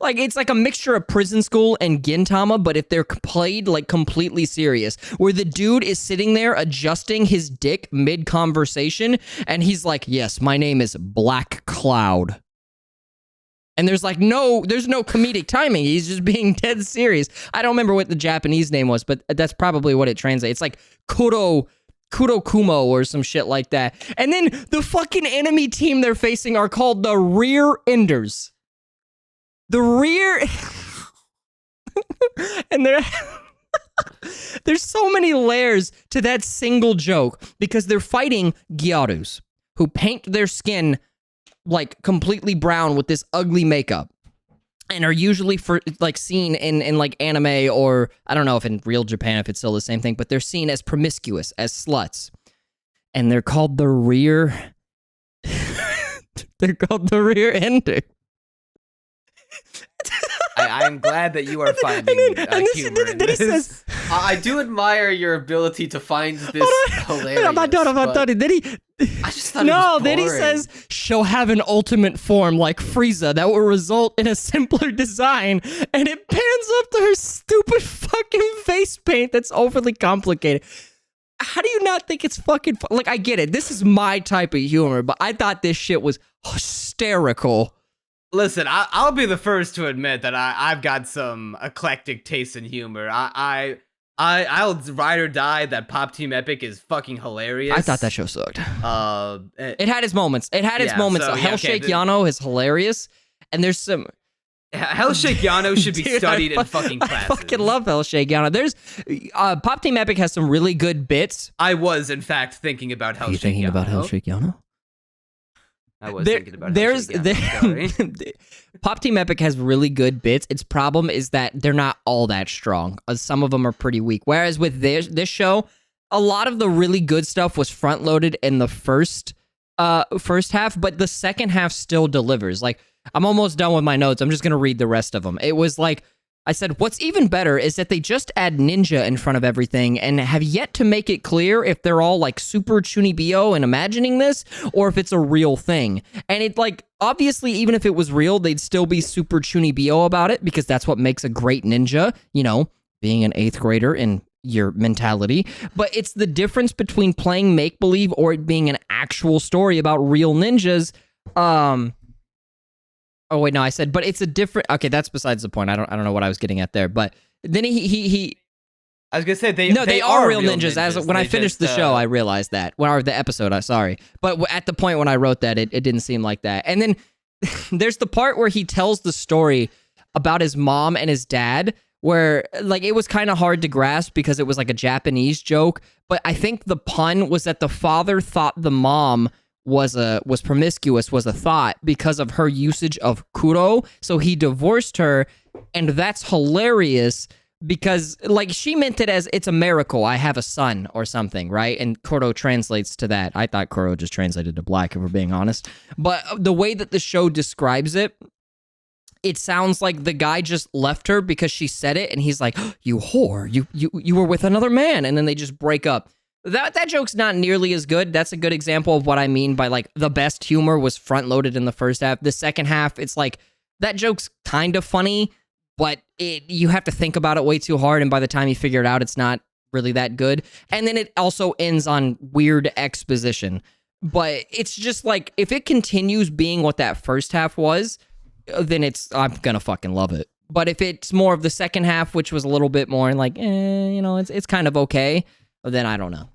like it's like a mixture of Prison School and Gintama, but if they're played like completely serious, where the dude is sitting there adjusting his dick mid conversation, and he's like, "Yes, my name is Black Cloud." And there's no comedic timing. He's just being dead serious. I don't remember what the Japanese name was, but that's probably what it translates. It's like Kurokumo or some shit like that. And then the fucking enemy team they're facing are called the Rear Enders. The Rear... and there's so many layers to that single joke because they're fighting Gyarus who paint their skin like completely brown with this ugly makeup. And are usually seen in like anime, or I don't know if in real Japan if it's still the same thing, but they're seen as promiscuous, as sluts. And they're called the Rear Rear Ender. I'm glad that you are finding humor in this. He says, I do admire your ability to find this hilarious. I'm not done. I just thought it was boring. Then he says, she'll have an ultimate form like Frieza that will result in a simpler design, and it pans up to her stupid fucking face paint that's overly complicated. How do you not think it's fucking like, I get it. This is my type of humor, but I thought this shit was hysterical. Listen, I'll be the first to admit that I've got some eclectic taste in humor. I'll ride or die that Pop Team Epic is fucking hilarious. I thought that show sucked. It had its moments. Hellshake Yano is hilarious, and there's some... Hellshake Yano should be studied in fucking classes. I fucking love Hellshake Yano. There's Pop Team Epic has some really good bits. I was, in fact, thinking about Hellshake Yano. Are you thinking about Hellshake Yano? I was thinking about it. Pop Team Epic has really good bits. Its problem is that they're not all that strong. Some of them are pretty weak. Whereas with this show, a lot of the really good stuff was front loaded in the first half, but the second half still delivers. Like, I'm almost done with my notes. I'm just gonna read the rest of them. It was like, I said, what's even better is that they just add ninja in front of everything and have yet to make it clear if they're all like super chunibyo and imagining this or if it's a real thing. And it like, obviously, even if it was real, they'd still be super chunibyo about it because that's what makes a great ninja, you know, being an 8th grader in your mentality. But it's the difference between playing make-believe or it being an actual story about real ninjas. Oh wait, no, I said, but it's a different. Okay, that's besides the point. I don't know what I was getting at there. But then he I was gonna say they are real ninjas. As when I finished the show, I realized that. Or the episode, sorry. But at the point when I wrote that, it didn't seem like that. And then there's the part where he tells the story about his mom and his dad, where like it was kind of hard to grasp because it was like a Japanese joke. But I think the pun was that the father thought the mom was promiscuous, was a thought because of her usage of kuro, so he divorced her, and that's hilarious because like she meant it as it's a miracle, I have a son or something, right? And kuro translates to that. I thought kuro just translated to black, if we're being honest, but the way that the show describes it, it sounds like the guy just left her because she said it, and he's like, you whore, you were with another man, and then they just break up. That joke's not nearly as good. That's a good example of what I mean by like the best humor was front loaded in the first half. The second half, it's like that joke's kind of funny, but you have to think about it way too hard, and by the time you figure it out, it's not really that good. And then it also ends on weird exposition. But it's just like if it continues being what that first half was, then I'm gonna fucking love it. But if it's more of the second half, which was a little bit more like, it's kind of okay, then I don't know.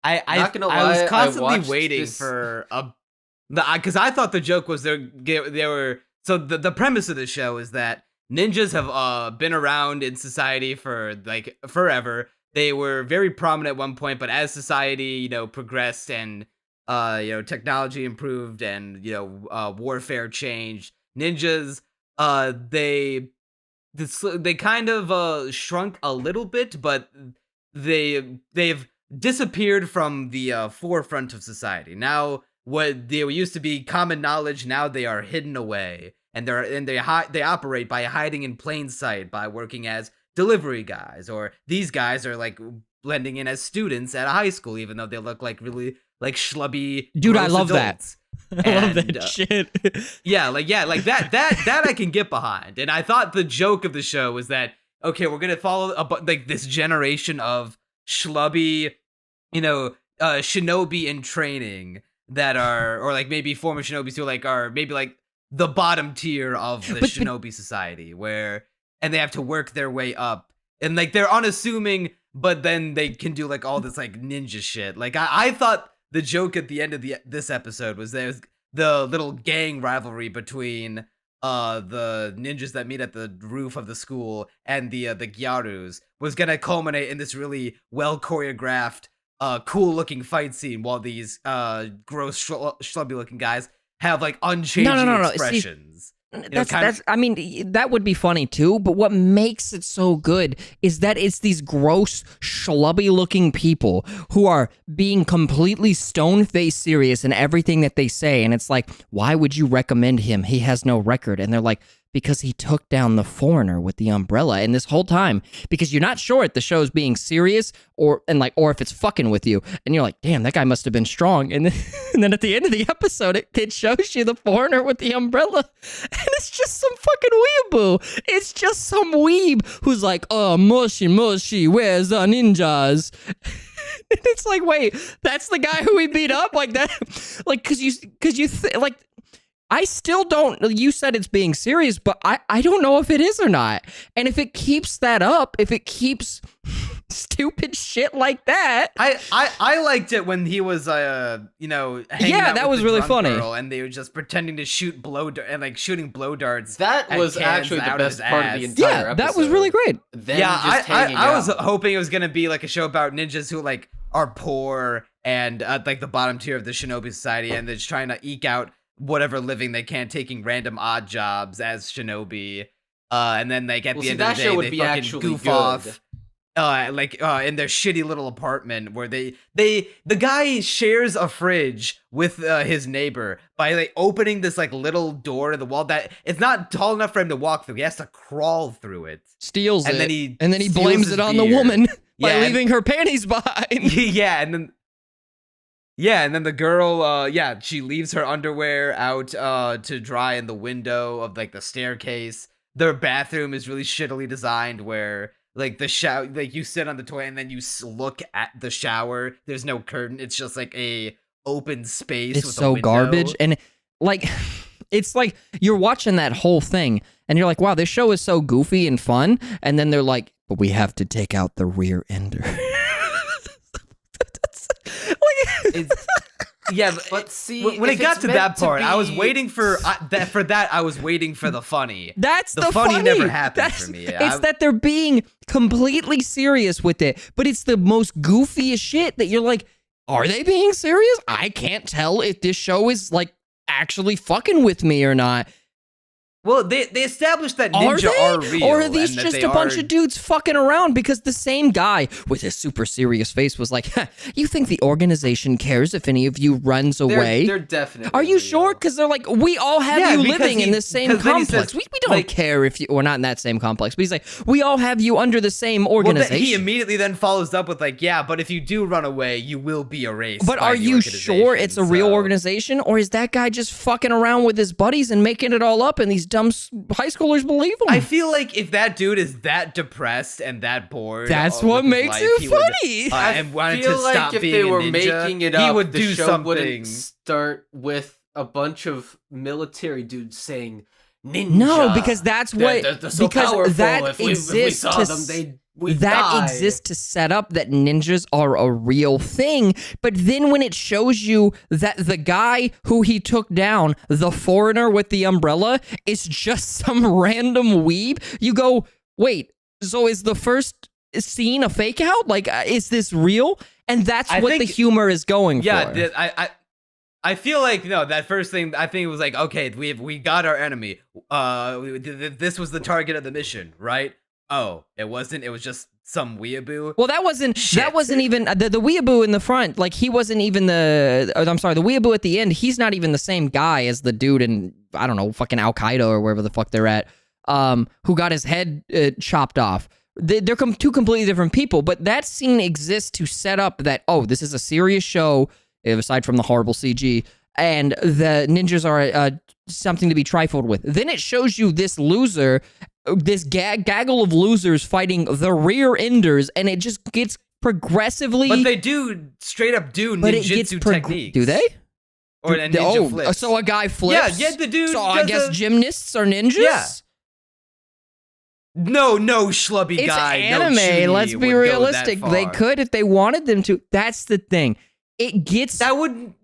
I was constantly waiting for because I thought the joke was they were so the premise of the show is that ninjas have been around in society for like forever. They were very prominent at one point, but as society progressed and technology improved and warfare changed, ninjas they kind of shrunk a little bit, but they've disappeared from the forefront of society. Now, what they used to be common knowledge, now they are hidden away, and they operate by hiding in plain sight, by working as delivery guys, or these guys are like blending in as students at a high school, even though they look like really like schlubby. Dude, I love adults. I love that shit. like that I can get behind. And I thought the joke of the show was that, okay, we're gonna follow like this generation of schlubby, shinobi in training that are, or like maybe former shinobis who like are maybe like the bottom tier of the shinobi society, and they have to work their way up, and like they're unassuming, but then they can do like all this like ninja shit. Like I thought the joke at the end of this episode was there's the little gang rivalry between the ninjas that meet at the roof of the school and the gyarus was gonna culminate in this really well choreographed, cool looking fight scene, while these gross schlubby looking guys have like unchanging expressions. See, I mean, that would be funny too, but what makes it so good is that it's these gross, schlubby-looking people who are being completely stone-faced serious in everything that they say, and it's like, why would you recommend him? He has no record. And they're like, because he took down the foreigner with the umbrella. And this whole time, because you're not sure if the show's being serious or if it's fucking with you, and you're like, damn, that guy must have been strong. And then at the end of the episode, it shows you the foreigner with the umbrella, and it's just some fucking weeaboo. It's just some weeb who's like, oh, moshi, where's the ninjas? And it's like, wait, that's the guy who we beat up like that? Like, like, I still don't, you said it's being serious, but I don't know if it is or not. And if it keeps that up, if it keeps stupid shit like that. I liked it when he was, hanging out that was really funny. And they were just pretending to shoot shooting blow darts. That was actually the best part of the entire episode. Yeah, that was really great. I was hoping it was going to be like a show about ninjas who like are poor and like the bottom tier of the shinobi society, and they're just trying to eke out whatever living they can, taking random odd jobs as shinobi. And then like at the end of the day, they fucking goof off. In their shitty little apartment where the guy shares a fridge with his neighbor by like opening this like little door to the wall that it's not tall enough for him to walk through. He has to crawl through it. Steals and it. Then he blames it on the woman by leaving her panties behind. And then the girl, she leaves her underwear out to dry in the window of like the staircase. Their bathroom is really shittily designed where like the shower, like you sit on the toilet and then you look at the shower. There's no curtain. It's just like a open space. It's so garbage. And like, it's like you're watching that whole thing and you're like, wow, this show is so goofy and fun. And then they're like, but we have to take out the rear ender. But see, when it got to that part, I was waiting for that. For that, I was waiting for the funny. That's the funny. Never happened for me. It's that they're being completely serious with it, but it's the most goofiest shit that you're like, are they being serious? I can't tell if this show is like actually fucking with me or not. Well, they established that ninja are real. Or are these just a bunch of dudes fucking around? Because the same guy with his super serious face was like, you think the organization cares if any of you runs away? They're definitely Are you real. sure? Because they're like, we all have you living in the same complex. We don't care if you... Or not in that same complex. But he's like, we all have you under the same organization. Well, he immediately then follows up with like, yeah, but if you do run away, you will be erased. But are you sure it's a real organization? Or is that guy just fucking around with his buddies and making it all up and these dumb high schoolers believe him? I feel like if that dude is that depressed and that bored, that's what makes it funny. And wanted to stop being a ninja, if they were making it up, he would the do show something. Wouldn't start with a bunch of military dudes saying ninja. No, because that's what they're so powerful. That if we saw them, we'd die. Die. Exists to set up that ninjas are a real thing. But then when it shows you that the guy who he took down, the foreigner with the umbrella, is just some random weeb, you go, wait, so is the first scene a fake out? Like, is this real? And that's what the humor is going for. Yeah, I feel like, no, that first thing, I think it was like, okay, we got our enemy. This was the target of the mission, right? Oh, it wasn't. It was just some weeaboo. Well, that wasn't even the weeaboo in the front. Like he wasn't even the weeaboo at the end. He's not even the same guy as the dude in, I don't know, fucking Al Qaeda or wherever the fuck they're at. Who got his head chopped off. They're two completely different people. But that scene exists to set up that, oh, this is a serious show. Aside from the horrible CG, and the ninjas are something to be trifled with. Then it shows you this loser, this gaggle of losers fighting the rear enders, and it just gets progressively... But they do straight up do ninjutsu techniques. Do they? Or a ninja flips. So a guy flips? Yeah, the dude... So I guess gymnasts are ninjas? Yeah. No, schlubby guy. It's anime, let's be realistic. They could if they wanted them to. That's the thing. It gets that would ruin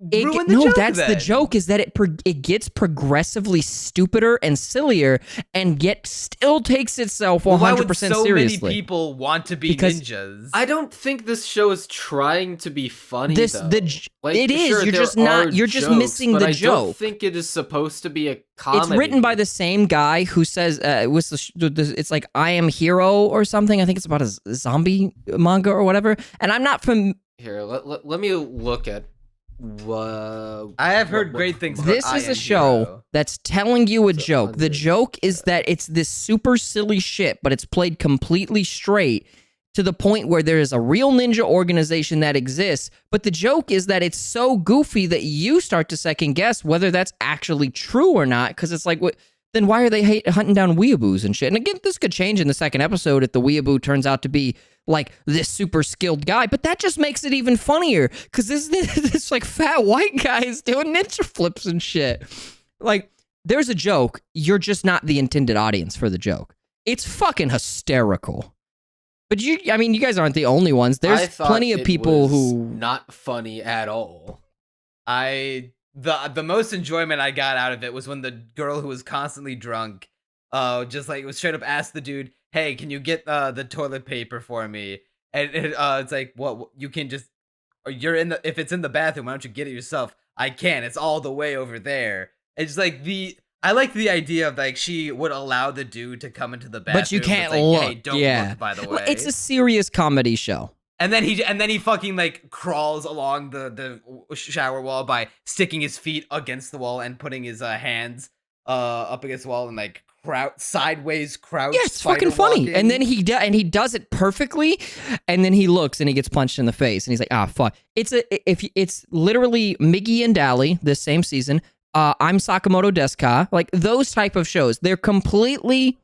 the joke. That's the joke, is that it gets progressively stupider and sillier, and yet still takes itself 100% why would so seriously. Many people want to be ninjas. I don't think this show is trying to be funny. It is. You're just not. You're just missing the joke. I don't think it is supposed to be a comedy. It's written by the same guy who says it's like I Am Hero or something. I think it's about a zombie manga or whatever. And I'm not from. Here, let me look at I have heard great things. This is a show that's telling you a joke. The joke is that it's this super silly shit, but it's played completely straight to the point where there is a real ninja organization that exists. But the joke is that it's so goofy that you start to second guess whether that's actually true or not. Because it's like, then why are they hunting down weeaboos and shit? And again, this could change in the second episode if the weeaboo turns out to be like this super skilled guy, but that just makes it even funnier because this like fat white guy is doing ninja flips and shit. Like, there's a joke, you're just not the intended audience for the joke. It's fucking hysterical. But you guys aren't the only ones. There's plenty of people who not funny at all. The most enjoyment I got out of it was when the girl who was constantly drunk, just like was straight up asked the dude, "Hey, can you get the toilet paper for me?" And it's like, what? You can just or if it's in the bathroom, why don't you get it yourself? I can't. It's all the way over there. It's like I like the idea of like she would allow the dude to come into the bathroom, but you can't like, look. Hey, don't look, by the way. It's a serious comedy show. And then he fucking like crawls along the shower wall by sticking his feet against the wall and putting his hands up against the wall and like sideways crouch. Yeah, it's fucking funny. walking. And then he does it perfectly, and then he looks and he gets punched in the face, and he's like, fuck. It's literally Miggy and Dally this same season. I'm Sakamoto Desu. Like those type of shows, they're completely.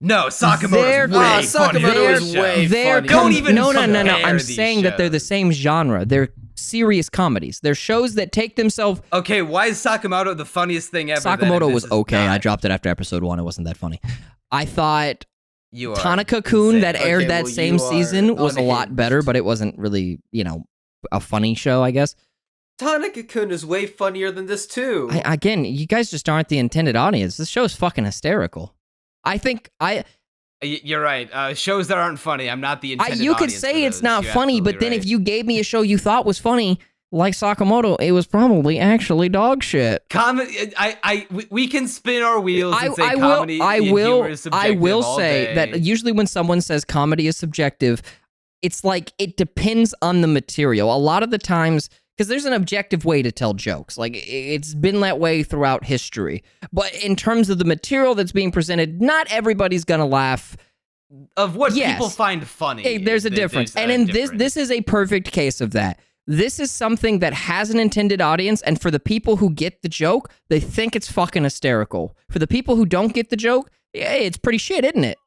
No, Sakamoto's way funnier. Don't even no. compare I'm these saying that they're the same genre. They're serious comedies. They're shows that take themselves. Okay, why is Sakamoto the funniest thing ever? Sakamoto was okay. I dropped it after episode 1. It wasn't that funny. I thought Tanaka-kun that aired that same season was a lot better, but it wasn't really, a funny show, I guess. Tanaka-kun is way funnier than this too. Again, you guys just aren't the intended audience. This show is fucking hysterical. I think You're right. Shows that aren't funny, I'm not the intended you could audience say for it's those. not You're funny, but then absolutely if you gave me a show you thought was funny, like Sakamoto, it was probably actually dog shit. We can spin our wheels and say comedy and humor is subjective I will all say day. that usually when someone says comedy is subjective, it's like it depends on the material. A lot of the times, because there's an objective way to tell jokes. Like, it's been that way throughout history. But in terms of the material that's being presented, not everybody's going to laugh. Of what people find funny. Hey, there's a difference. There's and in difference. this is a perfect case of that. This is something that has an intended audience, and for the people who get the joke, they think it's fucking hysterical. For the people who don't get the joke, it's pretty shit, isn't it?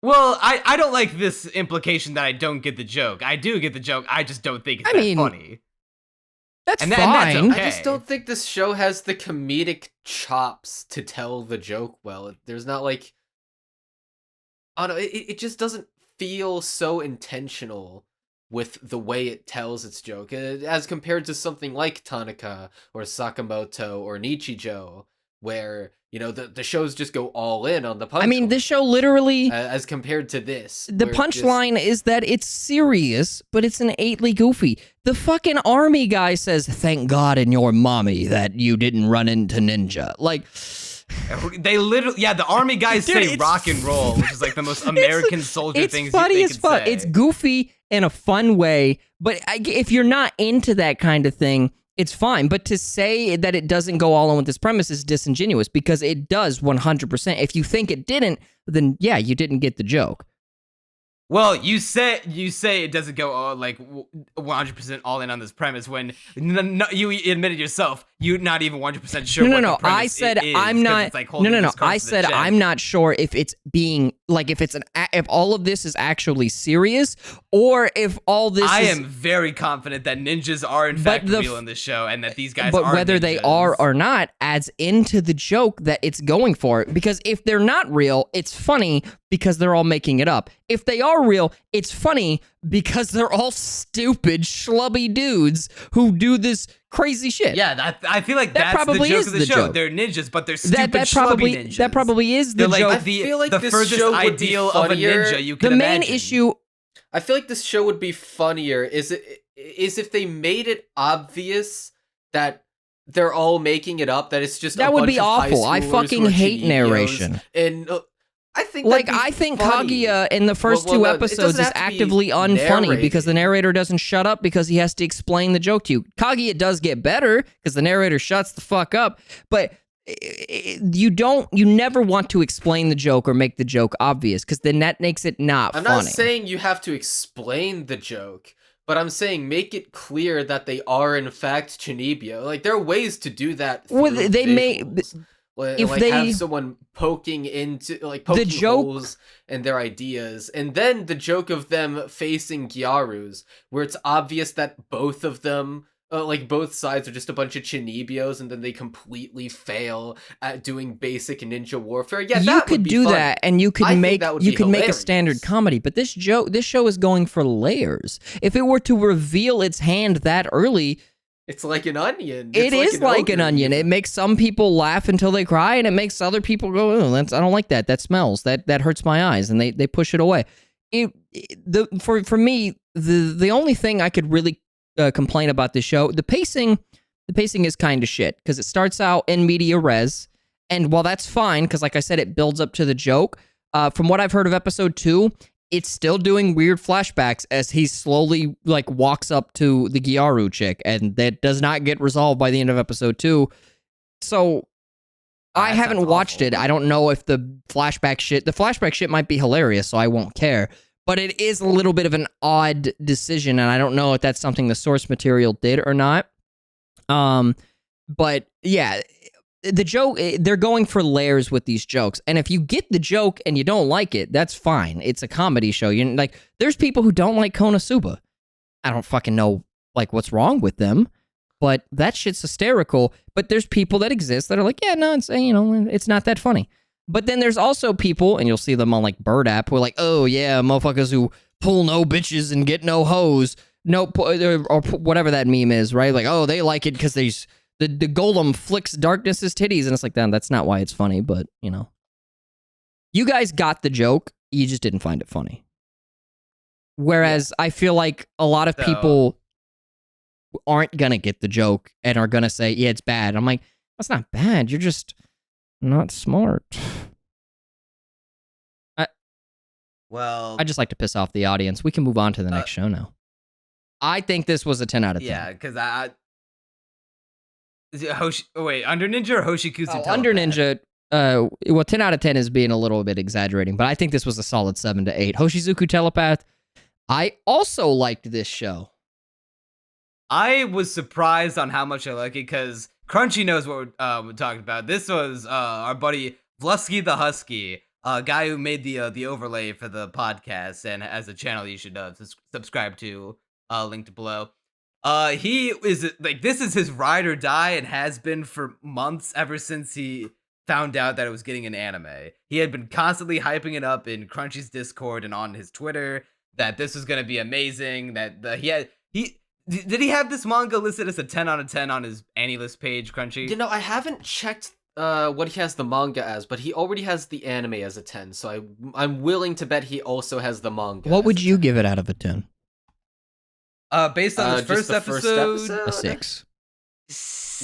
Well, I don't like this implication that I don't get the joke. I do get the joke, I just don't think it's that funny. That's fine. That's okay. I just don't think this show has the comedic chops to tell the joke well. There's not like... I don't know, it just doesn't feel so intentional with the way it tells its joke, as compared to something like Tanaka or Sakamoto or Nichijou, where, the shows just go all in on the punchline. I mean, this show literally... as compared to this. The punchline is that it's serious, but it's innately goofy. The fucking army guy says, "Thank God in your mommy that you didn't run into Ninja." Like... They literally, the army guys say rock and roll, which is like the most American soldier things funny they as could fuck. say. It's goofy in a fun way, but if you're not into that kind of thing, it's fine. But to say that it doesn't go all in with this premise is disingenuous, because it does 100%. If you think it didn't, then yeah, you didn't get the joke. Well, you say it doesn't go 100% all in on this premise when you admitted yourself you're not even 100% sure. No. I said I'm not. No. I said I'm not sure if it's being like if all of this is actually serious or if all this. I am very confident that ninjas are in fact real in this show and that these guys are. But whether they are or not adds into the joke that it's going for. Because if they're not real, it's funny because they're all making it up. If they are real, it's funny because they're all stupid, schlubby dudes who do this crazy shit. Yeah, I feel like that's probably the joke is of the the show. joke. They're ninjas, but they're stupid, probably ninjas. That probably is the they're joke. Like I feel like the this furthest show would ideal be of a funnier. ninja you can The main imagine. issue... I feel like this show would be funnier is if they made it obvious that they're all making it up, that it's just that a would bunch be of awful. high I schoolers fucking who are hate Chibios, narration. And I think I think Kaguya in the first two episodes is actively unfunny because the narrator doesn't shut up because he has to explain the joke to you. Kaguya does get better because the narrator shuts the fuck up, but you never want to explain the joke or make the joke obvious because then that makes it not funny. I'm not saying you have to explain the joke, but I'm saying make it clear that they are in fact Chinibyo. Like there are ways to do that. Well, they may. If they have someone poking holes in their ideas, and then the joke of them facing Gyarus, where it's obvious that both of them, both sides are just a bunch of Chinibyos, and then they completely fail at doing basic ninja warfare. Yeah, you could do that, and you could make a standard comedy. But this show is going for layers. If it were to reveal its hand that early. It's like an onion. It is like an onion. It makes some people laugh until they cry, and it makes other people go, "Oh, I don't like that. That smells. That hurts my eyes," and they push it away. For me, the only thing I could really complain about this show. The pacing is kind of shit because it starts out in media res, and while that's fine, because like I said, it builds up to the joke. From what I've heard of episode 2, it's still doing weird flashbacks as he slowly like walks up to the Gyaru chick, and that does not get resolved by the end of episode 2. So I haven't watched it. I don't know if the flashback shit might be hilarious, so I won't care. But it is a little bit of an odd decision, and I don't know if that's something the source material did or not. But yeah, the joke, they're going for layers with these jokes. And if you get the joke and you don't like it, that's fine. It's a comedy show. You like, there's people who don't like Konosuba. I don't fucking know like what's wrong with them, but that shit's hysterical. But there's people that exist that are like, yeah, no, it's, you know, it's not that funny. But then there's also people, and you'll see them on like Bird app, who are like, oh yeah, motherfuckers who pull no bitches and get no hoes, no, or whatever that meme is, right? Like, oh, they like it because the golem flicks darkness's titties, and it's like, damn, that's not why it's funny. But you know, you guys got the joke, you just didn't find it funny. Whereas I feel like a lot of people aren't gonna get the joke and are gonna say, yeah, it's bad. I'm like, that's not bad. You're just not smart. I just like to piss off the audience. We can move on to the next show now. I think this was a 10 out of 10. Yeah, because is it Under Ninja or Hoshikuzu Telepath? Under Ninja, well, 10 out of 10 is being a little bit exaggerating, but I think this was a solid 7 to 8. Hoshikuzu Telepath, I also liked this show. I was surprised on how much I like it, because Crunchy knows what we're talking about. This was our buddy Vlusky the Husky, a guy who made the overlay for the podcast and has a channel you should subscribe to, linked below. He is like, this is his ride or die and has been for months, ever since he found out that it was getting an anime. He had been constantly hyping it up in Crunchy's Discord and on his Twitter that this was going to be amazing, that did he have this manga listed as a 10 out of 10 on his AniList page, Crunchy? You know, I haven't checked what he has the manga as, but he already has the anime as a 10, so I'm willing to bet he also has the manga. What would you give it out of a 10? Based on this first episode, a 6.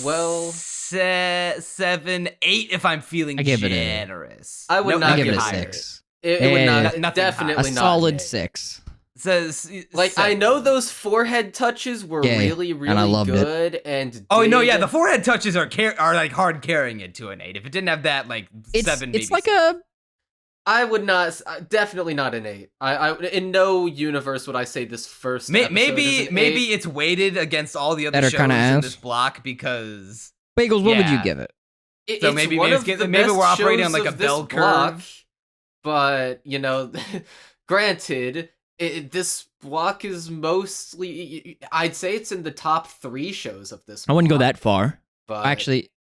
Well, 7, 8 if I'm feeling generous. I would not give it a higher. 6. It would not, definitely a not. solid 6. Says like 7. I know those forehead touches were really good, and the forehead touches are like hard carrying it to an 8. If it didn't have that, like 7, maybe. It's like a. I would not, definitely not an 8. I in no universe would I say this first. Maybe it's weighted against all the other shows in this block, because Bagels. What would you give it? So maybe we're operating on like a bell curve. But you know, granted. This block is mostly, I'd say it's in the top 3 shows of this block. I wouldn't go that far. But actually,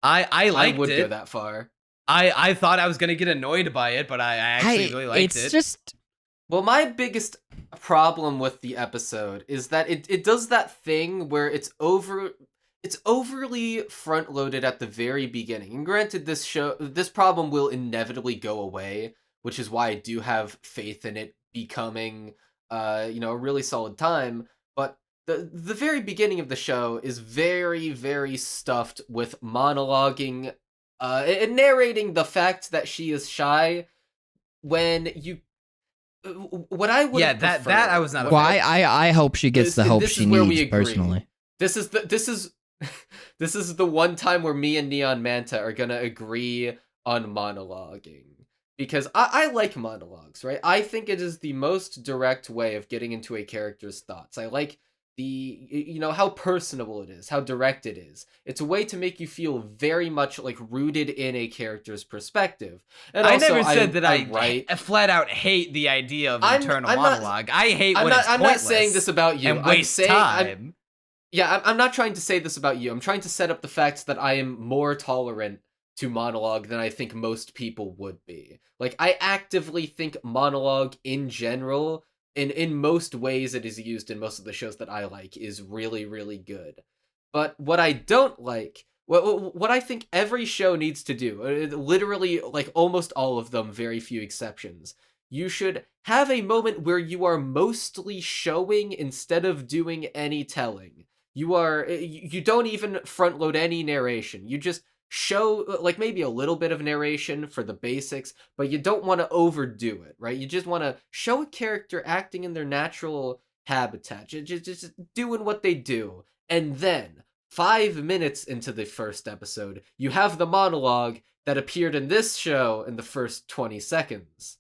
I liked it. I would go that far. I thought I was going to get annoyed by it, but I actually really liked it. It's just... Well, my biggest problem with the episode is that it does that thing where it's overly front-loaded at the very beginning. And granted, this problem will inevitably go away, which is why I do have faith in it becoming a really solid time. But the very beginning of the show is very, very stuffed with monologuing and narrating the fact that she is shy, when you what I would that I was not. Well, I hope she gets the help she needs personally. This is the one time where me and Neon Manta are gonna agree on monologuing. Because I like monologues, right? I think it is the most direct way of getting into a character's thoughts. I like how personable it is, how direct it is. It's a way to make you feel very much like rooted in a character's perspective. And I never said that I flat out hate the idea of internal monologue. I hate when it's pointless. I'm not saying this about you. And waste time. I'm not trying to say this about you. I'm trying to set up the fact that I am more tolerant to monologue than I think most people would be. Like, I actively think monologue in general, in most ways it is used in most of the shows that I like, is really, really good. But what I don't like, what I think every show needs to do, literally, like, almost all of them, very few exceptions, you should have a moment where you are mostly showing instead of doing any telling. You don't even front load any narration. You just show like maybe a little bit of narration for the basics, but you don't want to overdo it, right? You just want to show a character acting in their natural habitat, just doing what they do. And then 5 minutes into the first episode, you have the monologue that appeared in this show in the first 20 seconds.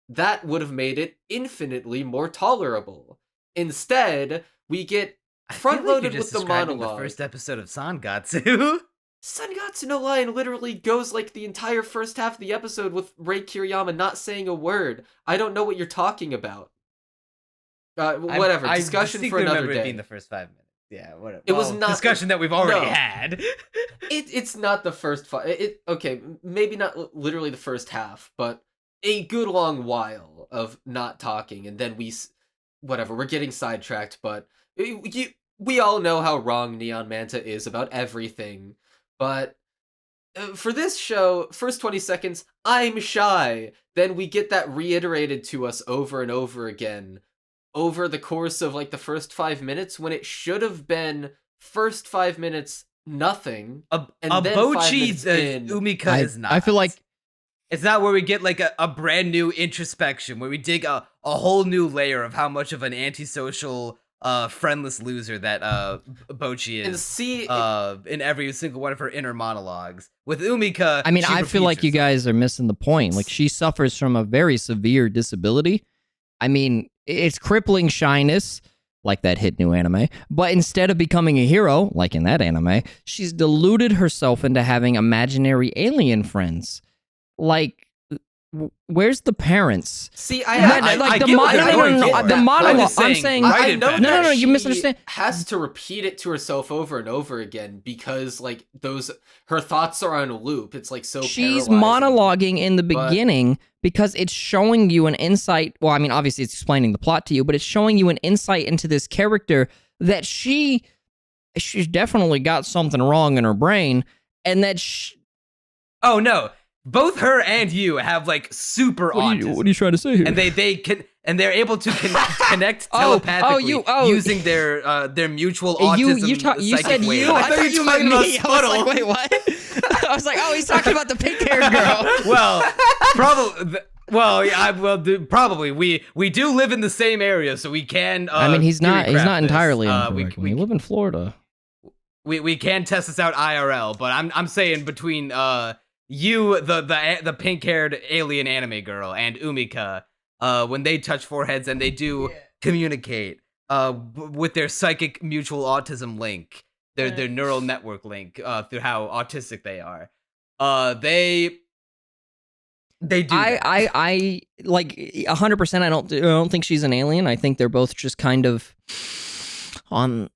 That would have made it infinitely more tolerable. Instead, we get front-loaded with the monologue. The first episode of Sangatsu. Sangatsu no Lion literally goes like the entire first half of the episode with Rei Kiriyama not saying a word. I don't know what you're talking about. Whatever. Discussion for another day. It being the first 5 minutes. Yeah, whatever. It was not discussion that we've already had. It's not the first okay, maybe not literally the first half, but a good long while of not talking, and then we're getting sidetracked, but we all know how wrong Neon Manta is about everything. But for this show, first 20 seconds, I'm shy. Then we get that reiterated to us over and over again over the course of like the first 5 minutes, when it should have been first 5 minutes nothing. And then Bochi Umika is not. I feel like it's not where we get like a brand new introspection, where we dig a whole new layer of how much of an antisocial friendless loser that Bochi is. And see, in every single one of her inner monologues. With Umika, I mean, I feel like you guys are missing the point. Like, she suffers from a very severe disability. I mean, it's crippling shyness, like that hit new anime, but instead of becoming a hero, like in that anime, she's deluded herself into having imaginary alien friends. Like, where's the parents? See, the monologue. I'm saying, no, you misunderstand. Has to repeat it to herself over and over again because, like, her thoughts are on a loop. It's like so. She's monologuing in the beginning because it's showing you an insight. Well, I mean, obviously, it's explaining the plot to you, but it's showing you an insight into this character that she's definitely got something wrong in her brain, and that. Oh no. Both her and you have like super autism. What are you trying to say here? And they're able to connect telepathically using their mutual autism. You said you. I thought you meant me. I was like, wait, what? I was like, oh, he's talking about the pink-haired girl. Well, probably. Well, yeah, probably. We do live in the same area, so we can. I mean, he's not entirely. We live in Florida. We can test this out IRL, but I'm saying between you, the pink-haired alien anime girl, and Umika, when they touch foreheads and they do communicate with their psychic mutual autism link, their neural network link, through how autistic they are, they do. I like 100%. I don't think she's an alien. I think they're both just kind of on.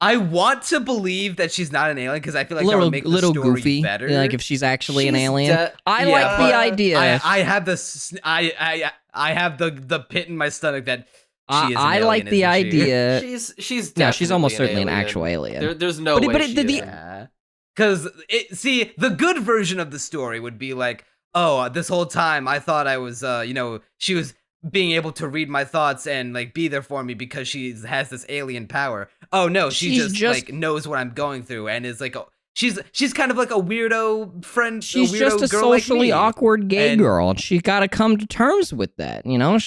I want to believe that she's not an alien because I feel like that would make the story goofy, better. Like if she's actually an alien. I like the idea. I have I have the pit in my stomach that she is an alien, like the idea. She's almost certainly an actual alien. There's no way. Because the good version of the story would be like, oh, this whole time I thought I was, she was being able to read my thoughts and like be there for me because she has this alien power. Oh no, she just like knows what I'm going through and is like, she's kind of like a weirdo friend. She's just a socially awkward gay girl, and she got to come to terms with that. You know,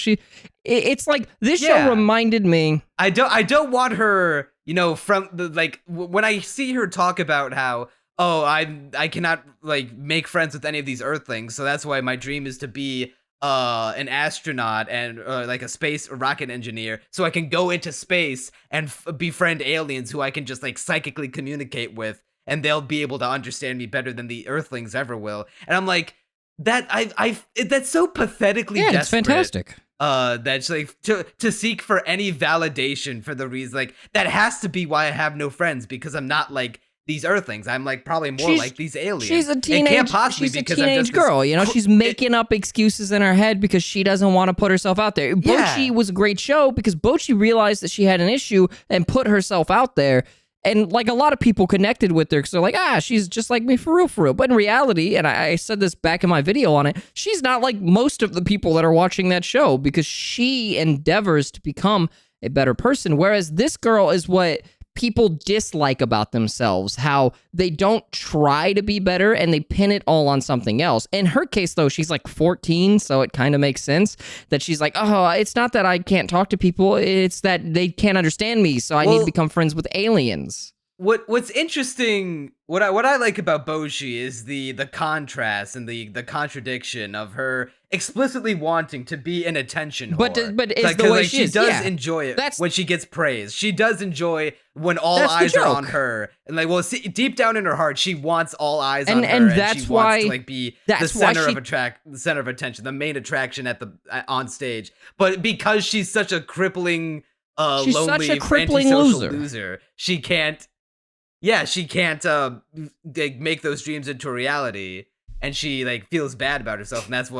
it's like this show reminded me. I don't want her. You know, from the like when I see her talk about how. Oh, I cannot like make friends with any of these Earthlings, so that's why my dream is to be an astronaut and like a space rocket engineer, so I can go into space and befriend aliens who I can just like psychically communicate with, and they'll be able to understand me better than the Earthlings ever will. And I'm like, that's so pathetically desperate. It's fantastic. That's like to seek for any validation for the reason like that has to be why I have no friends, because I'm not like these Earthlings. I'm like probably more like these aliens. She's a teenage girl. You know, she's making up excuses in her head because she doesn't want to put herself out there. Bochi was a great show because Bochi realized that she had an issue and put herself out there. And like a lot of people connected with her because they're like, she's just like me for real. But in reality, and I said this back in my video on it, she's not like most of the people that are watching that show because she endeavors to become a better person. Whereas this girl is what people dislike about themselves, how they don't try to be better and they pin it all on something else. In her case, though, she's like 14, so it kind of makes sense that she's like, it's not that I can't talk to people, it's that they can't understand me, so I need to become friends with aliens. What's interesting, what I like about Boshi is the contrast and the contradiction of her explicitly wanting to be an attention whore. But it's the way she does enjoy it when she gets praised. She does enjoy when all eyes are on her, and deep down in her heart, she wants all eyes on her, and that's she wants to be the center of attention, the main attraction on stage. But because she's such a crippling, lonely, antisocial loser, she can't. Yeah, she can't make those dreams into a reality, and she feels bad about herself, and that's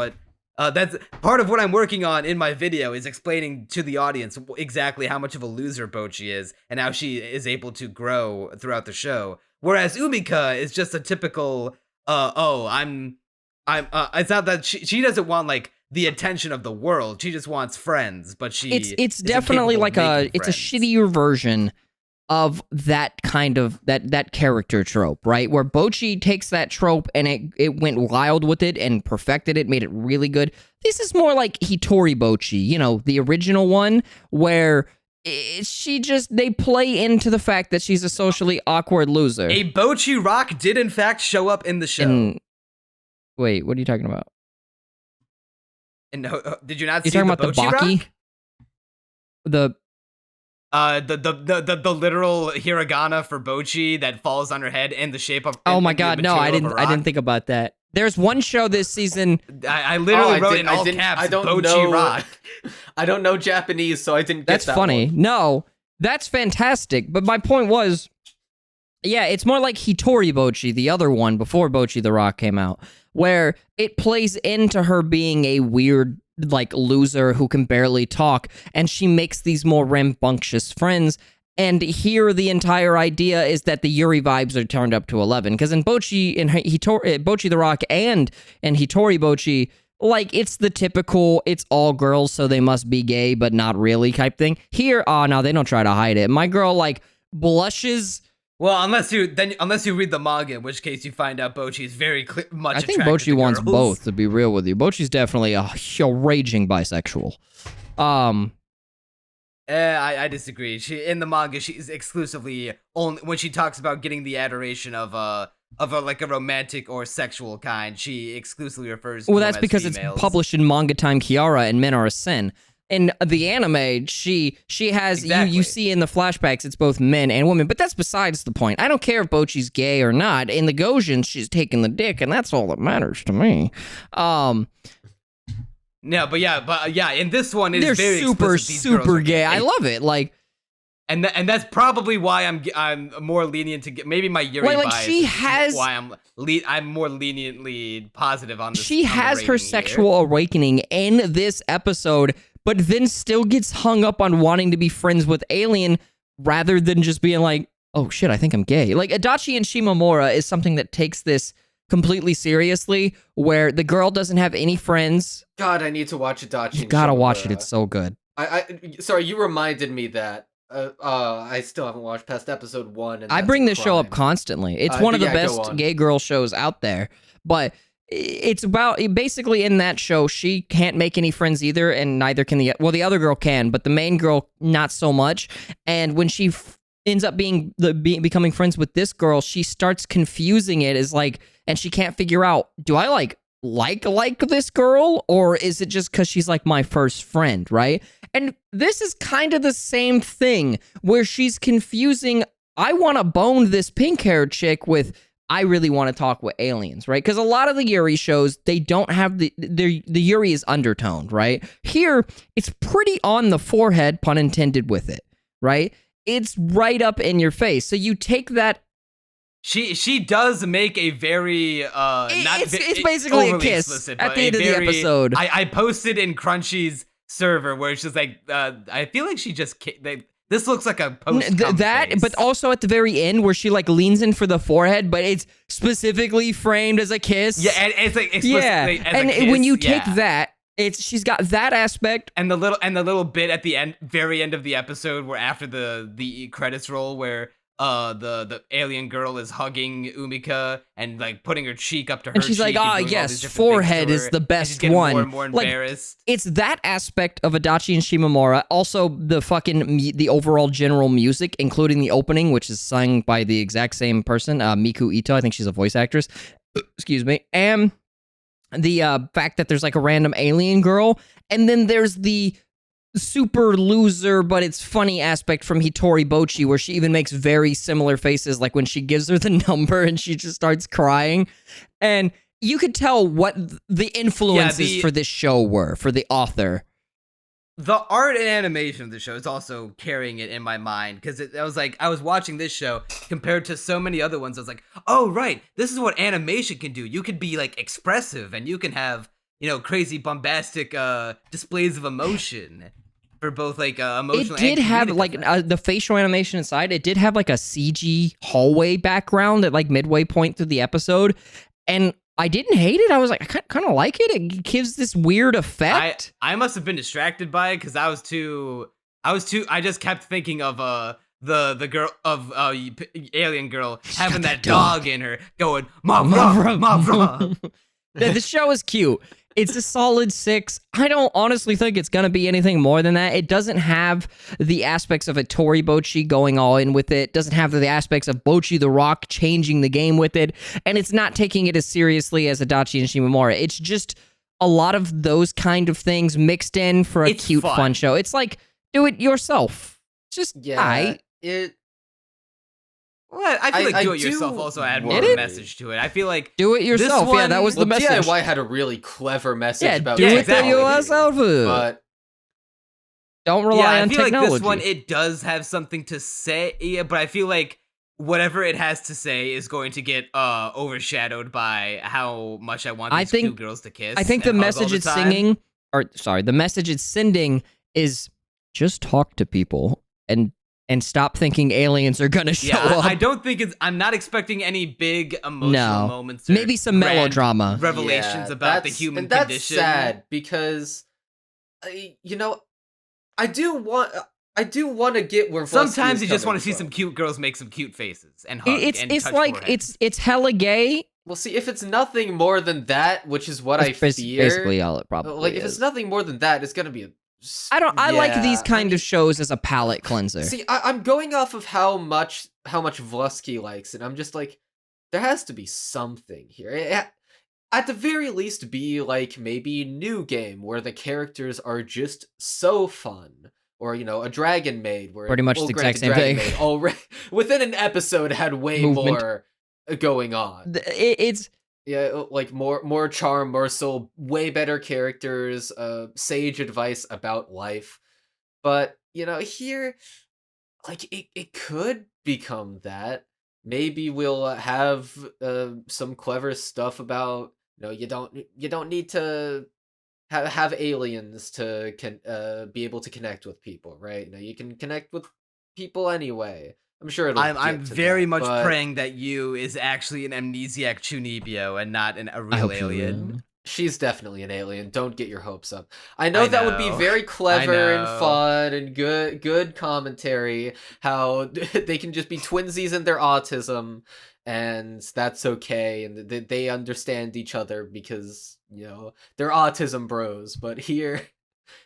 part of what I'm working on in my video is explaining to the audience exactly how much of a loser Bochi is and how she is able to grow throughout the show. Whereas Umika is just a typical it's not that she doesn't want the attention of the world. She just wants friends, but it's definitely it's a shittier version of that kind of that character trope, right? Where Bochi takes that trope and it went wild with it and perfected it, made it really good. This is more like Hitori Bochi, the original one, where they play into the fact that she's a socially awkward loser. A Bochi rock did in fact show up in the show. Wait, what are you talking about? And did you not see You're talking about the Baki? Rock? The literal hiragana for Bochi that falls on her head in the shape of. Oh my god, no, I didn't think about that. There's one show this season. I literally wrote in all caps. Bochi rock. I don't know Japanese, so I didn't. That's that funny. one. No, that's fantastic. But my point was, yeah, it's more like Hitori Bochi, the other one before Bochi the Rock came out, where it plays into her being a weird loser who can barely talk, and she makes these more rambunctious friends. And here the entire idea is that the Yuri vibes are turned up to 11, because in Bochi the Rock and Hitori Bochi, it's the typical it's all girls so they must be gay but not really type thing. Here, no, they don't try to hide it. My girl blushes. Well, unless you read the manga, in which case you find out Bochi is very much. I think Bochi wants both. To be real with you, Bochi's definitely a raging bisexual. I disagree. In the manga, she's exclusively only when she talks about getting the adoration of a romantic or sexual kind. She exclusively refers to. Well, that's because females. It's published in Manga Time Kiara and Men Are a Sin. In the anime, she has you see in the flashbacks it's both men and women, but that's besides the point. I don't care if Bochi's gay or not. In the Gojin, she's taking the dick, and that's all that matters to me. No, but yeah, in this one it's they're very super gay. I love it. And that's probably why I'm more lenient to get maybe my Yuri bias. She has why I'm more leniently positive on this. She has her sexual awakening in this episode, but then still gets hung up on wanting to be friends with Alien rather than just being like, oh shit, I think I'm gay. Adachi and Shimomura is something that takes this completely seriously, where the girl doesn't have any friends. God, I need to watch Adachi. You gotta watch it, it's so good. Sorry, you reminded me that. I still haven't watched past episode 1. And I bring this show up constantly. It's one of the best gay girl shows out there, but it's about basically in that show she can't make any friends either, and neither can the other girl can, but the main girl not so much. And when she ends up becoming friends with this girl, she starts confusing it as and she can't figure out, do I like this girl, or is it just because she's my first friend, right? And this is kind of the same thing where she's confusing, I want to bone this pink-haired chick with, I really want to talk with aliens, right? Because a lot of the Yuri shows, they don't have the Yuri is undertoned, right? Here, it's pretty on the forehead, pun intended with it, right? It's right up in your face. So you take that. She does make a very it's basically a kiss explicit, at the end of the episode. I posted in Crunchy's server where it's just I feel like she just This looks like a post-cum that, face. but also at the very end where she like leans in for the forehead, but it's specifically framed as a kiss. Yeah, and it's like explicitly as and a kiss, when you take that, she's got that aspect, and the little bit at the end, very end of the episode, where after the credits roll, where the alien girl is hugging Umika and like putting her cheek up to her and she's cheek, like, "Ah, yes, forehead is the best one." More and more embarrassed. It's that aspect of Adachi and Shimamura. Also, the overall general music, including the opening, which is sung by the exact same person, Miku Ito. I think she's a voice actress. Excuse me. And the fact that there's like a random alien girl, and then there's the super loser but it's funny aspect from Hitori Bochi, where she even makes very similar faces, like when she gives her the number and she just starts crying, and you could tell what the influences for this show were for the author. The art and animation of the show is also carrying it in my mind, because I was watching this show compared to so many other ones. I was like, oh right, this is what animation can do. You could be like expressive, and you can have, you know, crazy bombastic displays of emotion for both like emotional. It did have like the facial animation inside. It did have like a CG hallway background at like midway point through the episode, and I didn't hate it. I was like, I kind of like it. It gives this weird effect. I must have been distracted by it because I just kept thinking of the girl of alien girl having that dog in her going Mavra. The show is cute. It's a solid 6. I don't honestly think it's going to be anything more than that. It doesn't have the aspects of a Tori Bochi going all in with it. Doesn't have the aspects of Bochi the Rock changing the game with it. And it's not taking it as seriously as Adachi and Shimamura. It's just a lot of those kind of things mixed in for a cute, fun show. It's like, do it yourself. Just, Well, I feel like do it yourself also add more of a message to it. I feel like do it yourself. Yeah, that was the message. DIY had a really clever message about do it yourself. But don't rely on technology. I feel like this one, it does have something to say, but I feel like whatever it has to say is going to get overshadowed by how much I want these two girls to kiss. I think the message it's singing, the message it's sending is just talk to people and stop thinking aliens are gonna show up. I don't think I'm not expecting any big emotional moments. Or maybe some melodrama revelations about the human condition. That's sad because, you know, I do want to get where sometimes you just want to see some cute girls make some cute faces and hug and touch foreheads. It's hella gay. Well, see, if it's nothing more than that, which is what I fear, basically all it probably if it's nothing more than that, it's gonna be I like these kind of shows as a palate cleanser. See, I'm going off of how much Vlusky likes it. I'm just like, there has to be something here. At the very least, be like maybe New Game, where the characters are just so fun. Or, you know, a Dragon Maid, where pretty much the exact same thing. Already, within an episode, had way more going on. It's like more charm, more soul, way better characters, sage advice about life. But, you know, here, like, it could become that. Maybe we'll have some clever stuff about, you know, you don't need to have aliens to be able to connect with people, right? You know, you can connect with people anyway. I'm sure it'll. I'm very much praying that Yu is actually an amnesiac Chunibyo and not a real alien. She's definitely an alien. Don't get your hopes up. I know that would be very clever and fun and good commentary. How they can just be twinsies in their autism, and that's okay, and they understand each other because, you know, they're autism bros. But here,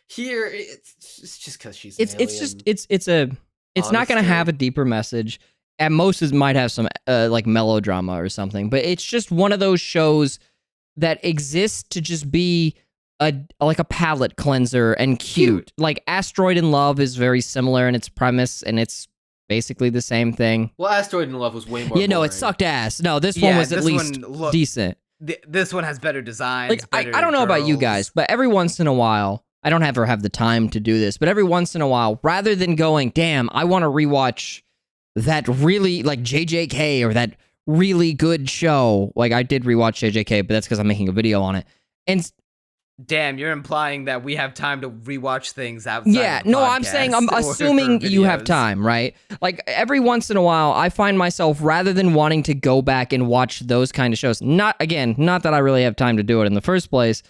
it's just because she's an alien. It's not going to have a deeper message. At most, it might have some like melodrama or something. But it's just one of those shows that exists to just be a palate cleanser and cute. Like Asteroid in Love is very similar in its premise, and it's basically the same thing. Well, Asteroid in Love was way more. No, it sucked ass. No, this one was at least decent. This one has better designs. Like I don't know about you guys, but every once in a while, I don't ever have the time to do this, but every once in a while, rather than going, damn, I want to rewatch that really, like, JJK or that really good show. Like, I did rewatch JJK, but that's because I'm making a video on it. And Damn, you're implying that we have time to rewatch things outside. Yeah, of the no, I'm saying I'm assuming you have time, right? Like every once in a while, I find myself rather than wanting to go back and watch those kind of shows. Not that I really have time to do it in the first place.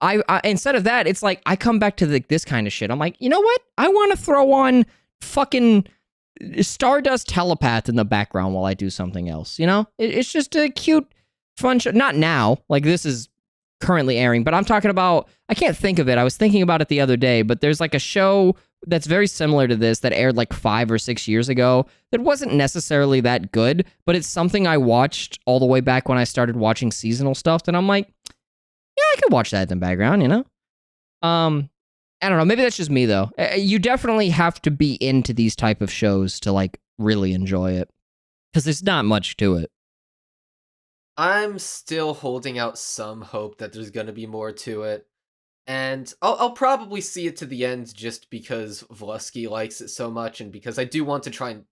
I instead of that, it's like I come back to this kind of shit. I'm like, you know what? I want to throw on fucking Stardust Telepath in the background while I do something else. You know, it's just a cute, fun show. Not now, like this is currently airing, but I'm talking about, I can't think of it. I was thinking about it the other day, but there's like a show that's very similar to this that aired like 5 or 6 years ago that wasn't necessarily that good, but it's something I watched all the way back when I started watching seasonal stuff, and I'm like, yeah, I could watch that in the background, you know? I don't know, maybe that's just me though. You definitely have to be into these type of shows to like really enjoy it, because there's not much to it. I'm still holding out some hope that there's gonna be more to it, and I'll probably see it to the end just because Vlusky likes it so much, and because I do want to try and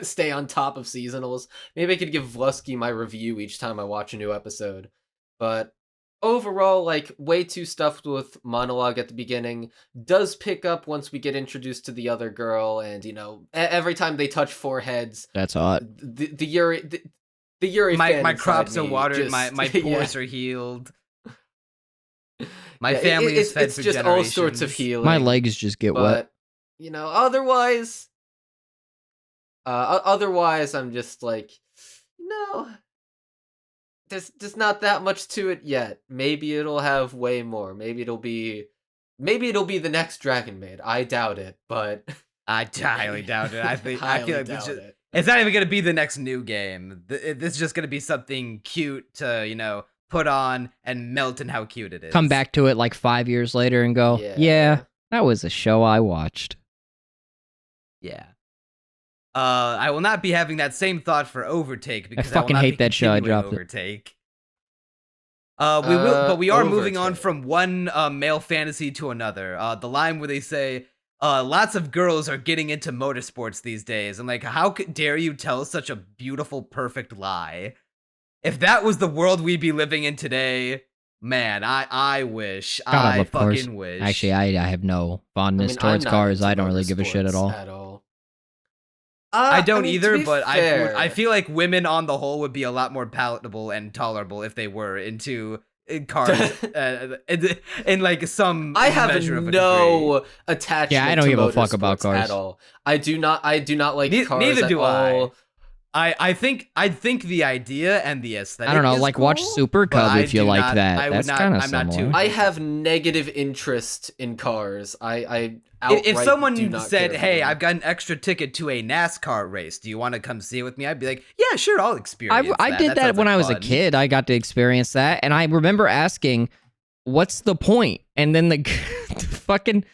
stay on top of seasonals. Maybe I could give Vlusky my review each time I watch a new episode, but overall, like, way too stuffed with monologue at the beginning. Does pick up once we get introduced to the other girl, and you know, every time they touch foreheads, that's hot. The Yuri my crops are watered, my pores are healed. My family is fed for generations. It's just all sorts of healing. My legs just get wet. You know, otherwise I'm just like, no, there's not that much to it yet. Maybe it'll have way more. Maybe it'll be the next Dragon Maid. I doubt it, but I highly doubt it. I feel like it's not even going to be the next new game. This is just going to be something cute to, you know, put on and melt in how cute it is. Come back to it like 5 years later and go, yeah, that was a show I watched. Yeah. I will not be having that same thought for Overtake because I fucking hate that show. I dropped Overtake. We are moving on from one male fantasy to another. The line where they say, lots of girls are getting into motorsports these days. I'm like, how dare you tell such a beautiful, perfect lie? If that was the world we'd be living in today, man, I wish. I fucking wish. Actually, I have no fondness towards cars. I don't really give a shit at all. I don't either, but I feel like women on the whole would be a lot more palatable and tolerable if they were into cars in like some I have measure of a no degree. Attachment. Yeah, I don't give a fuck about cars at all. I do not like cars. Neither do all. I think the idea and the aesthetic. I don't know, is like cool, watch Super Cub if you like that. That's kind of similar. I have negative interest in cars. I if someone said, "Hey, I've got an extra ticket to a NASCAR race. Do you want to come see it with me?" I'd be like, "Yeah, sure, I'll experience." I did that when I was a kid. I got to experience that, and I remember asking, "What's the point?" And then the fucking.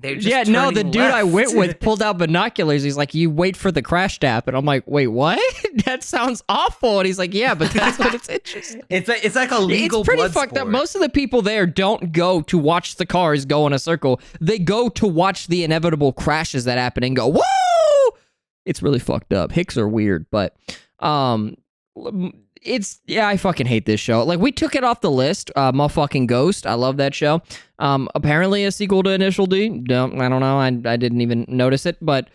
The dude I went with pulled out binoculars. He's like, "You wait for the crash tap," and I'm like, "Wait, what? That sounds awful." And he's like, "Yeah, but that's what it's interesting." It's like a legal. It's pretty blood fucked sport. up. Most of the people there don't go to watch the cars go in a circle. They go to watch the inevitable crashes that happen and go, "Whoa!" It's really fucked up. Hicks are weird, but I fucking hate this show. Like, we took it off the list. Motherfucking Ghost. I love that show. Apparently a sequel to Initial D. I don't know. I didn't even notice it, but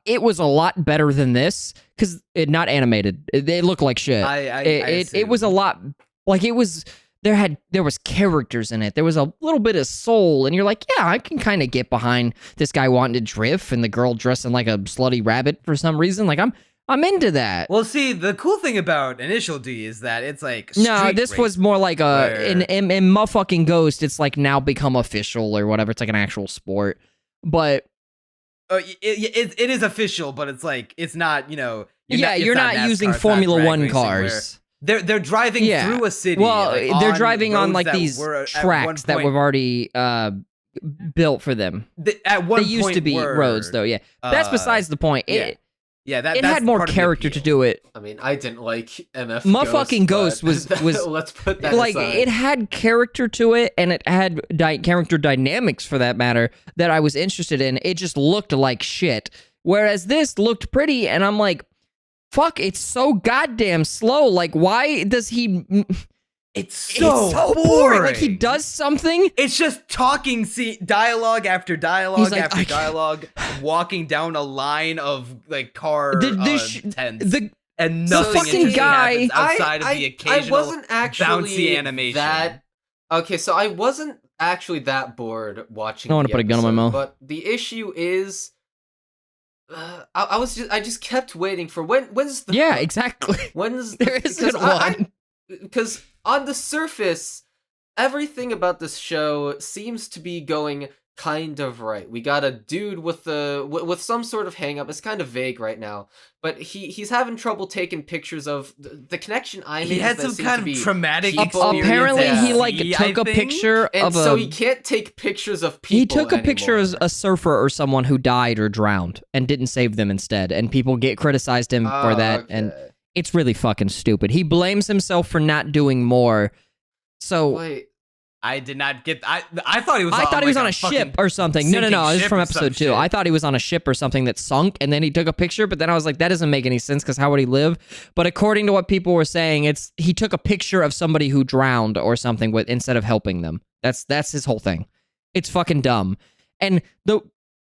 it was a lot better than this because it not animated. It looked like shit. It was a lot like it was. There was characters in it. There was a little bit of soul, and you're like, yeah, I can kind of get behind this guy wanting to drift and the girl dressing like a slutty rabbit for some reason. Like I'm into that. Well, see, the cool thing about Initial D is that it's like this was more like in motherfucking Ghost. It's like now become official or whatever. It's like an actual sport, but it is official. But it's like it's not. You know, you're not using Formula One cars. They're driving through a city. Well, like, they're driving on like these tracks that were already built for them. At one they used to be roads, though. Yeah, that's besides the point. It had more character to do it. I mean, I didn't like MF. Motherfucking Ghost was let's put that like aside. It had character to it, and it had character dynamics for that matter that I was interested in. It just looked like shit. Whereas this looked pretty, and I'm like, fuck, it's so goddamn slow. Like, why does he? It's so boring. Like, he does something. It's just talking dialogue after dialogue like, after dialogue, walking down a line of like car tents. And nothing fucking guy happens outside of the occasional I wasn't actually bouncy animation. Okay, so I wasn't actually that bored watching. I want to put a gun in my mouth. But the issue is, I just kept waiting for when's the exactly. When's there isn't one. Because on the surface, everything about this show seems to be going kind of right. We got a dude with some sort of hang up. It's kind of vague right now, but he's having trouble taking pictures of the connection I made. He had some kind of traumatic experience. Apparently, he like took a picture of so he can't take pictures of people. He took a anymore. picture of a surfer or someone who died or drowned and didn't save them instead, and people criticized him for that, and it's really fucking stupid. He blames himself for not doing more. So wait. I did not get. I thought he was. I thought he was on a ship or something. No. This is from episode 2. I thought he was on a ship or something that sunk, and then he took a picture. But then I was like, that doesn't make any sense because how would he live? But according to what people were saying, he took a picture of somebody who drowned or something instead of helping them. That's his whole thing. It's fucking dumb. And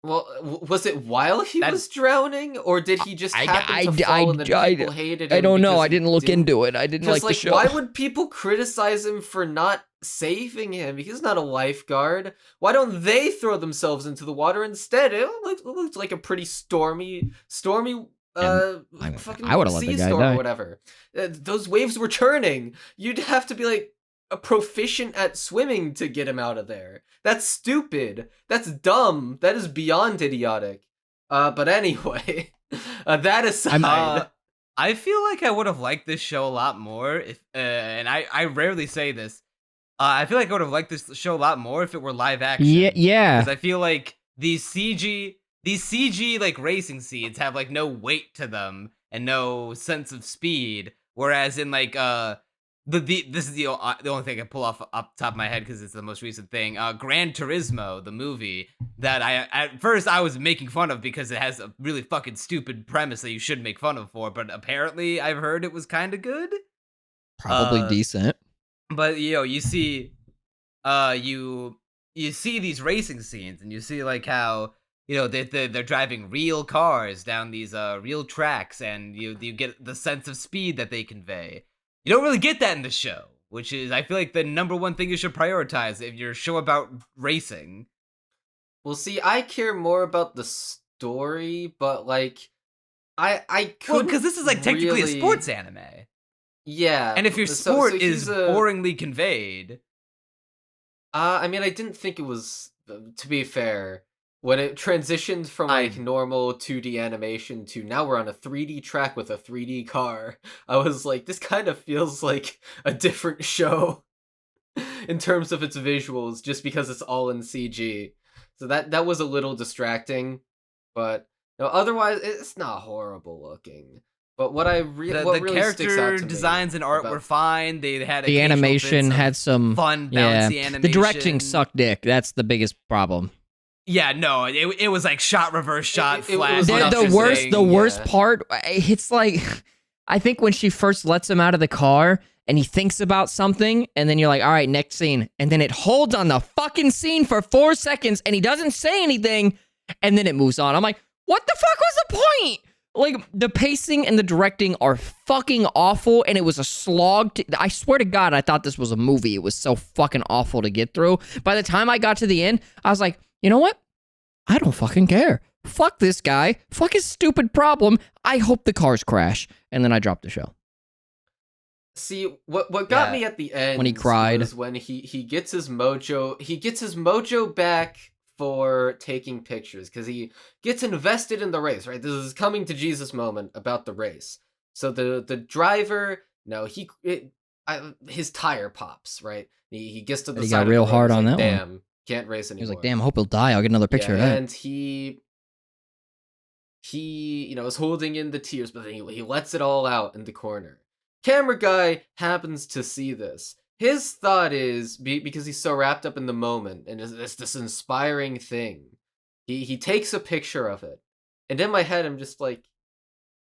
well, was it while he was drowning, or did he just happen to fall and then people hated him? I don't know. I didn't look into it. I didn't like the show. Why would people criticize him for not saving him? He's not a lifeguard. Why don't they throw themselves into the water instead? It looked like a pretty stormy fucking I would have let the sea guy storm die. Or whatever. Those waves were turning. You'd have to be like a proficient at swimming to get him out of there. That's stupid. That's dumb. That is beyond idiotic. But anyway, that aside, I feel like I would have liked this show a lot more if, and I rarely say this. I feel like I would have liked this show a lot more if it were live action. Yeah. Because I feel like these CG like racing scenes have like no weight to them and no sense of speed. Whereas in like this is the only thing I pull off up top of my head because it's the most recent thing. Gran Turismo, the movie that at first I was making fun of because it has a really fucking stupid premise that you shouldn't make fun of for, but apparently I've heard it was kind of good. Probably decent. But you see, you see these racing scenes, and you see like how they're driving real cars down these real tracks, and you get the sense of speed that they convey. You don't really get that in the show, which is I feel like the number one thing you should prioritize if you're a show about racing. Well, see, I care more about the story, but like I couldn't because this is like technically a sports anime. Yeah. And if your sport is boringly conveyed. I mean, I didn't think it was, to be fair, when it transitioned from like normal 2D animation to now we're on a 3D track with a 3D car, I was like, this kind of feels like a different show in terms of its visuals just because it's all in CG. So that was a little distracting, but otherwise it's not horrible looking. But what really sticks out to me designs and art were fine. They had the animation had some fun bouncy animation. The directing sucked dick. That's the biggest problem. Yeah, no, it was like shot, reverse shot, flash. The worst part, it's like, I think when she first lets him out of the car and he thinks about something, and then you're like, all right, next scene. And then it holds on the fucking scene for 4 seconds and he doesn't say anything, and then it moves on. I'm like, what the fuck was the point? Like, the pacing and the directing are fucking awful, and it was a slog. I swear to God, I thought this was a movie. It was so fucking awful to get through. By the time I got to the end, I was like, you know what? I don't fucking care. Fuck this guy. Fuck his stupid problem. I hope the cars crash. And then I dropped the show. See, what got me at the end when he cried was when he gets his mojo. He gets his mojo back for taking pictures because he gets invested in the race, right? This is coming to Jesus moment about the race. So the driver, his tire pops, right? He gets to the side. He got real hard on that one. Damn, can't race anymore. He was like, damn, I hope he'll die. I'll get another picture of that. And he is holding in the tears, but then he lets it all out in the corner. Camera guy happens to see this. His thought is, because he's so wrapped up in the moment, and it's this inspiring thing, he takes a picture of it. And in my head, I'm just like,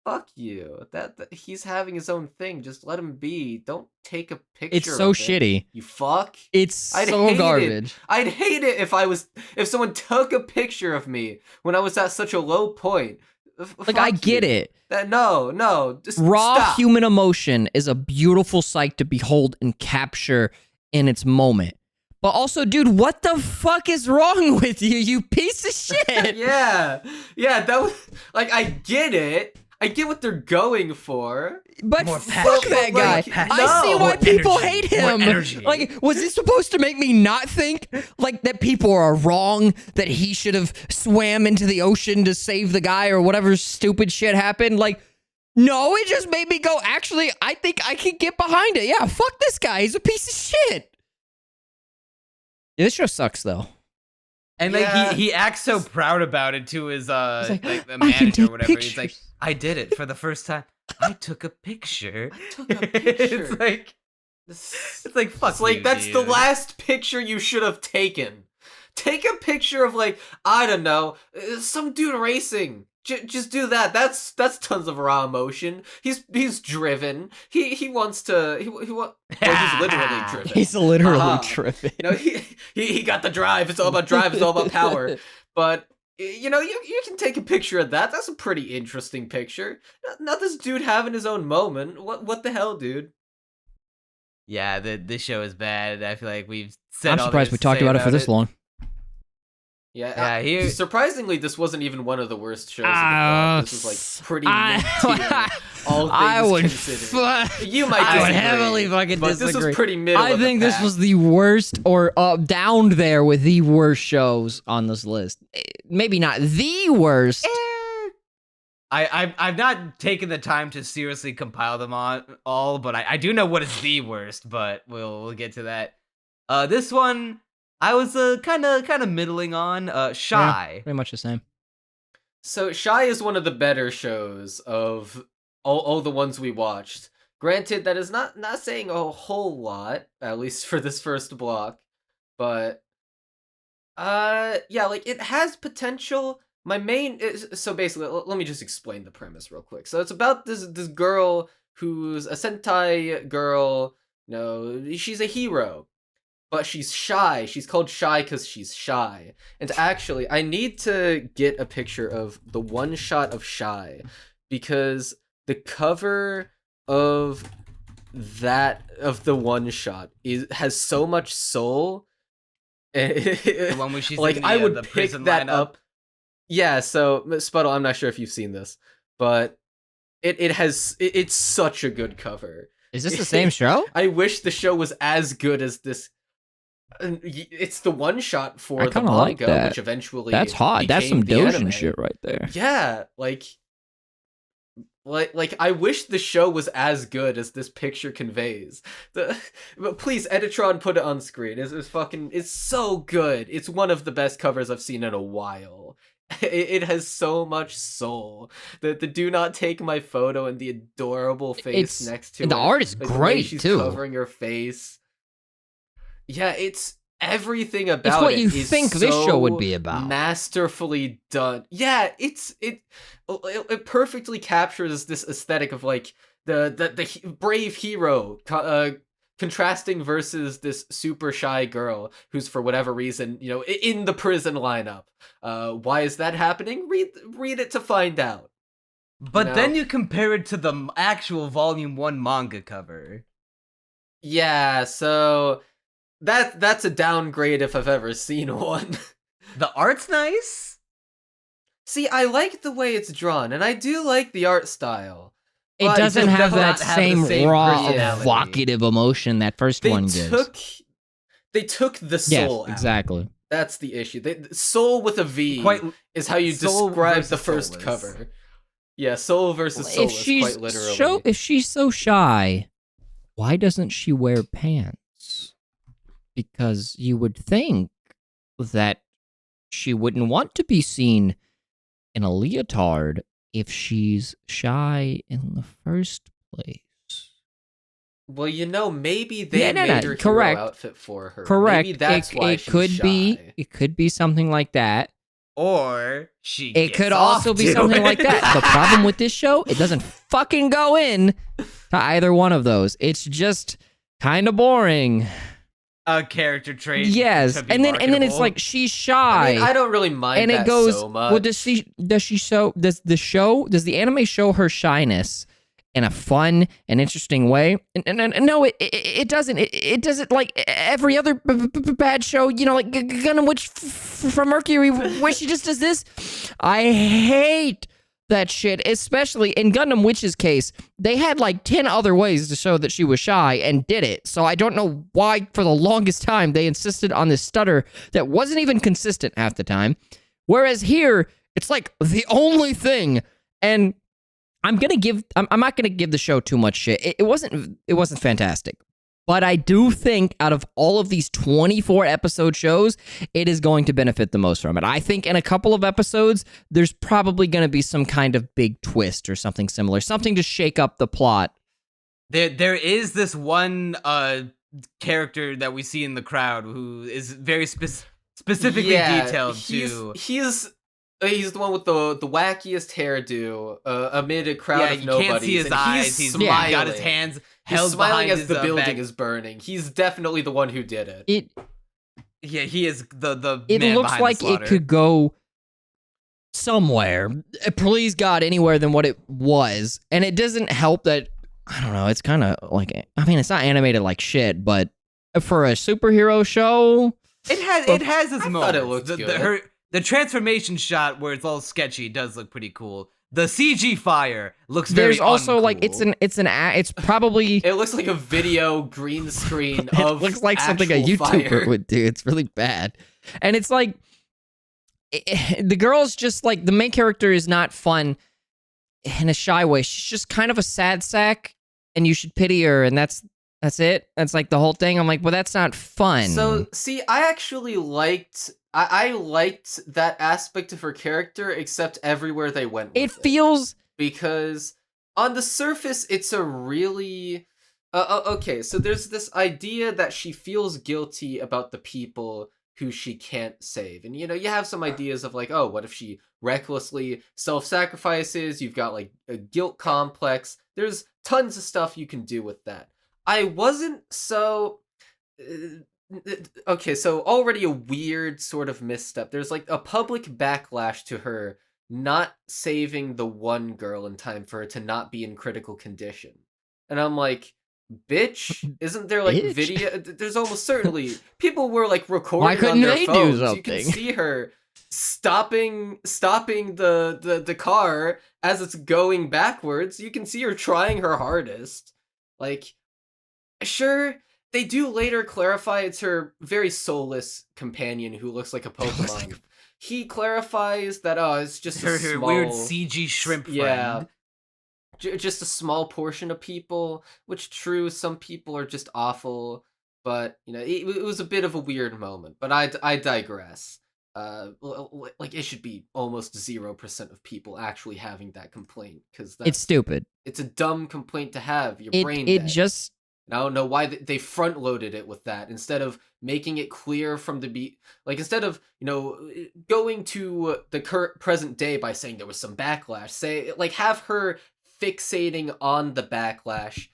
fuck you. That he's having his own thing. Just let him be. Don't take a picture. It's so shitty. You fuck. It's so garbage. I'd hate it if someone took a picture of me when I was at such a low point. Like, I get it. No. Just raw stop. human emotion is a beautiful sight to behold and capture in its moment. But also, dude, what the fuck is wrong with you, you piece of shit? yeah, that was like, I get it. I get what they're going for. But More fuck passion. that guy. Like, I see why more people energy. hate him. More energy. Like, was it supposed to make me not think like that people are wrong, that he should have swam into the ocean to save the guy or whatever stupid shit happened? Like, no, it just made me go, actually, I think I can get behind it. Yeah, fuck this guy. He's a piece of shit. Yeah, this show sucks, though. And like he acts so proud about it to his like, the I can manager or take whatever. pictures. He's like, I did it for the first time. I took a picture. It's like fuck. It's like, you, that's dude. the last picture you should have taken. Take a picture of, like, I don't know, some dude racing. Just do that. That's tons of raw emotion. He's driven. He wants to. He's literally driven. He's literally driven. You know, he got the drive. It's all about drive. It's all about power. But you know, you can take a picture of that. That's a pretty interesting picture. Not this dude having his own moment. What the hell, dude? Yeah, this show is bad. I feel like we've said. I'm all surprised there we is to talked say about it for this long. Yeah, surprisingly, this wasn't even one of the worst shows in the blog. This was like pretty mid-tier, all things considered. You might disagree, I would heavily fucking but disagree. this was pretty middle I of the think this pack. was the worst, or down there with the worst shows on this list. Maybe not the worst. I've not taken the time to seriously compile them all, but I do know what is the worst. But we'll get to that. This one I was kind of middling on. Shy. Yeah, pretty much the same. So Shy is one of the better shows of all the ones we watched. Granted, that is not saying a whole lot, at least for this first block, but yeah, like, it has potential. My main so basically, let me just explain the premise real quick. So it's about this girl who's a Sentai girl. No, she's a hero, but she's shy. She's called Shy because she's shy. And actually, I need to get a picture of the one shot of Shy, because the cover of the one shot has so much soul. The one where she's like, in the, I would the pick prison that lineup. up. Yeah, so Spuddle, I'm not sure if you've seen this, but it's such a good cover. Is this the same show? I wish the show was as good as this. It's the one shot for the manga, like that. which eventually That's hot. That's some became the Dojin anime. shit right there. Yeah, like I wish the show was as good as this picture conveys. But please, Editron, put it on screen. It's so good. It's one of the best covers I've seen in a while. It has so much soul. The do not take my photo and the adorable face next to it. The art is Like, the way great she's too. covering her face. Yeah, it's everything about it. It's what you is think this show so would be about. Masterfully done. Yeah, it perfectly captures this aesthetic of, like, the brave hero contrasting versus this super shy girl who's, for whatever reason, you know, in the prison lineup. Why is that happening? Read it to find out. But then you compare it to the actual Volume 1 manga cover. Yeah, so that's a downgrade if I've ever seen one. The art's nice. See, I like the way it's drawn, and I do like the art style. It But doesn't have does that not have the same same raw, personality. evocative emotion that first one gives. They took the Yes, soul out. exactly. That's the issue. Soul with a V is how you soul describe versus the first soulless. cover. Yeah, soul versus soulless, quite literally. If she's so shy, why doesn't she wear pants? Because you would think that she wouldn't want to be seen in a leotard if she's shy in the first place. Well, you know, maybe they made her correct. hero outfit for her. Correct. Maybe that's why it she's could shy. be. It could be something like that, or she It gets could off also be to something it. like that. The problem with this show, it doesn't fucking go in to either one of those. It's just kind of boring. A character trait. Yes, to be and then it's marketable. like she's shy. I mean, I don't really mind and that it goes, so much. well, does the anime show her shyness in a fun and interesting way? And no, it doesn't. It doesn't like every other bad show, you know, like Gundam Witch from Mercury, where she just does this. I hate that shit, especially in Gundam Witch's case. They had like 10 other ways to show that she was shy and did it. So I don't know why for the longest time they insisted on this stutter that wasn't even consistent half the time. Whereas here, it's like the only thing. And I'm not gonna give the show too much shit. It wasn't fantastic. But I do think out of all of these 24 episode shows, it is going to benefit the most from it. I think in a couple of episodes, there's probably going to be some kind of big twist or something similar, something to shake up the plot. There is this one character that we see in the crowd who is very specifically detailed too. He's the one with the wackiest hairdo amid a crowd of nobodies. You can't see his eyes. He's smiling. Got his hands held smiling behind as the building back. is burning. He's definitely the one who did it. Yeah, he is the It man looks behind like the slaughter. it could go somewhere. Please God, anywhere than what it was. And it doesn't help that, I don't know, it's kind of like, I mean, it's not animated like shit, but for a superhero show, it has its moments. Thought it looked good. The transformation shot where it's all sketchy does look pretty cool. The CG fire looks very there's also uncool. like it's probably It looks like a video green screen it of looks like something a actual YouTuber fire. would do. It's really bad. And it's like the girl's just like, the main character is not fun in a shy way. She's just kind of a sad sack and you should pity her, and that's it. That's like the whole thing. I'm like, well, that's not fun. So, see, I actually liked I liked that aspect of her character, except everywhere they went with it feels because on the surface it's a really okay, so there's this idea that she feels guilty about the people who she can't save. And you know, you have some ideas of like, oh, what if she recklessly self-sacrifices? You've got like a guilt complex. There's tons of stuff you can do with that. I wasn't so okay, so already a weird sort of misstep. There's like a public backlash to her not saving the one girl in time for her to not be in critical condition. And I'm like, bitch, isn't there like Bitch? video? There's almost certainly people were like recording Why couldn't on their they do phones. You something? can see her stopping the car as it's going backwards. You can see her trying her hardest. Like, sure, they do later clarify it's her very soulless companion who looks like a Pokemon. He clarifies that it's just her a small, weird CG shrimp friend. yeah, just a small portion of people. Which, true, some people are just awful, but you know, it was a bit of a weird moment. But I digress. Like it should be almost 0% of people actually having that complaint, because it's stupid. It's a dumb complaint to have. Your brain It dead. just I don't know why they front loaded it with that instead of making it clear from the like instead of, you know, going to the current present day by saying there was some backlash. Say like have her fixating on the backlash,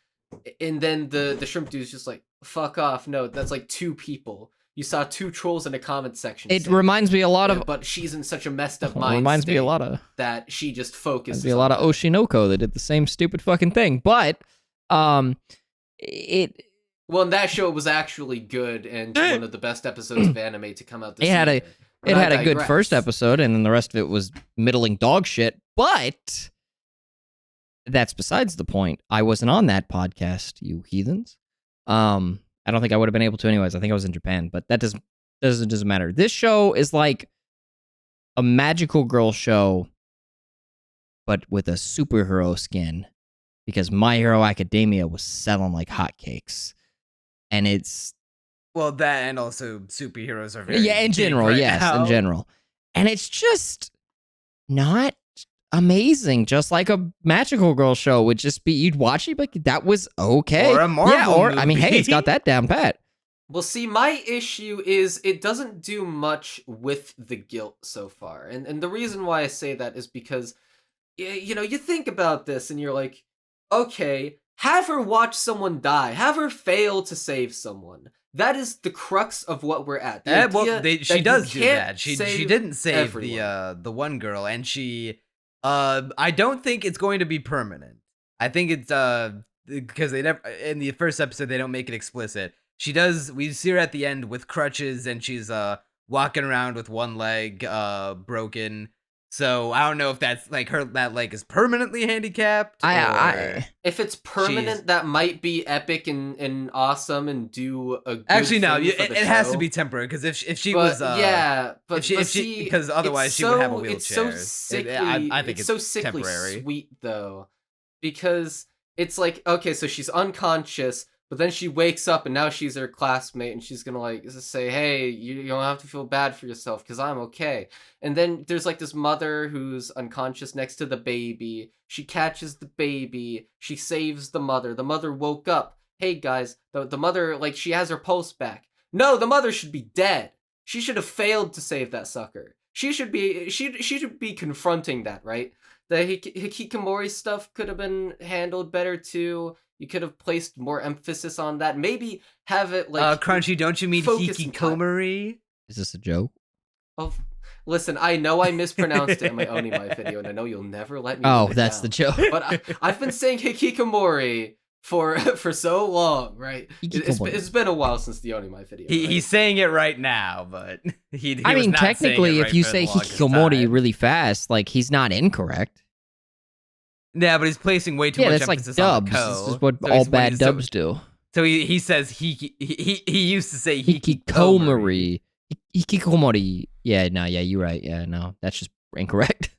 and then the shrimp dude's just like, fuck off. No, that's like two people. You saw two trolls in a comment section. it reminds me a lot of but she's in such a messed up mind. reminds me a lot of that she just focuses. reminds me a lot of on that. Oshinoko that did the same stupid fucking thing. But it Well, in that show, it was actually good and one of the best episodes of anime to come out this year. it had a good first episode, and then the rest of it was middling dog shit. But that's besides the point. I wasn't on that podcast, you heathens. I don't think I would have been able to anyways. I think I was in Japan, but that doesn't matter. This show is like a magical girl show, but with a superhero skin, because My Hero Academia was selling like hotcakes. And it's... Well, that and also superheroes are very yeah, in big general, right yes, now. in general. And it's just not amazing. Just like a magical girl show would just be, you'd watch it, but that was okay. Or a Marvel I mean, hey, it's movie. got that down pat. Well, see, my issue is it doesn't do much with the guilt so far. And the reason why I say that is because, you know, you think about this and you're like, okay, have her watch someone die. Have her fail to save someone. That is the crux of what we're at. She does do that. She didn't save everyone. the one girl, and she I don't think it's going to be permanent. I think it's because they never in the first episode they don't make it explicit. She does. We see her at the end with crutches, and she's walking around with one leg broken. So I don't know if that's like that leg is permanently handicapped. If it's permanent, that might be epic and awesome and do a good actually no. thing for the show. Has to be temporary because if she was because otherwise she would have a wheelchair. It's so sickly. I think it's so sickly temporary. Sweet though, because it's like, okay, so she's unconscious. But then she wakes up and now she's her classmate and she's gonna like say, hey, you don't have to feel bad for yourself because I'm okay. And then there's like this mother who's unconscious next to the baby. She catches the baby. She saves the mother. The mother woke up. Hey guys, the mother, like, she has her pulse back. No, the mother should be dead. She should have failed to save that sucker. She should be confronting that, right? The hikikomori stuff could have been handled better too. You could have placed more emphasis on that. Maybe have it like Crunchy. Don't you mean hikikomori? Is this a joke? Oh, listen. I know I mispronounced it in my Onimai video, and I know you'll never let me. Oh, that's the joke. But I've been saying hikikomori for so long, right? It's been a while since the Onimai video. He's saying it right now, but he I mean, was not technically, right if you say hikikomori really fast, like, he's not incorrect. Yeah, but he's placing way too much emphasis on the ko. This is what all bad dubs do. So he says he used to say hikikomori. Hikikomori. Yeah, you're right. Yeah, no, that's just incorrect.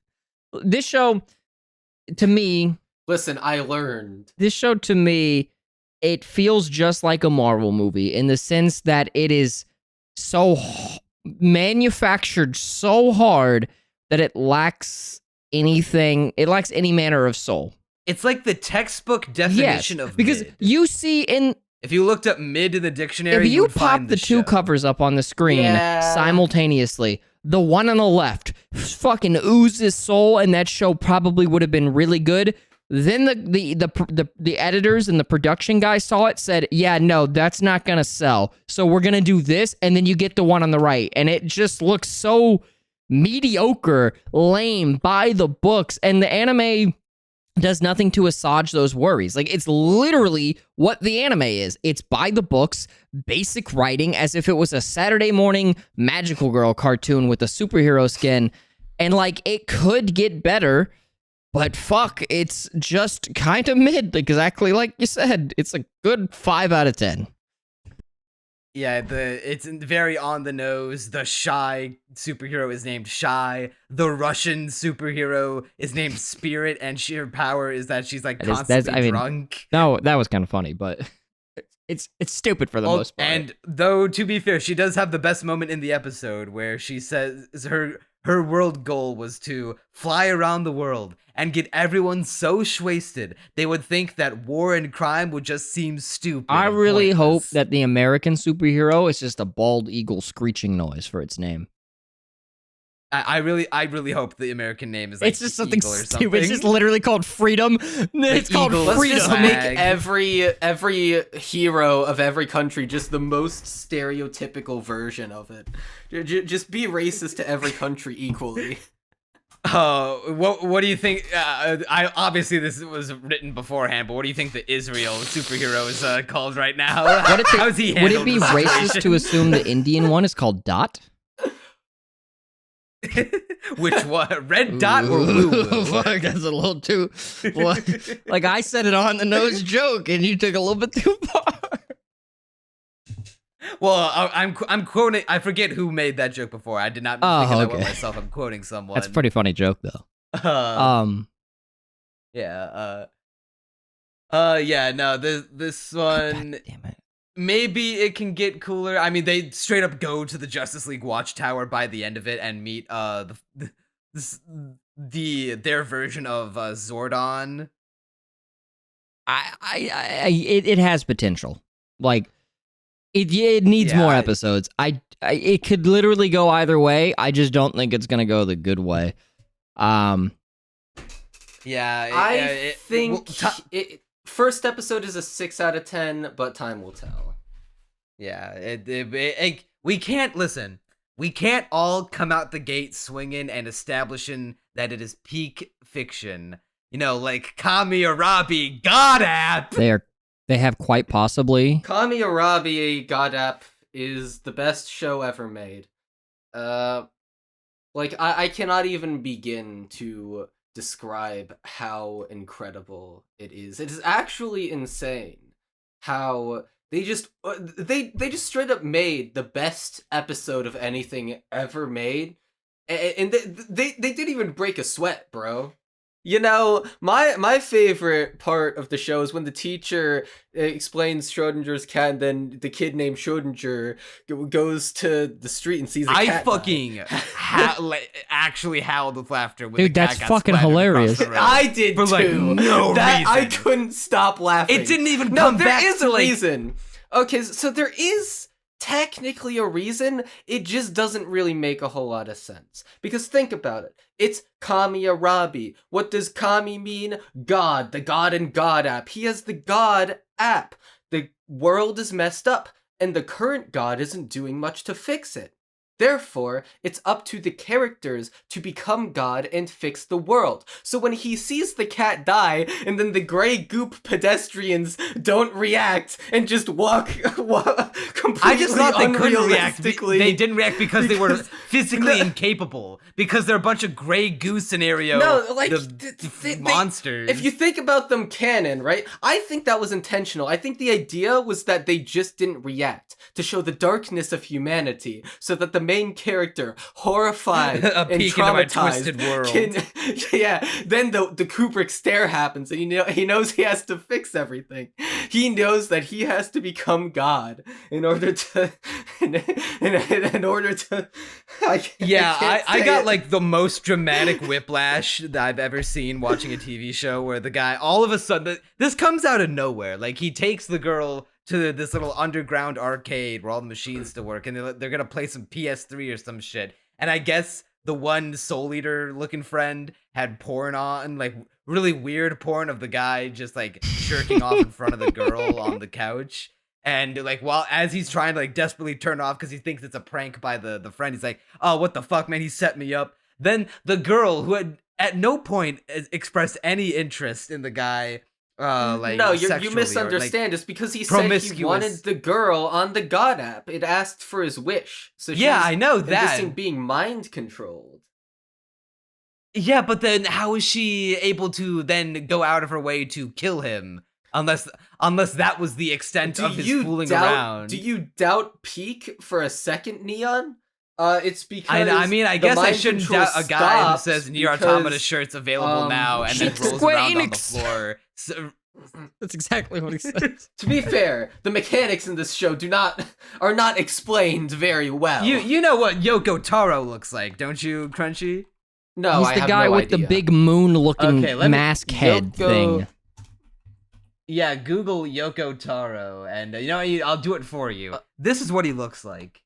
This show, to me... Listen, I learned. This show, to me, it feels just like a Marvel movie in the sense that it is so manufactured so hard that it lacks any manner of soul. It's like the textbook definition of because mid. You see if you looked up mid in the dictionary, if you pop the two covers up on the screen simultaneously, the one on the left fucking oozes soul, and that show probably would have been really good. Then the editors and the production guy saw it, said, yeah, no, that's not gonna sell, so we're gonna do this, and then you get the one on the right, and it just looks so mediocre, lame, by the books, and the anime does nothing to assuage those worries. Like, it's literally what the anime is. It's by the books, basic writing, as if it was a Saturday morning magical girl cartoon with a superhero skin, and like, it could get better, but fuck, it's just kind of mid, exactly like you said. It's a good 5 out of 10. Yeah, it's very on the nose. The shy superhero is named Shy. The Russian superhero is named Spirit, and sheer power is that she's like constantly drunk. No, that was kind of funny, but it's stupid for the most part. And though, to be fair, she does have the best moment in the episode where she says her world goal was to fly around the world and get everyone so wasted they would think that war and crime would just seem stupid. I really hope that the American superhero is just a bald eagle screeching noise for its name. I really hope the American name is like it's just something stupid. Something. It's just literally called Freedom. It's called Freedom. Let's just make every hero of every country just the most stereotypical version of it. Just be racist to every country equally. What do you think? I obviously this was written beforehand, but what do you think the Israel superhero is called right now? Would it be racist to assume the Indian one is called Dot? Which one? Red Dot or Woo? Fuck, that's a little too. Like, I said it on the nose joke, and you took a little bit too far. Well, I'm quoting. I forget who made that joke before. I did not think of that one myself. I'm quoting someone. That's a pretty funny joke, though. Yeah. Yeah. No. This one. God damn it. Maybe it can get cooler. I mean, they straight up go to the Justice League Watchtower by the end of it and meet their version of Zordon. It has potential. Like, It needs more episodes. It could literally go either way. I just don't think it's gonna go the good way. I think first episode is a 6 out of 10, but time will tell. Yeah, we can't listen. We can't all come out the gate swinging and establishing that it is peak fiction. You know, like KamiErabi God.app. They have quite possibly. KamiErabi God.app is the best show ever made. I cannot even begin to describe how incredible it is. It is actually insane how they just straight up made the best episode of anything ever made, and they didn't even break a sweat, bro. You know, my favorite part of the show is when the teacher explains Schrodinger's cat, and then the kid named Schrodinger goes to the street and sees a cat. I fucking actually howled with laughter. When Dude, the cat that's got fucking hilarious. I did for, like, too. no reason. I couldn't stop laughing. It didn't even come back. There is to, a like... reason. Okay, so there is technically a reason. It just doesn't really make a whole lot of sense. Because think about it. It's KamiErabi. What does Kami mean? God. The God in God app. He has the God app. The world is messed up, and the current God isn't doing much to fix it. Therefore, it's up to the characters to become God and fix the world. So when he sees the cat die, and then the gray goop pedestrians don't react and just walk completely I just thought they couldn't react. They didn't react because they were physically incapable. Because they're a bunch of gray goo scenario monsters. If you think about them canon, right? I think that was intentional. I think the idea was that they just didn't react to show the darkness of humanity, so that the main character, horrified and traumatized, then the Kubrick stare happens, and he knows he has to fix everything. He knows that he has to become God in order to I got like the most dramatic whiplash that I've ever seen watching a TV show, where the guy all of a sudden, this comes out of nowhere, like he takes the girl to this little underground arcade where all the machines still work, and they're gonna play some PS3 or some shit. And I guess the one Soul Eater looking friend had porn on, like really weird porn of the guy just like jerking off in front of the girl on the couch. And like as he's trying to like desperately turn off because he thinks it's a prank by the friend, he's like, "Oh, what the fuck, man? He set me up." Then the girl, who had at no point expressed any interest in the guy. No, you misunderstand. It's because he said he wanted the girl on the God app. It asked for his wish. So yeah, I know that. Being mind controlled. Yeah, but then how is she able to then go out of her way to kill him? Unless that was the extent of his fooling around. Do you doubt Peak for a second, Neon? It's because I guess I shouldn't doubt a guy who says Nier Automata shirts available now and then rolls around on the floor. So, that's exactly what he said. To be fair, the mechanics in this show are not explained very well. You know what Yoko Taro looks like, don't you, Crunchy? No, he's the guy with the big moon-looking mask head thing. Yeah, Google Yoko Taro, and I'll do it for you. This is what he looks like.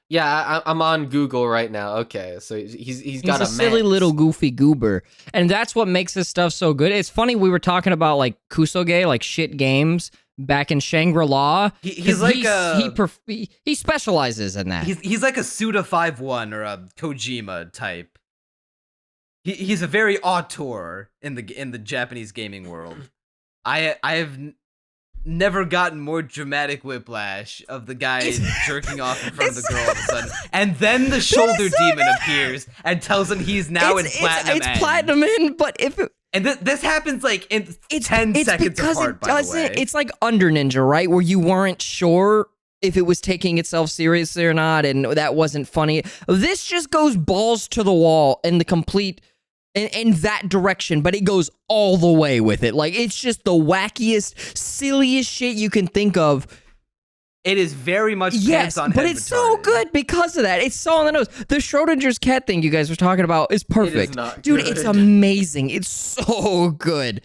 Yeah, I'm on Google right now. Okay, so he's got a silly little goofy goober, and that's what makes this stuff so good. It's funny, we were talking about like kusoge, like shit games back in Shangri-La. He specializes in that. He's like a Suda 5-1 or a Kojima type. He's a very auteur in the Japanese gaming world. I have never gotten more dramatic whiplash of the guy jerking off in front of the girl all of a sudden. And then the shoulder demon appears and tells him he's now in Platinum It's Platinum End, but and this happens like in 10 seconds apart, by the way. It's like Under Ninja, right? Where you weren't sure if it was taking itself seriously or not, and that wasn't funny. This just goes balls to the wall in the complete... In that direction, but it goes all the way with it. Like, it's just the wackiest, silliest shit you can think of. It is very much pants on head but it's so good because of that. It's so on the nose. The Schrodinger's cat thing you guys were talking about is perfect. It is not Dude, good. It's amazing. It's so good.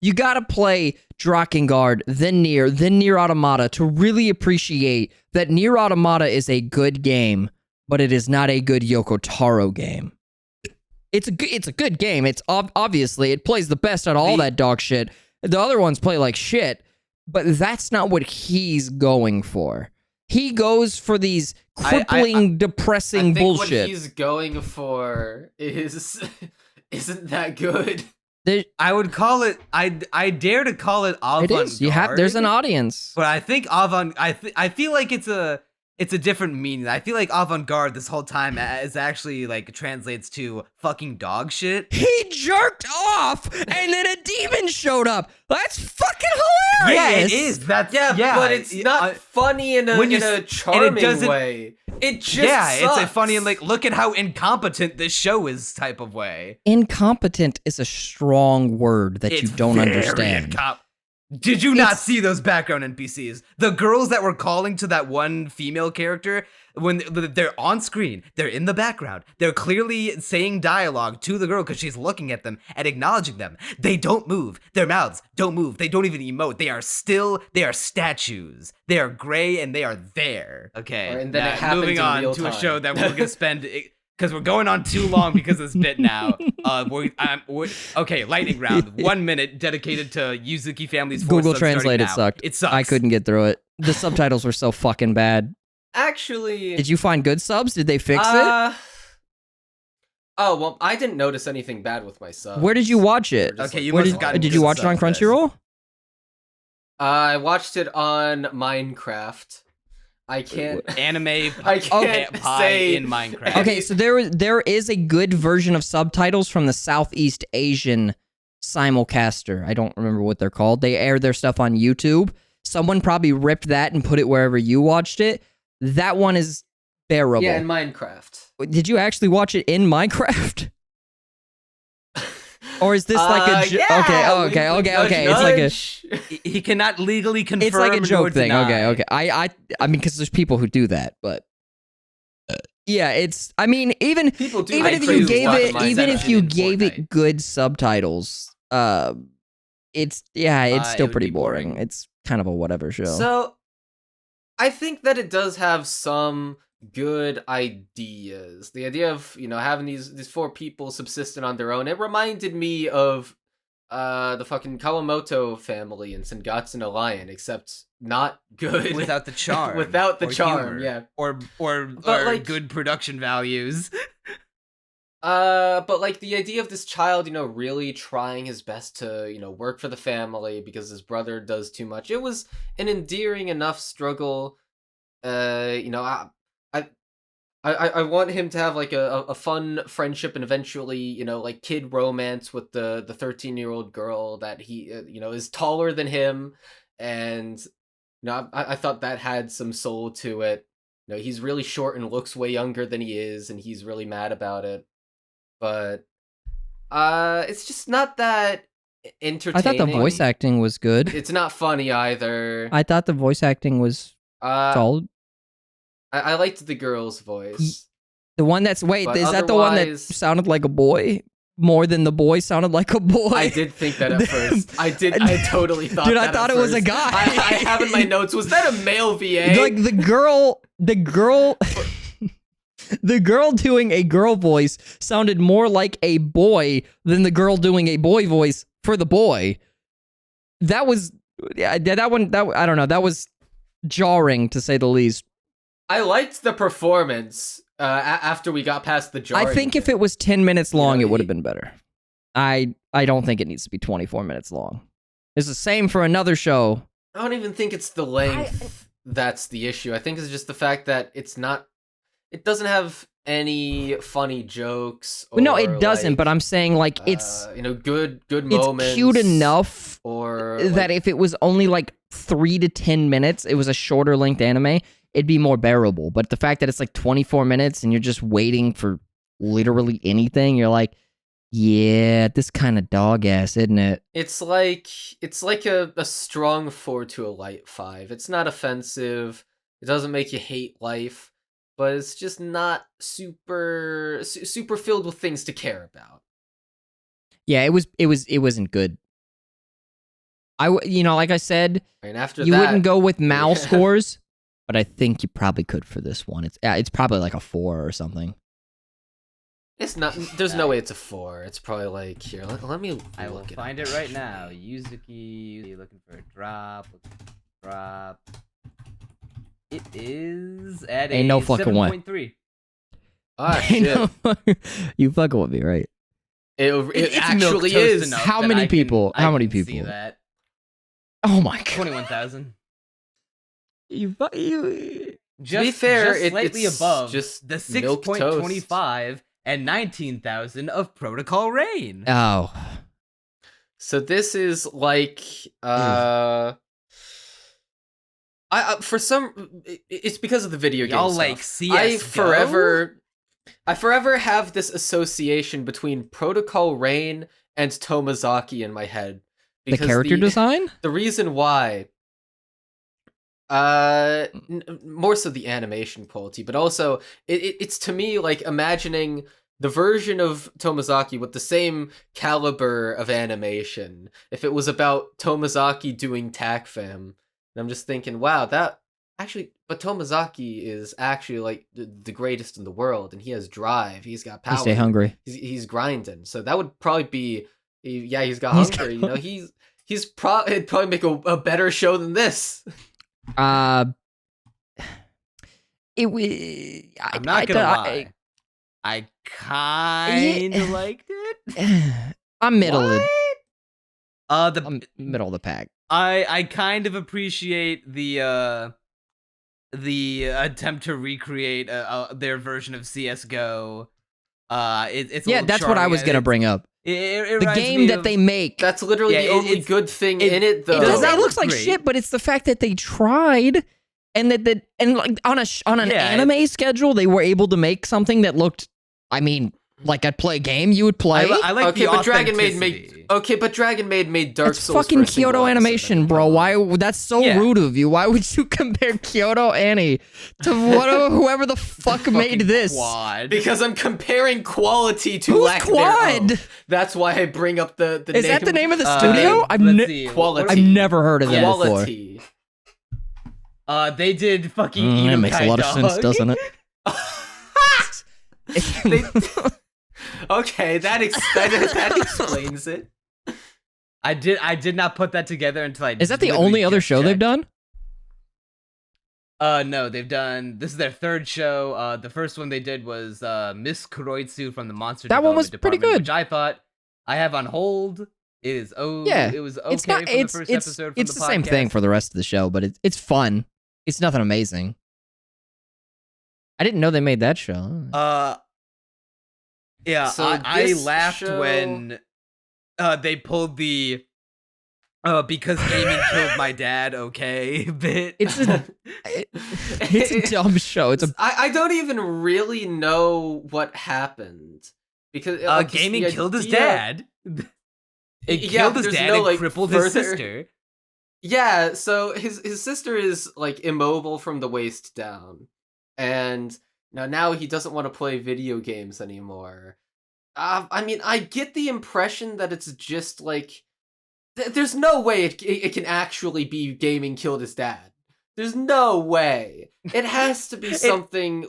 You gotta play Drakengard, then Nier Automata to really appreciate that Nier Automata is a good game, but it is not a good Yoko Taro game. It's a good game. It's obviously it plays the best out of all that dog shit. The other ones play like shit, but that's not what he's going for. He goes for these crippling, depressing bullshit. What he's going for isn't that good. I would call it. I dare to call it avant-garde. It is. There's an audience, but I think I feel like it's a different meaning. I feel like avant-garde this whole time is actually like translates to fucking dog shit. He jerked off, and then a demon showed up. That's fucking hilarious. Yeah, it is. But it's not funny in a charming way. It just it's a funny and like, look at how incompetent this show is type of way. Incompetent is a strong word that you don't understand. Did you not see those background NPCs? The girls that were calling to that one female character, when they're on screen, they're in the background. They're clearly saying dialogue to the girl because she's looking at them and acknowledging them. They don't move. Their mouths don't move. They don't even emote. They are statues. They are gray and they are there. Okay, and then moving on to a show that we're going to spend... Because we're going on too long because of this bit now. Okay, lightning round. 1 minute dedicated to Yuzuki family's Google Translate. It sucked. It sucks. I couldn't get through it. The subtitles were so fucking bad. Actually, did you find good subs? Did they fix it? Oh well, I didn't notice anything bad with my subs. Where did you watch it? Okay, you must have gotten. Did you watch it on Crunchyroll? I watched it on Minecraft. I can't say in Minecraft. Okay, so there is a good version of subtitles from the Southeast Asian simulcaster. I don't remember what they're called. They air their stuff on YouTube. Someone probably ripped that and put it wherever you watched it. That one is bearable. Yeah, in Minecraft. Did you actually watch it in Minecraft? Or is this like a okay? It's like he cannot legally confirm. It's like a joke thing. Deny. Okay. I mean, because there's people who do that, but yeah, it's. I mean, even if you gave it good subtitles, it's still pretty boring. It's kind of a whatever show. So, I think that it does have some good ideas. The idea of having these four people subsistent on their own. It reminded me of the fucking Kawamoto family in Sengatsu no Lion, except not good without the charm. Without the charm, humor, yeah, or like, good production values. But like the idea of this child, really trying his best to, work for the family because his brother does too much. It was an endearing enough struggle. I want him to have like a fun friendship and eventually, like kid romance with the 13-year-old girl that he, is taller than him. And, I thought that had some soul to it. He's really short and looks way younger than he is, and he's really mad about it. But, it's just not that entertaining. I thought the voice acting was good. It's not funny either. I thought the voice acting was solid. I liked the girl's voice. The one that's is that the one that sounded like a boy more than the boy sounded like a boy? I did think that at first. I totally thought. Dude, that I thought it was a guy. I have in my notes. Was that a male VA? Like the girl, the girl doing a girl voice sounded more like a boy than the girl doing a boy voice for the boy. That was I don't know. That was jarring to say the least. I liked the performance after we got past the jarring. I think if it was 10 minutes long, it would have been better. I don't think it needs to be 24 minutes long. It's the same for another show. I don't even think it's the length that's the issue. I think it's just the fact that it doesn't have any funny jokes. No, it doesn't, but I'm saying like it's good moments. It's cute enough or that if it was only like 3 to 10 minutes, it was a shorter length anime, it'd be more bearable. But the fact that it's like 24 minutes and you're just waiting for literally anything, you're like, yeah, this kind of dog ass, isn't it? It's like a strong 4 to a light 5. It's not offensive. It doesn't make you hate life, but it's just not super filled with things to care about. Yeah, it wasn't good. Like I said, And after you that, wouldn't go with Mal scores, but I think you probably could for this one. It's probably like a 4 or something. It's not. There's no way it's a 4. It's probably like here. Let me. I will find it right now. Yuzuki, looking for a drop. It is at Ain't no fucking way. 7.3. Ah, shit. You fucking with me, right? It actually is. How many people? How many people? See that? Oh my god. 21,000. You. To be fair, just slightly it's above just the 6.25 and 19,000 of Protocol Rain. Oh. So this is like for some it's because of the video game Y'all stuff. like CS:GO? I forever have this association between Protocol Rain and Tomazaki in my head. The character design? The reason why more so the animation quality, but also it's to me like imagining the version of Tomazaki with the same caliber of animation. If it was about Tomazaki doing TACFAM, and I'm just thinking, wow, that actually, but Tomazaki is actually like the greatest in the world, and he has drive, he's got power, He stay hungry, he's grinding. So that would probably be, yeah, he's got hunger. You know, it'd probably make a better show than this. I'm not gonna lie. I kind of liked it. I'm middle. I'm middle of the pack. I kind of appreciate the attempt to recreate their version of CS:GO. It's that's what I was gonna bring up. The game that they make. That's literally the only good thing in it, though. It looks like shit, but it's the fact that they tried, and like on an anime schedule, they were able to make something that looked. I mean, like I'd play a game you would play. I like the Dragon Maid made Dark Souls. It's fucking Kyoto Animation, bro. Why? That's so rude of you. Why would you compare Kyoto Annie to whoever the fuck made this? Quad. Because I'm comparing quality to Who's lack Quad? thereof. That's why I bring up the Is name. that the name of the studio? Quality. I've never heard of that Quality. before. They did fucking. That makes a lot of sense, doesn't it? Okay, that explains it. I did not put that together until I. Is that the only other show they've done? No, they've done. This is their third show. The first one they did was Miss Kuroitsu from the Monster. That one was pretty good. Which I thought I have on hold. It is. It was okay. It's not. For the first episode. It's the same thing for the rest of the show, but it's fun. It's nothing amazing. I didn't know they made that show. Yeah, So I laughed when they pulled the because gaming killed my dad, okay, bit. It's a dumb show. I don't even really know what happened because gaming killed his dad. It killed his dad and crippled his sister. Yeah, so his sister is like immobile from the waist down, and now he doesn't want to play video games anymore. I mean, I get the impression that it's just like there's no way it can actually be gaming killed his dad. There's no way. It has to be something.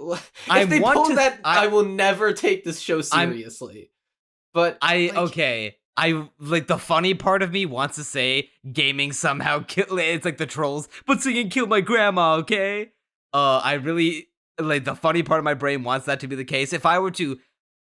If they pull that, I will never take this show seriously. Okay. I like the funny part of me wants to say gaming somehow kill. It's like the trolls, but singing killed my grandma. Okay. I really like the funny part of my brain wants that to be the case. If I were to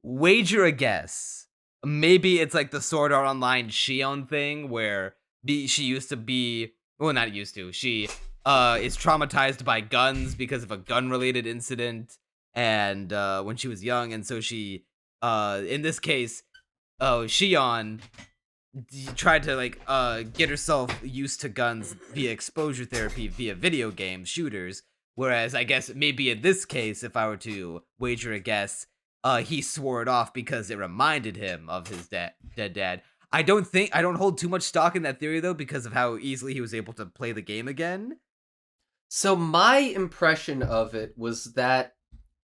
wager a guess, maybe it's like the Sword Art Online Shion thing where she used to be, well, not used to, she is traumatized by guns because of a gun-related incident and when she was young, and so she in this case Shion tried to like get herself used to guns via exposure therapy via video game shooters, whereas I guess maybe in this case, if I were to wager a guess, he swore it off because it reminded him of his dead dad. I don't hold too much stock in that theory though, because of how easily he was able to play the game again. So my impression of it was that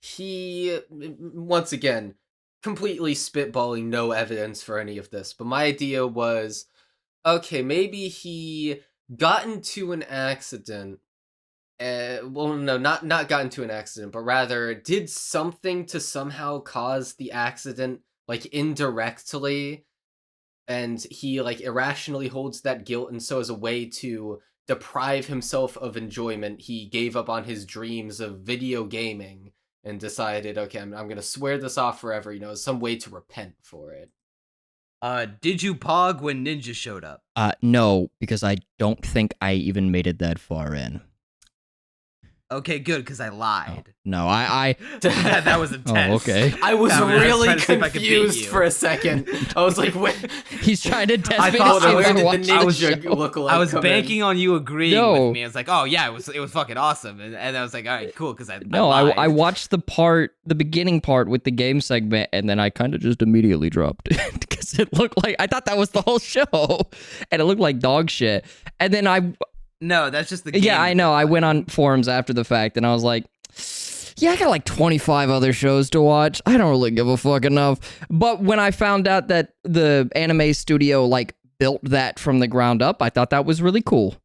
he, once again, completely spitballing, no evidence for any of this, but my idea was okay, maybe he got into an accident. Well, no, not got into an accident, but rather did something to somehow cause the accident, like indirectly, and he like irrationally holds that guilt, and so as a way to deprive himself of enjoyment, he gave up on his dreams of video gaming and decided, okay, I'm gonna swear this off forever, some way to repent for it. Did you pog when Ninja showed up? No, because I don't think I even made it that far in. Okay, good, because I lied. No, I that was intense. Oh, okay. I was really confused for a second. I was like, "What?" He's trying to test me. Where did the ninja look like? I was banking on you agreeing with me. I was like, "Oh yeah, it was fucking awesome," and I was like, "All right, cool," because I watched the beginning part with the game segment, and then I kind of just immediately dropped it because it looked like I thought that was the whole show, and it looked like dog shit. And then No, that's just the game. Yeah, I know. I went on forums after the fact, and I was like, yeah, I got like 25 other shows to watch. I don't really give a fuck enough. But when I found out that the anime studio like built that from the ground up, I thought that was really cool.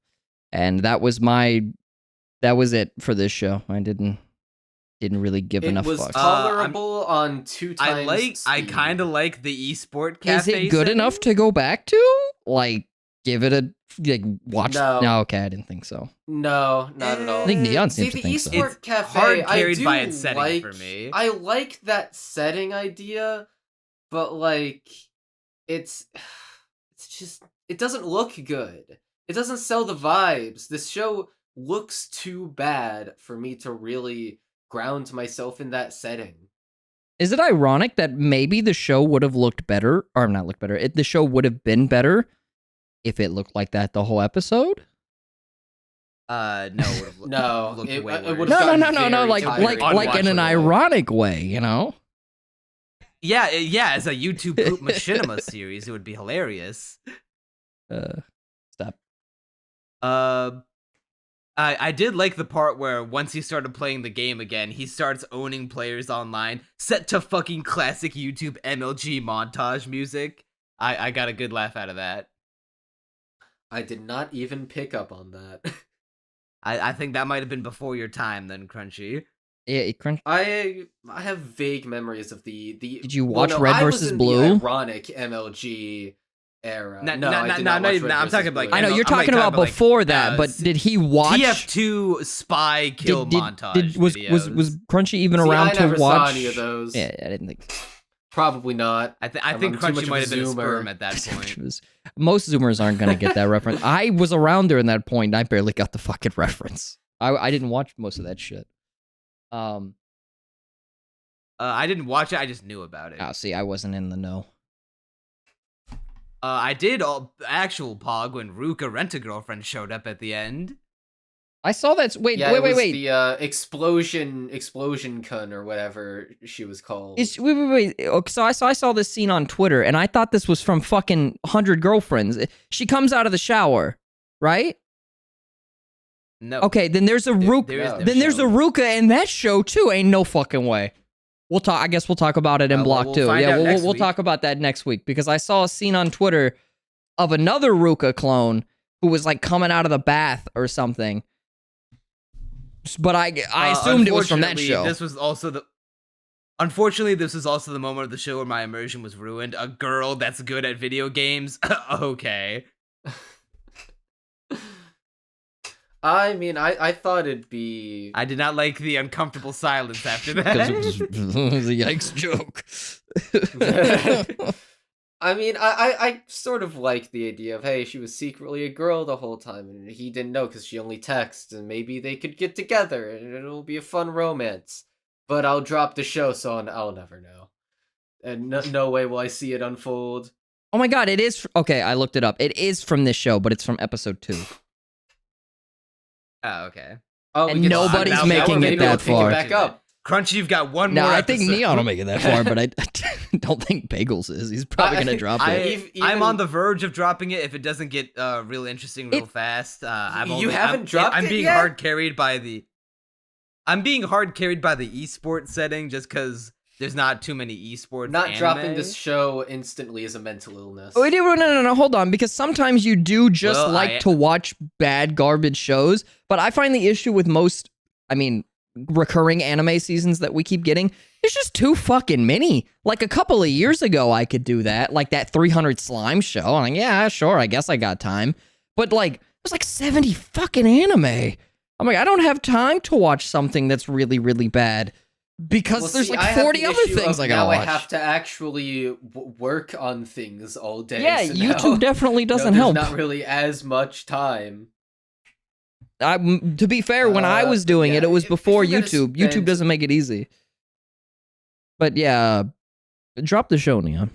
And that was it for this show. I didn't really give enough fucks. It was tolerable on 2 times I kind of like the esport cafe. Is it good enough to go back to? Like, give it a watch. No, okay, I didn't think so. No, not at all. I think Neon seems to think so. The eSport Cafe, hard carried by its setting for me. I like that setting idea, but like, it's just, it doesn't look good. It doesn't sell the vibes. This show looks too bad for me to really ground myself in that setting. Is it ironic that maybe the show would have looked better, or not looked better? The show would have been better if it looked like that the whole episode? No, no, looked it way worse. No, like in an ironic way, you know? Yeah, as a YouTube Poop Machinima series, it would be hilarious. Stop. I did like the part where once he started playing the game again, he starts owning players online, set to fucking classic YouTube MLG montage music. I got a good laugh out of that. I did not even pick up on that. I think that might have been before your time then, Crunchy. Yeah, Crunchy. I have vague memories of the. Did you watch Red vs. Blue? The ironic MLG era. I did not watch Red I'm talking about. I know you're talking about before that, but did he watch TF2 spy kill montage? Was Crunchy even around to watch? Saw any of those. Yeah, I didn't think. Probably not. I think Crunchy might have been a sperm at that point. Most Zoomers aren't going to get that reference. I was around during that point. I barely got the fucking reference. I didn't watch most of that shit. I didn't watch it. I just knew about it. Oh, see, I wasn't in the know. I did actual pog when Ruka Rent-A-Girlfriend showed up at the end. I saw that. Wait. The explosion kun or whatever she was called. Wait. So I saw this scene on Twitter, and I thought this was from fucking 100 Girlfriends. She comes out of the shower, right? No. Okay, then there's a Ruka. There's a Ruka in that show too. Ain't no fucking way. We'll talk. I guess we'll talk about it in block 2. Yeah, we'll talk about that next week because I saw a scene on Twitter of another Ruka clone who was like coming out of the bath or something. But I assumed it was from that show. Unfortunately, this was also the moment of the show where my immersion was ruined. A girl that's good at video games. Okay. I mean, I thought it'd be... I did not like the uncomfortable silence after that. Because it was a yikes joke. I mean, I sort of like the idea of, hey, she was secretly a girl the whole time, and he didn't know because she only texted, and maybe they could get together, and it'll be a fun romance. But I'll drop the show, so I'll never know. And no way will I see it unfold. Oh my god, it is... Okay, I looked it up. It is from this show, but it's from episode 2. Oh, okay. Oh, and nobody's making it that far. Back up. Crunchy, you've got one more. No, I think Neon will make it that far, but I don't think Bagels is. He's probably going to drop it. I'm on the verge of dropping it if it doesn't get real interesting real fast. You haven't dropped it I'm being yet? hard carried by the esports setting just because there's not too many esports. Not anime. dropping this show instantly is a mental illness. Oh, no, hold on, because sometimes you do just to watch bad garbage shows, but I find the issue with most, recurring anime seasons that we keep getting, there's just too fucking many. Like a couple of years ago, I could do that, like that 300 Slime show. I'm like, yeah, sure, I guess I got time. But like, there's like 70 fucking anime. I'm like, I don't have time to watch something that's really, really bad. Because there's like 40 other things I gotta watch. Now I have to actually work on things all day. Yeah, so YouTube definitely doesn't help. Not really as much time. To be fair, when I was doing it was before YouTube. YouTube doesn't make it easy. But yeah, drop the show, Neon.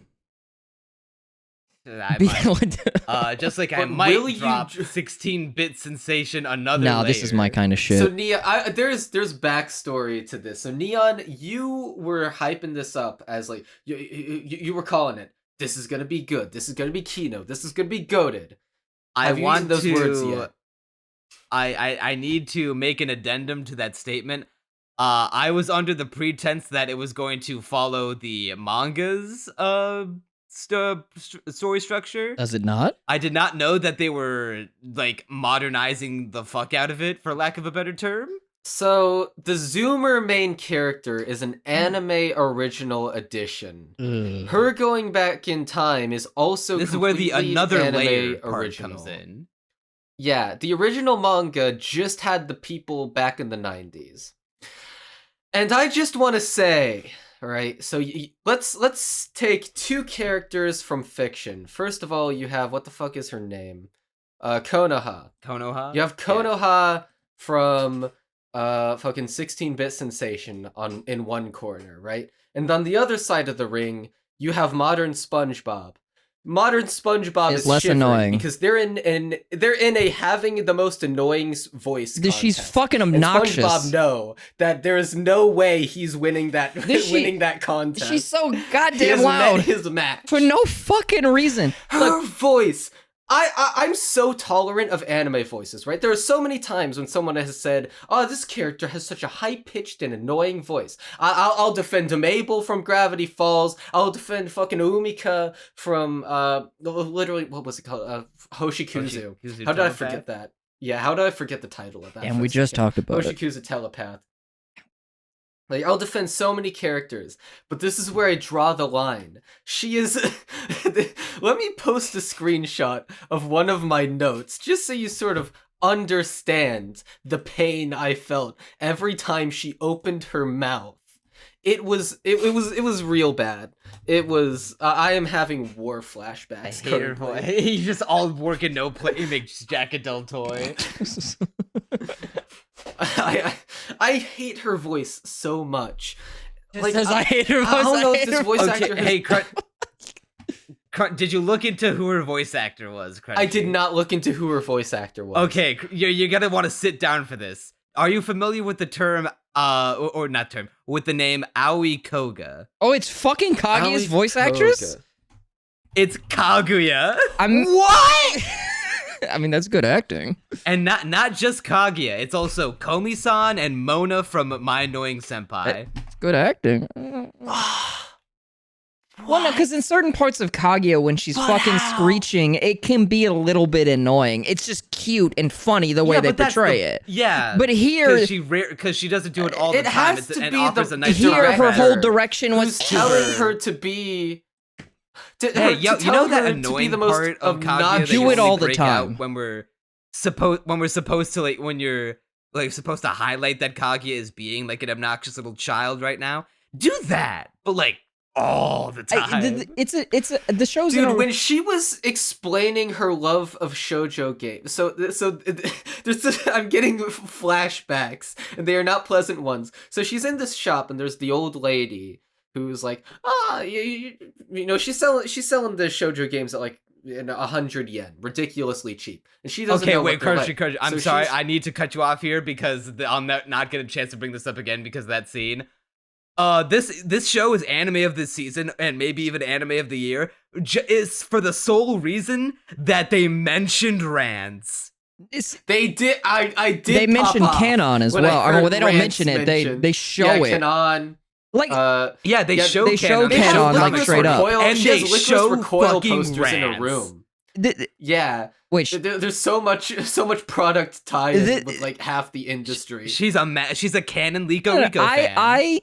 Just like I might drop 16-bit sensation another layer. This is my kind of shit. So Neon, there's backstory to this. So Neon, you were hyping this up as like you were calling it. This is gonna be good. This is gonna be keynote. This is gonna be goated. Have you used those words yet? I need to make an addendum to that statement. I was under the pretense that it was going to follow the manga's story structure. Does it not? I did not know that they were like modernizing the fuck out of it, for lack of a better term. So the Zoomer main character is an anime original edition. Her going back in time is also this is where the another layer part original. comes in. Yeah, the original manga just had the people back in the 90s. And I just want to say, all right, so let's take two characters from fiction. First of all, you have, what the fuck is her name? Konoha. Konoha? You have Konoha from fucking 16-bit Sensation in one corner, right? And on the other side of the ring, you have modern SpongeBob. Modern SpongeBob is less annoying because they're in a having the most annoying voice contest. She's fucking obnoxious. And SpongeBob know that there is no way he's winning that that contest. She's so goddamn loud. Met his match for no fucking reason. Her voice. I'm so tolerant of anime voices, right? There are so many times when someone has said, "Oh, this character has such a high-pitched and annoying voice." I'll defend Mabel from Gravity Falls. I'll defend fucking Umika from literally, what was it called? Hoshikuzu. How did I forget that? Yeah, how did I forget the title of that? And we just talked about Hoshikuzu Telepath. Like, I'll defend so many characters, but this is where I draw the line. She is... Let me post a screenshot of one of my notes, just so you sort of understand the pain I felt every time she opened her mouth. It was real bad. It was... I am having war flashbacks. I hate her voice. He's just all work and no play. He makes Jack a dull toy. I hate her voice so much. Like, I hate her voice. I don't know if this voice actor has... Hey, did you look into who her voice actor was? I did not look into who her voice actor was. Okay, you're gonna want to sit down for this. Are you familiar with the term, or not term, with the name Aoi Koga? Oh, it's fucking Kaguya's voice actress? It's Kaguya. What? I mean, that's good acting. And not just Kaguya, it's also Komi-san and Mona from My Annoying Senpai. It's good acting. Well, no, because in certain parts of Kaguya, when she's fucking screeching, it can be a little bit annoying. It's just cute and funny the way they portray it. Yeah. But here... Because she doesn't do it all the time. Has to and be offers a nice here, her whole direction was telling her to be... Hey, you know that annoying part of Kaguya that do it all the time when we're supposed to when you're like supposed to highlight that Kaguya is being like an obnoxious little child right now. Do that, but like all the time. The show's when she was explaining her love of shoujo games. So I'm getting flashbacks, and they are not pleasant ones. So she's in this shop, and there's the old lady who's like, you know, she's selling the shoujo games at like 100 yen, ridiculously cheap, and she doesn't know what they're like. I'm sorry, I need to cut you off here because I'll not get a chance to bring this up again because of that scene. This show is anime of the season and maybe even anime of the year is for the sole reason that they mentioned Rants. They did. I did. They mentioned Canon as well. Or they don't mention it. They show it. Canon. Like, yeah, they show Ken on like straight up, and she they has show recoil fucking posters in a Rants. room. Yeah, which there's so much product tied in with like half the industry. She's a canon Rico fan.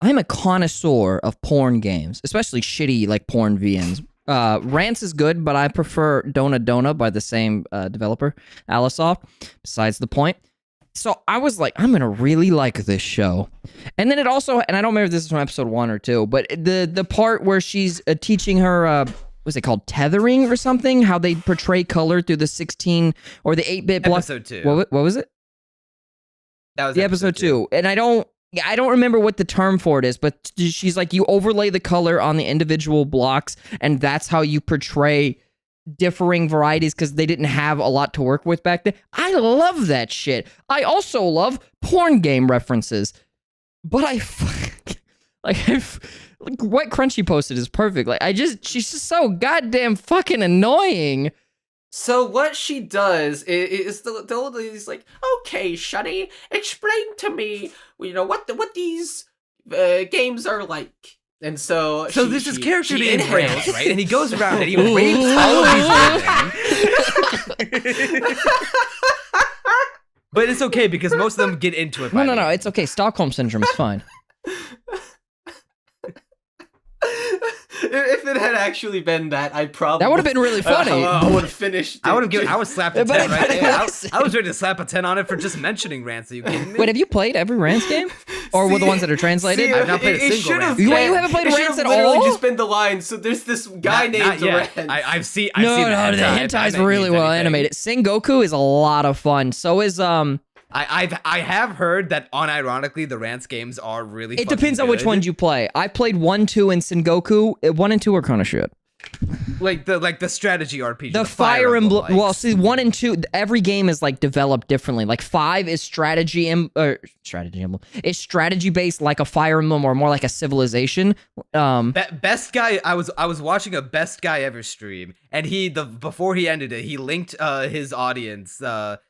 I'm a connoisseur of porn games, especially shitty like porn VNs. Rants is good, but I prefer Dona by the same developer, Alisoft. Besides the point. So I was like, I'm gonna really like this show, and then it also, and I don't remember if this is from episode 1 or 2, but the part where she's teaching her, what's it called, tethering or something? How they portray color through the 16 or the 8-bit block. Episode 2. What was it? That was the episode 2, and I don't remember what the term for it is, but she's like, you overlay the color on the individual blocks, and that's how you portray differing varieties because they didn't have a lot to work with back then. I love that shit. I also love porn game references, but what Crunchy posted is perfect. Like she's just so goddamn fucking annoying. So what she does is the old lady's like, okay, Shunny, explain to me, what these games are like. And so this is character named Rant, right? And he goes around and he rapes all of these women. But it's okay because most of them get into it. No, it's okay. Stockholm syndrome is fine. If it had actually been that, I probably that would have been really funny. I would have finished. I would have slapped a 10 right there. I was ready to slap a 10 on it for just mentioning Rants. Are you kidding me? Wait, have you played every Rants game, or were the ones that are translated? I've not played a single Rants. You haven't played Rants at all? Literally just been the line. So there's this guy named Rant. I've seen. The hentai's really well animated. Sengoku is a lot of fun. So is I have heard that unironically the Rants games are really. It depends on which ones you play. I played 1, 2, and Sengoku. 1 and 2 are kind of shit. Like the strategy RPG. The Fire Emblem. Well, see, 1 and 2, every game is like developed differently. Like 5 is strategy emblem. It's strategy based, like a Fire Emblem or more like a Civilization. Best guy. I was watching a Best Guy Ever stream, and before he ended it, he linked his audience to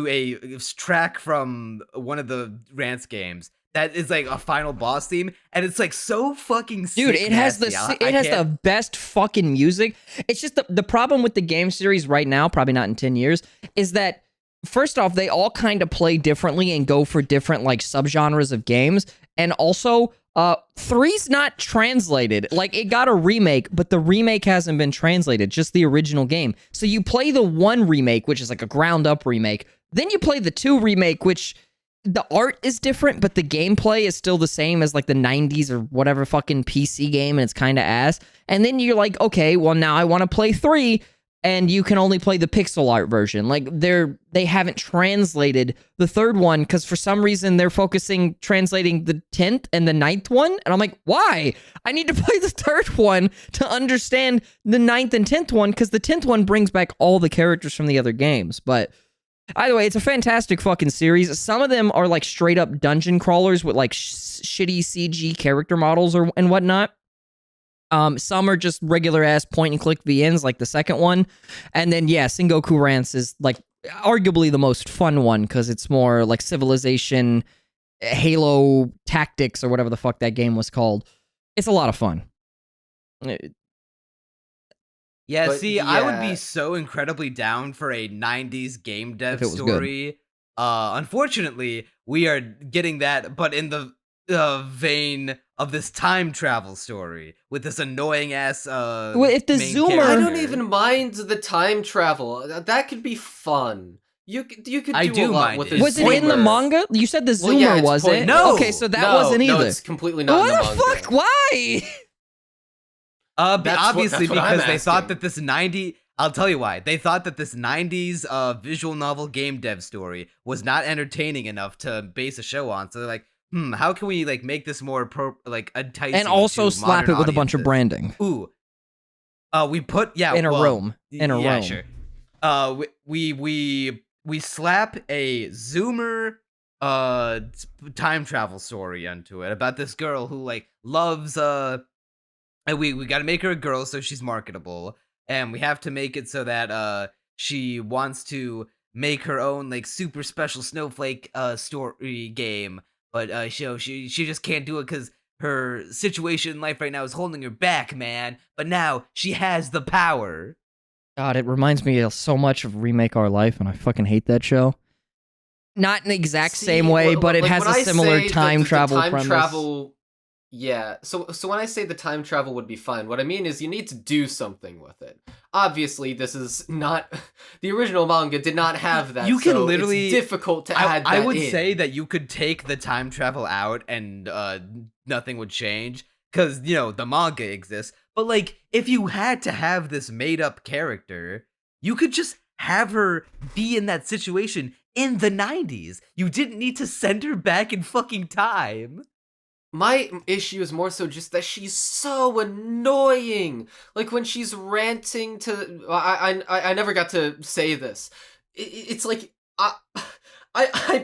a track from one of the Rants games that is like a final boss theme, and it's like so fucking sick. Dude, it has the best fucking music. It's just the problem with the game series right now, probably not in 10 years, is that first off, they all kind of play differently and go for different like subgenres of games, and also 3's not translated. Like, it got a remake, but the remake hasn't been translated, just the original game. So you play the 1 remake, which is like a ground up remake. Then you play the 2 remake, which the art is different, but the gameplay is still the same as like the 90s or whatever fucking PC game, and it's kind of ass. And then you're like, okay, well now I want to play 3, and you can only play the pixel art version. Like, they haven't translated the 3rd one because for some reason they're translating the 10th and the 9th one, and I'm like, why? I need to play the 3rd one to understand the 9th and 10th one, because the 10th one brings back all the characters from the other games. But either way, it's a fantastic fucking series. Some of them are like straight up dungeon crawlers with like shitty CG character models and whatnot. Some are just regular ass point and click VNs like the second one. And then yeah, Sengoku Rants is like arguably the most fun one because it's more like Civilization, Halo Tactics, or whatever the fuck that game was called. It's a lot of fun. Yeah, I would be so incredibly down for a 90s game dev story. Unfortunately, we are getting that, but in the vein of this time travel story with this annoying ass well, if the zoomer character. I don't even mind the time travel. That could be fun. You could do a lot with it. Was it in the manga? You said the zoomer was it? No. Okay, so that wasn't either. No, it's completely not in the manga. What the fuck? Why? Obviously because they thought that this 90... I'll tell you why. They thought that this 90s visual novel game dev story was not entertaining enough to base a show on. So they're like, how can we like make this more enticing and also to slap it with a bunch of branding? Ooh. We put in a room. Sure. We slap a zoomer time travel story onto it about this girl who like loves and we got to make her a girl so she's marketable, and we have to make it so that she wants to make her own like super special snowflake story game, but she just can't do it because her situation in life right now is holding her back, man. But now she has the power. God, it reminds me so much of Remake Our Life, and I fucking hate that show. Not in the exact same way, but it has a similar time travel premise. Yeah, so when I say the time travel would be fine, what I mean is you need to do something with it. Obviously, this is not... The original manga did not have that, you can literally, it's difficult to add that I would in. say that you could take the time travel out and nothing would change, because, you know, the manga exists. But, like, if you had to have this made-up character, you could just have her be in that situation in the 90s. You didn't need to send her back in fucking time. My issue is more so just that she's so annoying. Like when she's ranting to, I never got to say this. It's like I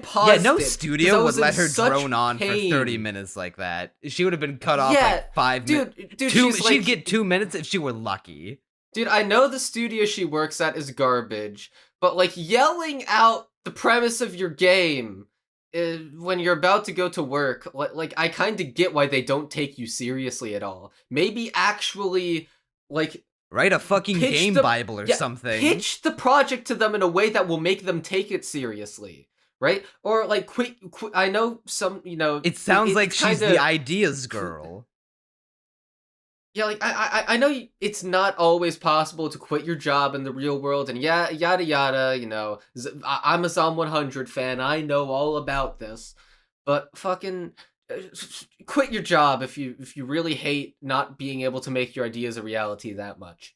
paused. Yeah, no studio would let her drone on for 30 minutes like that. She would have been cut off like 5 minutes. Dude, she'd get 2 minutes if she were lucky. Dude, I know the studio she works at is garbage, but like yelling out the premise of your game when you're about to go to work, like I kind of get why they don't take you seriously at all. Maybe actually, like, write a fucking game bible or something. Pitch the project to them in a way that will make them take it seriously, right? Or like, I know some, you know. It sounds like she's the ideas girl. Yeah, like, I know it's not always possible to quit your job in the real world, and yada yada, you know, I'm a Zom 100 fan, I know all about this, but fucking quit your job if you really hate not being able to make your ideas a reality that much.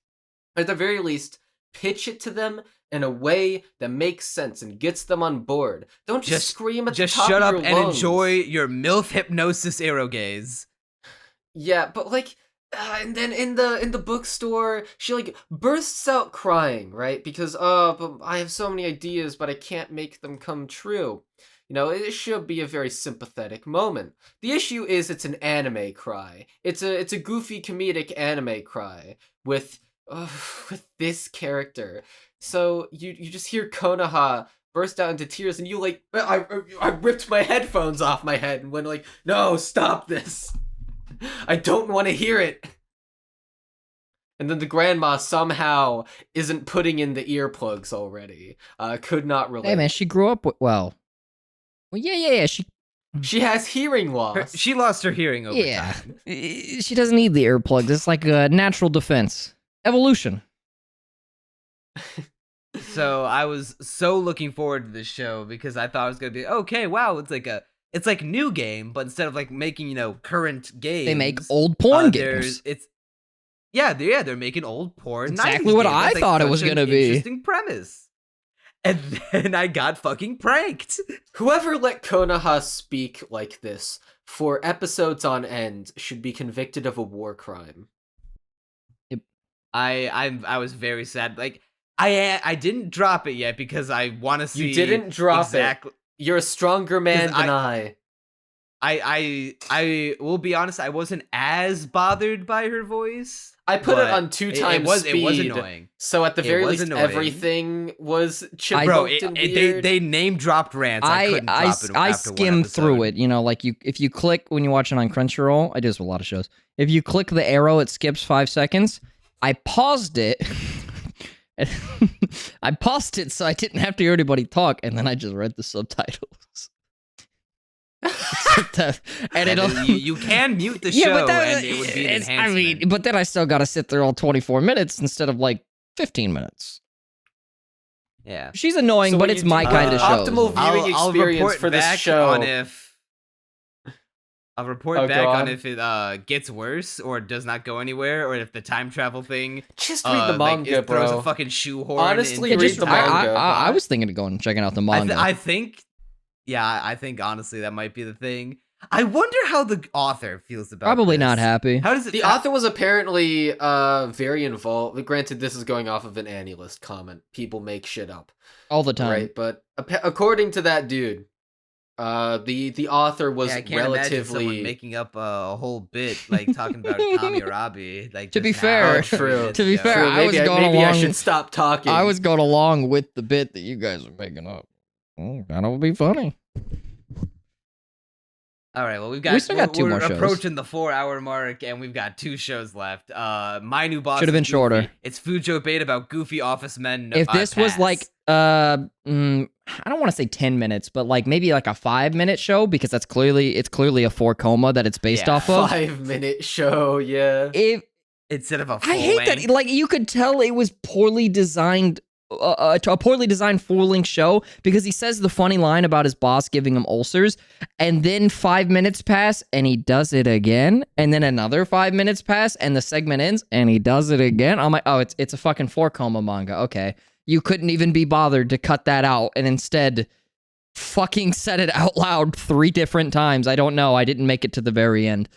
At the very least, pitch it to them in a way that makes sense and gets them on board. Don't just scream at the top of your lungs. Just shut up and enjoy your MILF hypnosis arrow gaze. Yeah, but like... and then in the bookstore, she like bursts out crying, right? Because but I have so many ideas, but I can't make them come true. You know, it should be a very sympathetic moment. The issue is it's an anime cry. It's a goofy comedic anime cry with this character. So you just hear Konoha burst out into tears, and you like I ripped my headphones off my head and went like, no, stop this. I don't want to hear it. And then the grandma somehow isn't putting in the earplugs already. Could not relate. Hey man, she grew up with, well, yeah. She has hearing loss. She lost her hearing over time. She doesn't need the earplugs. It's like a natural defense. Evolution. So I was so looking forward to this show because I thought it was gonna be okay. Wow, it's like new game, but instead of like making, you know, current games, they make old porn games. They're making old porn. Exactly what I thought it was gonna be. Interesting premise. And then I got fucking pranked. Whoever let Konoha speak like this for episodes on end should be convicted of a war crime. Yep. I was very sad. Like I didn't drop it yet because I want to see. You didn't drop it. You're a stronger man than I. I will be honest, I wasn't as bothered by her voice. I put it on 2 times speed. It was annoying. So at the very least, everything was chipmunked and weird. They name dropped Rant. I couldn't drop it. I skimmed through it. You know, like if you click when you watch it on Crunchyroll, I do this with a lot of shows. If you click the arrow, it skips 5 seconds. I paused it. I paused it so I didn't have to hear anybody talk, and then I just read the subtitles. And you can mute the show, and it would be an enhancement. I mean, but then I still got to sit there all 24 minutes instead of like 15 minutes. Yeah, she's annoying, but it's my kind of show. Optimal viewing experience for this show. I'll report back on if it gets worse or does not go anywhere, or if the time travel thing just read the manga, like, bro. Throws a fucking shoehorn. Honestly, read the manga. I was thinking of going and checking out the manga. I think honestly that might be the thing. I wonder how the author feels about. Probably not happy. How does it? The author was apparently very involved. Granted, this is going off of an AniList comment. People make shit up all the time, right? But according to that dude. The author was I can't imagine someone making up a whole bit like talking about KamiErabi. Like to be fair, maybe I should stop talking. I was going along with the bit that you guys are making up. That would be funny. All right, well, We still got 2 more shows. We're approaching the 4-hour mark, and we've got 2 shows left. My New Boss should have been shorter. It's Fujo Bait about goofy office men. If this was like, I don't want to say 10 minutes, but like maybe like a 5-minute show, because it's clearly a 4-coma that it's based off of. 5-minute show, yeah. Instead of a full I hate length. that. Like, you could tell it was poorly designed. A poorly designed full-length show, because he says the funny line about his boss giving him ulcers, and then 5 minutes pass and he does it again, and then another 5 minutes pass and the segment ends and he does it again. I'm like, oh, it's a fucking 4-coma manga. Okay, you couldn't even be bothered to cut that out and instead fucking said it out loud 3 different times. I don't know. I didn't make it to the very end.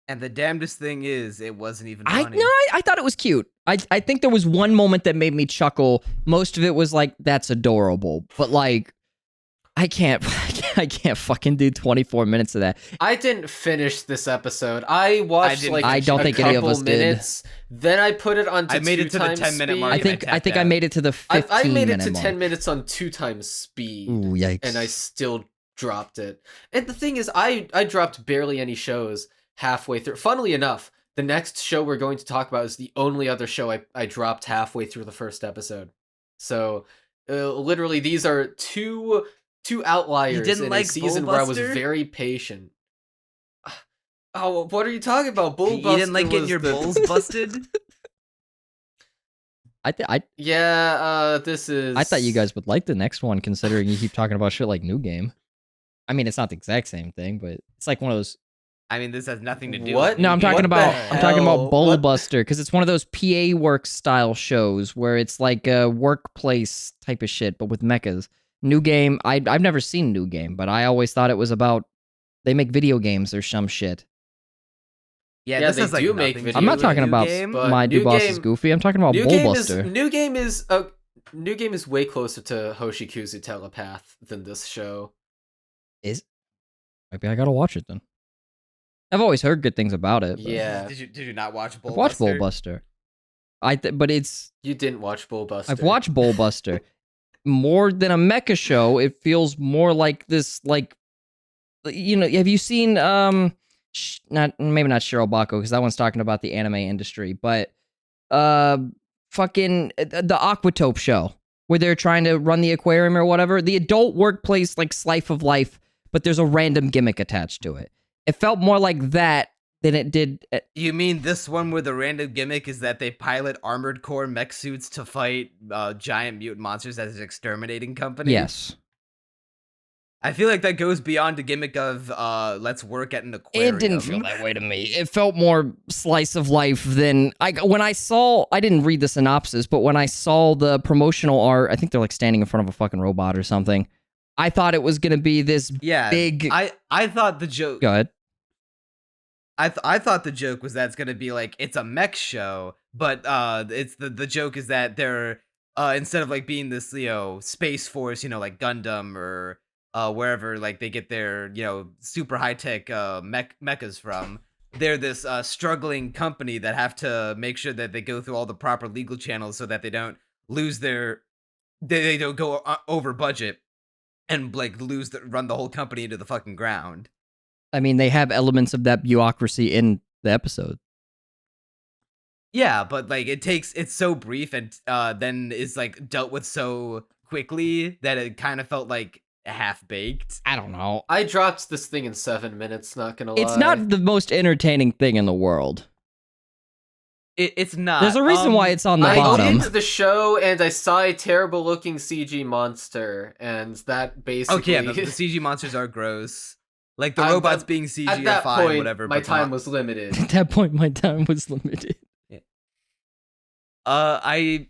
And the damnedest thing is, it wasn't even funny. I thought it was cute. I think there was one moment that made me chuckle. Most of it was like, that's adorable. But like, I can't fucking do 24 minutes of that. I didn't finish this episode. I watched I don't think any of us minutes, did. Then I put it on. I made it to the 10-minute mark. I think I made it to the 15-minute mark. I made it to 10 minutes on 2 times speed. Ooh, yikes. And I still dropped it. And the thing is, I dropped barely any shows halfway through. Funnily enough, the next show we're going to talk about is the only other show I dropped halfway through the first episode. So literally, these are two outliers in a season where I was very patient. Oh, what are you talking about? Bullbuster. You didn't like getting your bulls busted? This is. I thought you guys would like the next one, considering you keep talking about shit like New Game. I mean, it's not the exact same thing, but it's like one of those. I mean, this has nothing to do with with No, I'm talking about Bullbuster, because it's one of those PA Works style shows where it's like a workplace type of shit, but with mechas. New Game, I've never seen New Game, but I always thought it was about they make video games or some shit. Yeah, this is like make video. I'm not talking about My New Boss is Goofy. I'm talking about Bullbuster. New Game is way closer to Hoshikuzu Telepath than this show. Maybe I gotta watch it then. I've always heard good things about it. Yeah. Did you not watch Bullbuster? I've watched Bullbuster. But it's... You didn't watch Bullbuster. I've watched Bullbuster. More than a mecha show, it feels more like this, like... You know, have you seen... maybe not Shirobako, because that one's talking about the anime industry, but... fucking... The Aquatope show, where they're trying to run the aquarium or whatever. The adult workplace, like, slice of life, but there's a random gimmick attached to it. It felt more like that than it did. You mean this one where the random gimmick is that they pilot armored core mech suits to fight giant mutant monsters as an exterminating company? Yes. I feel like that goes beyond the gimmick of let's work at an aquarium. It didn't feel that way to me. It felt more slice of life than I didn't read the synopsis, but when I saw the promotional art, I think they're like standing in front of a fucking robot or something. I thought it was gonna be this big. I thought the joke. Go ahead. I thought the joke was that it's gonna be like it's a mech show, but it's the joke is that they're instead of like being this space force, like Gundam or wherever like they get their super high tech mechas from. They're this struggling company that have to make sure that they go through all the proper legal channels so that they don't lose they don't go over budget and like run the whole company into the fucking ground. I mean, they have elements of that bureaucracy in the episode. Yeah, but like it's so brief and then is like dealt with so quickly that it kind of felt like half-baked. I don't know. I dropped this thing in 7 minutes, not gonna lie. It's not the most entertaining thing in the world. It's not. There's a reason why it's on the bottom. I looked into the show and I saw a terrible looking CG monster, and that basically... Okay, yeah, the CG monsters are gross. Like the robots being CG are fine, point, whatever. My time was limited. At that point, my time was limited. Yeah. I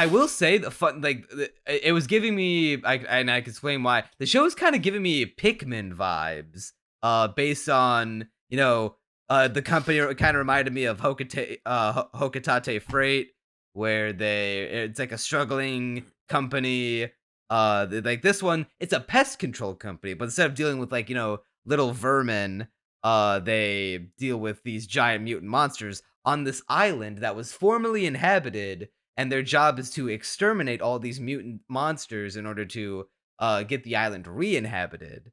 will say the fun, like it was giving me, and I can explain why. The show is kind of giving me Pikmin vibes, based on the company kind of reminded me of Hokitate Freight, where it's like a struggling company. Like this one, it's a pest control company, but instead of dealing with like little vermin, they deal with these giant mutant monsters on this island that was formerly inhabited, and their job is to exterminate all these mutant monsters in order to get the island re-inhabited.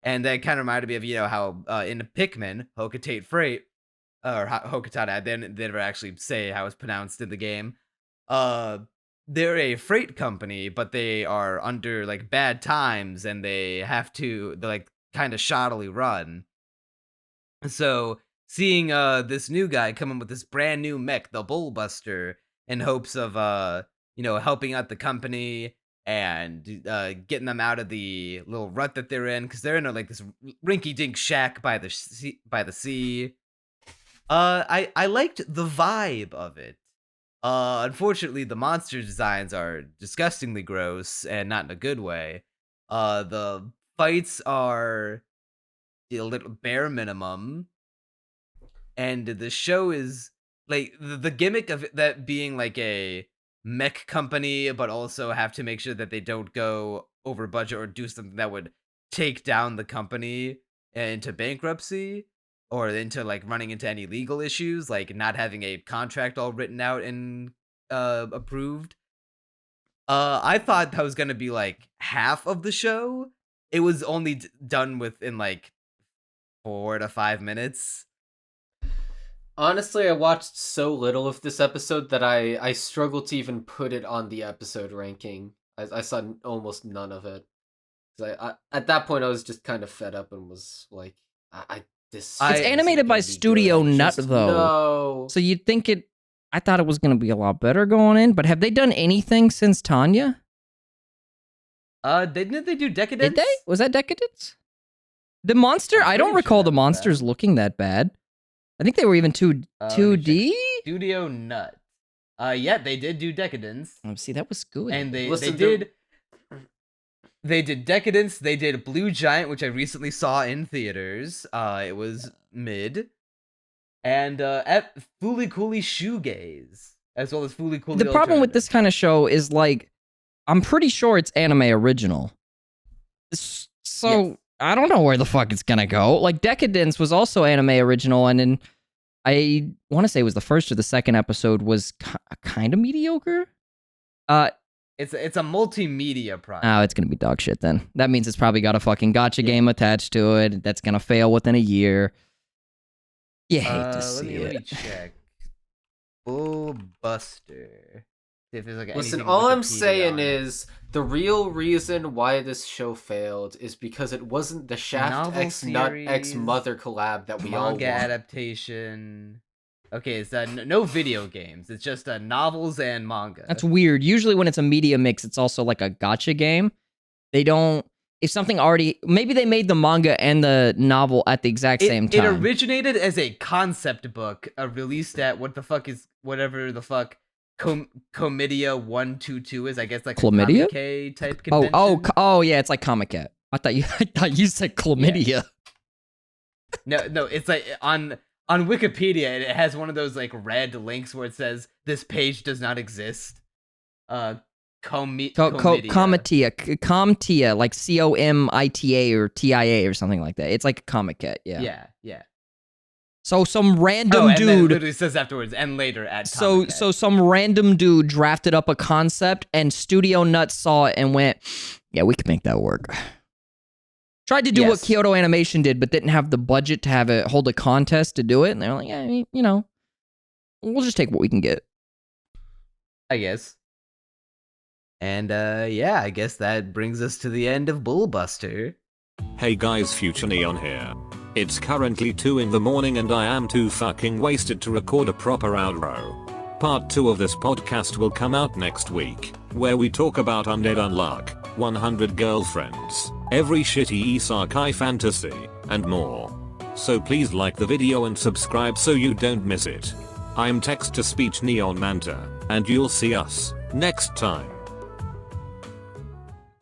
And that kind of reminded me of, how in Pikmin, Hocotate Freight, or Hocotate, they never actually say how it's pronounced in the game. They're a freight company, but they are under like bad times, and they're like kind of shoddily run. So seeing this new guy come in with this brand new mech, the Bullbuster, in hopes of helping out the company and getting them out of the little rut that they're in, because they're in like this rinky-dink shack by the sea. I liked the vibe of it. Unfortunately, the monster designs are disgustingly gross and not in a good way. The fights are a little bare minimum, and the show is like the gimmick of that being like a mech company, but also have to make sure that they don't go over budget or do something that would take down the company into bankruptcy, or into like running into any legal issues, like not having a contract all written out and approved. I thought that was gonna be like half of the show. It was only done within like 4 to 5 minutes. Honestly, I watched so little of this episode that I struggled to even put it on the episode ranking. I saw almost none of it. I at that point I was just kind of fed up and was like, it's animated by Studio Nut, though. No. So you'd think it... I thought it was going to be a lot better going in, but have they done anything since Tanya? Didn't they do Decadence? Did they? Was that Decadence? The monster? I don't recall the monsters looking that bad. I think they were even 2D? Studio Nut. Yeah, they did do Decadence. Oh, see, that was good. And they did Decadence, they did Blue Giant, which I recently saw in theaters. It was mid. And Fooly Cooly Shoegaze, as well as Fooly Cooly The problem with this kind of show is, like, I'm pretty sure it's anime original. So, yes. I don't know where the fuck it's gonna go. Like, Decadence was also anime original, and then I want to say it was the first or the second episode was kind of mediocre. It's a multimedia project. Oh, it's gonna be dog shit then. That means it's probably got a fucking gacha game attached to it. That's gonna fail within a year. You hate to see it. Let me check. Bullbuster. See if there's like Listen, all I'm saying is the real reason why this show failed is because it wasn't the Shaft X Nut X Mother collab that we all want. Manga adaptation. Okay, it's no video games. It's just novels and manga. That's weird. Usually when it's a media mix, it's also like a gacha game. They don't... If something already... Maybe they made the manga and the novel at the exact same time. It originated as a concept book released at whatever the fuck Comedia 122 is. I guess like Chlamydia? a Comic type convention. Oh, yeah, it's like Comic-Cat. I thought you said chlamydia. Yeah. No, it's like on Wikipedia, it has one of those like red links where it says this page does not exist. Comitia, like COMITA or TIA or something like that. It's like a Comic-Cat, yeah. Yeah. So some random dude then literally says afterwards, and later at so some random dude drafted up a concept, and Studio Nuts saw it and went, yeah, we can make that work. Tried to do what Kyoto Animation did, but didn't have the budget to hold a contest to do it, and they're like, yeah, we'll just take what we can get. I guess. And I guess that brings us to the end of Bullbuster. Hey guys, Future Neon here. It's currently 2 in the morning and I am too fucking wasted to record a proper outro. Part 2 of this podcast will come out next week, where we talk about Undead Unluck, 100 Girlfriends, every shitty isekai fantasy, and more. So please like the video and subscribe so you don't miss it. I'm text-to-speech Neon Manta, and you'll see us next time.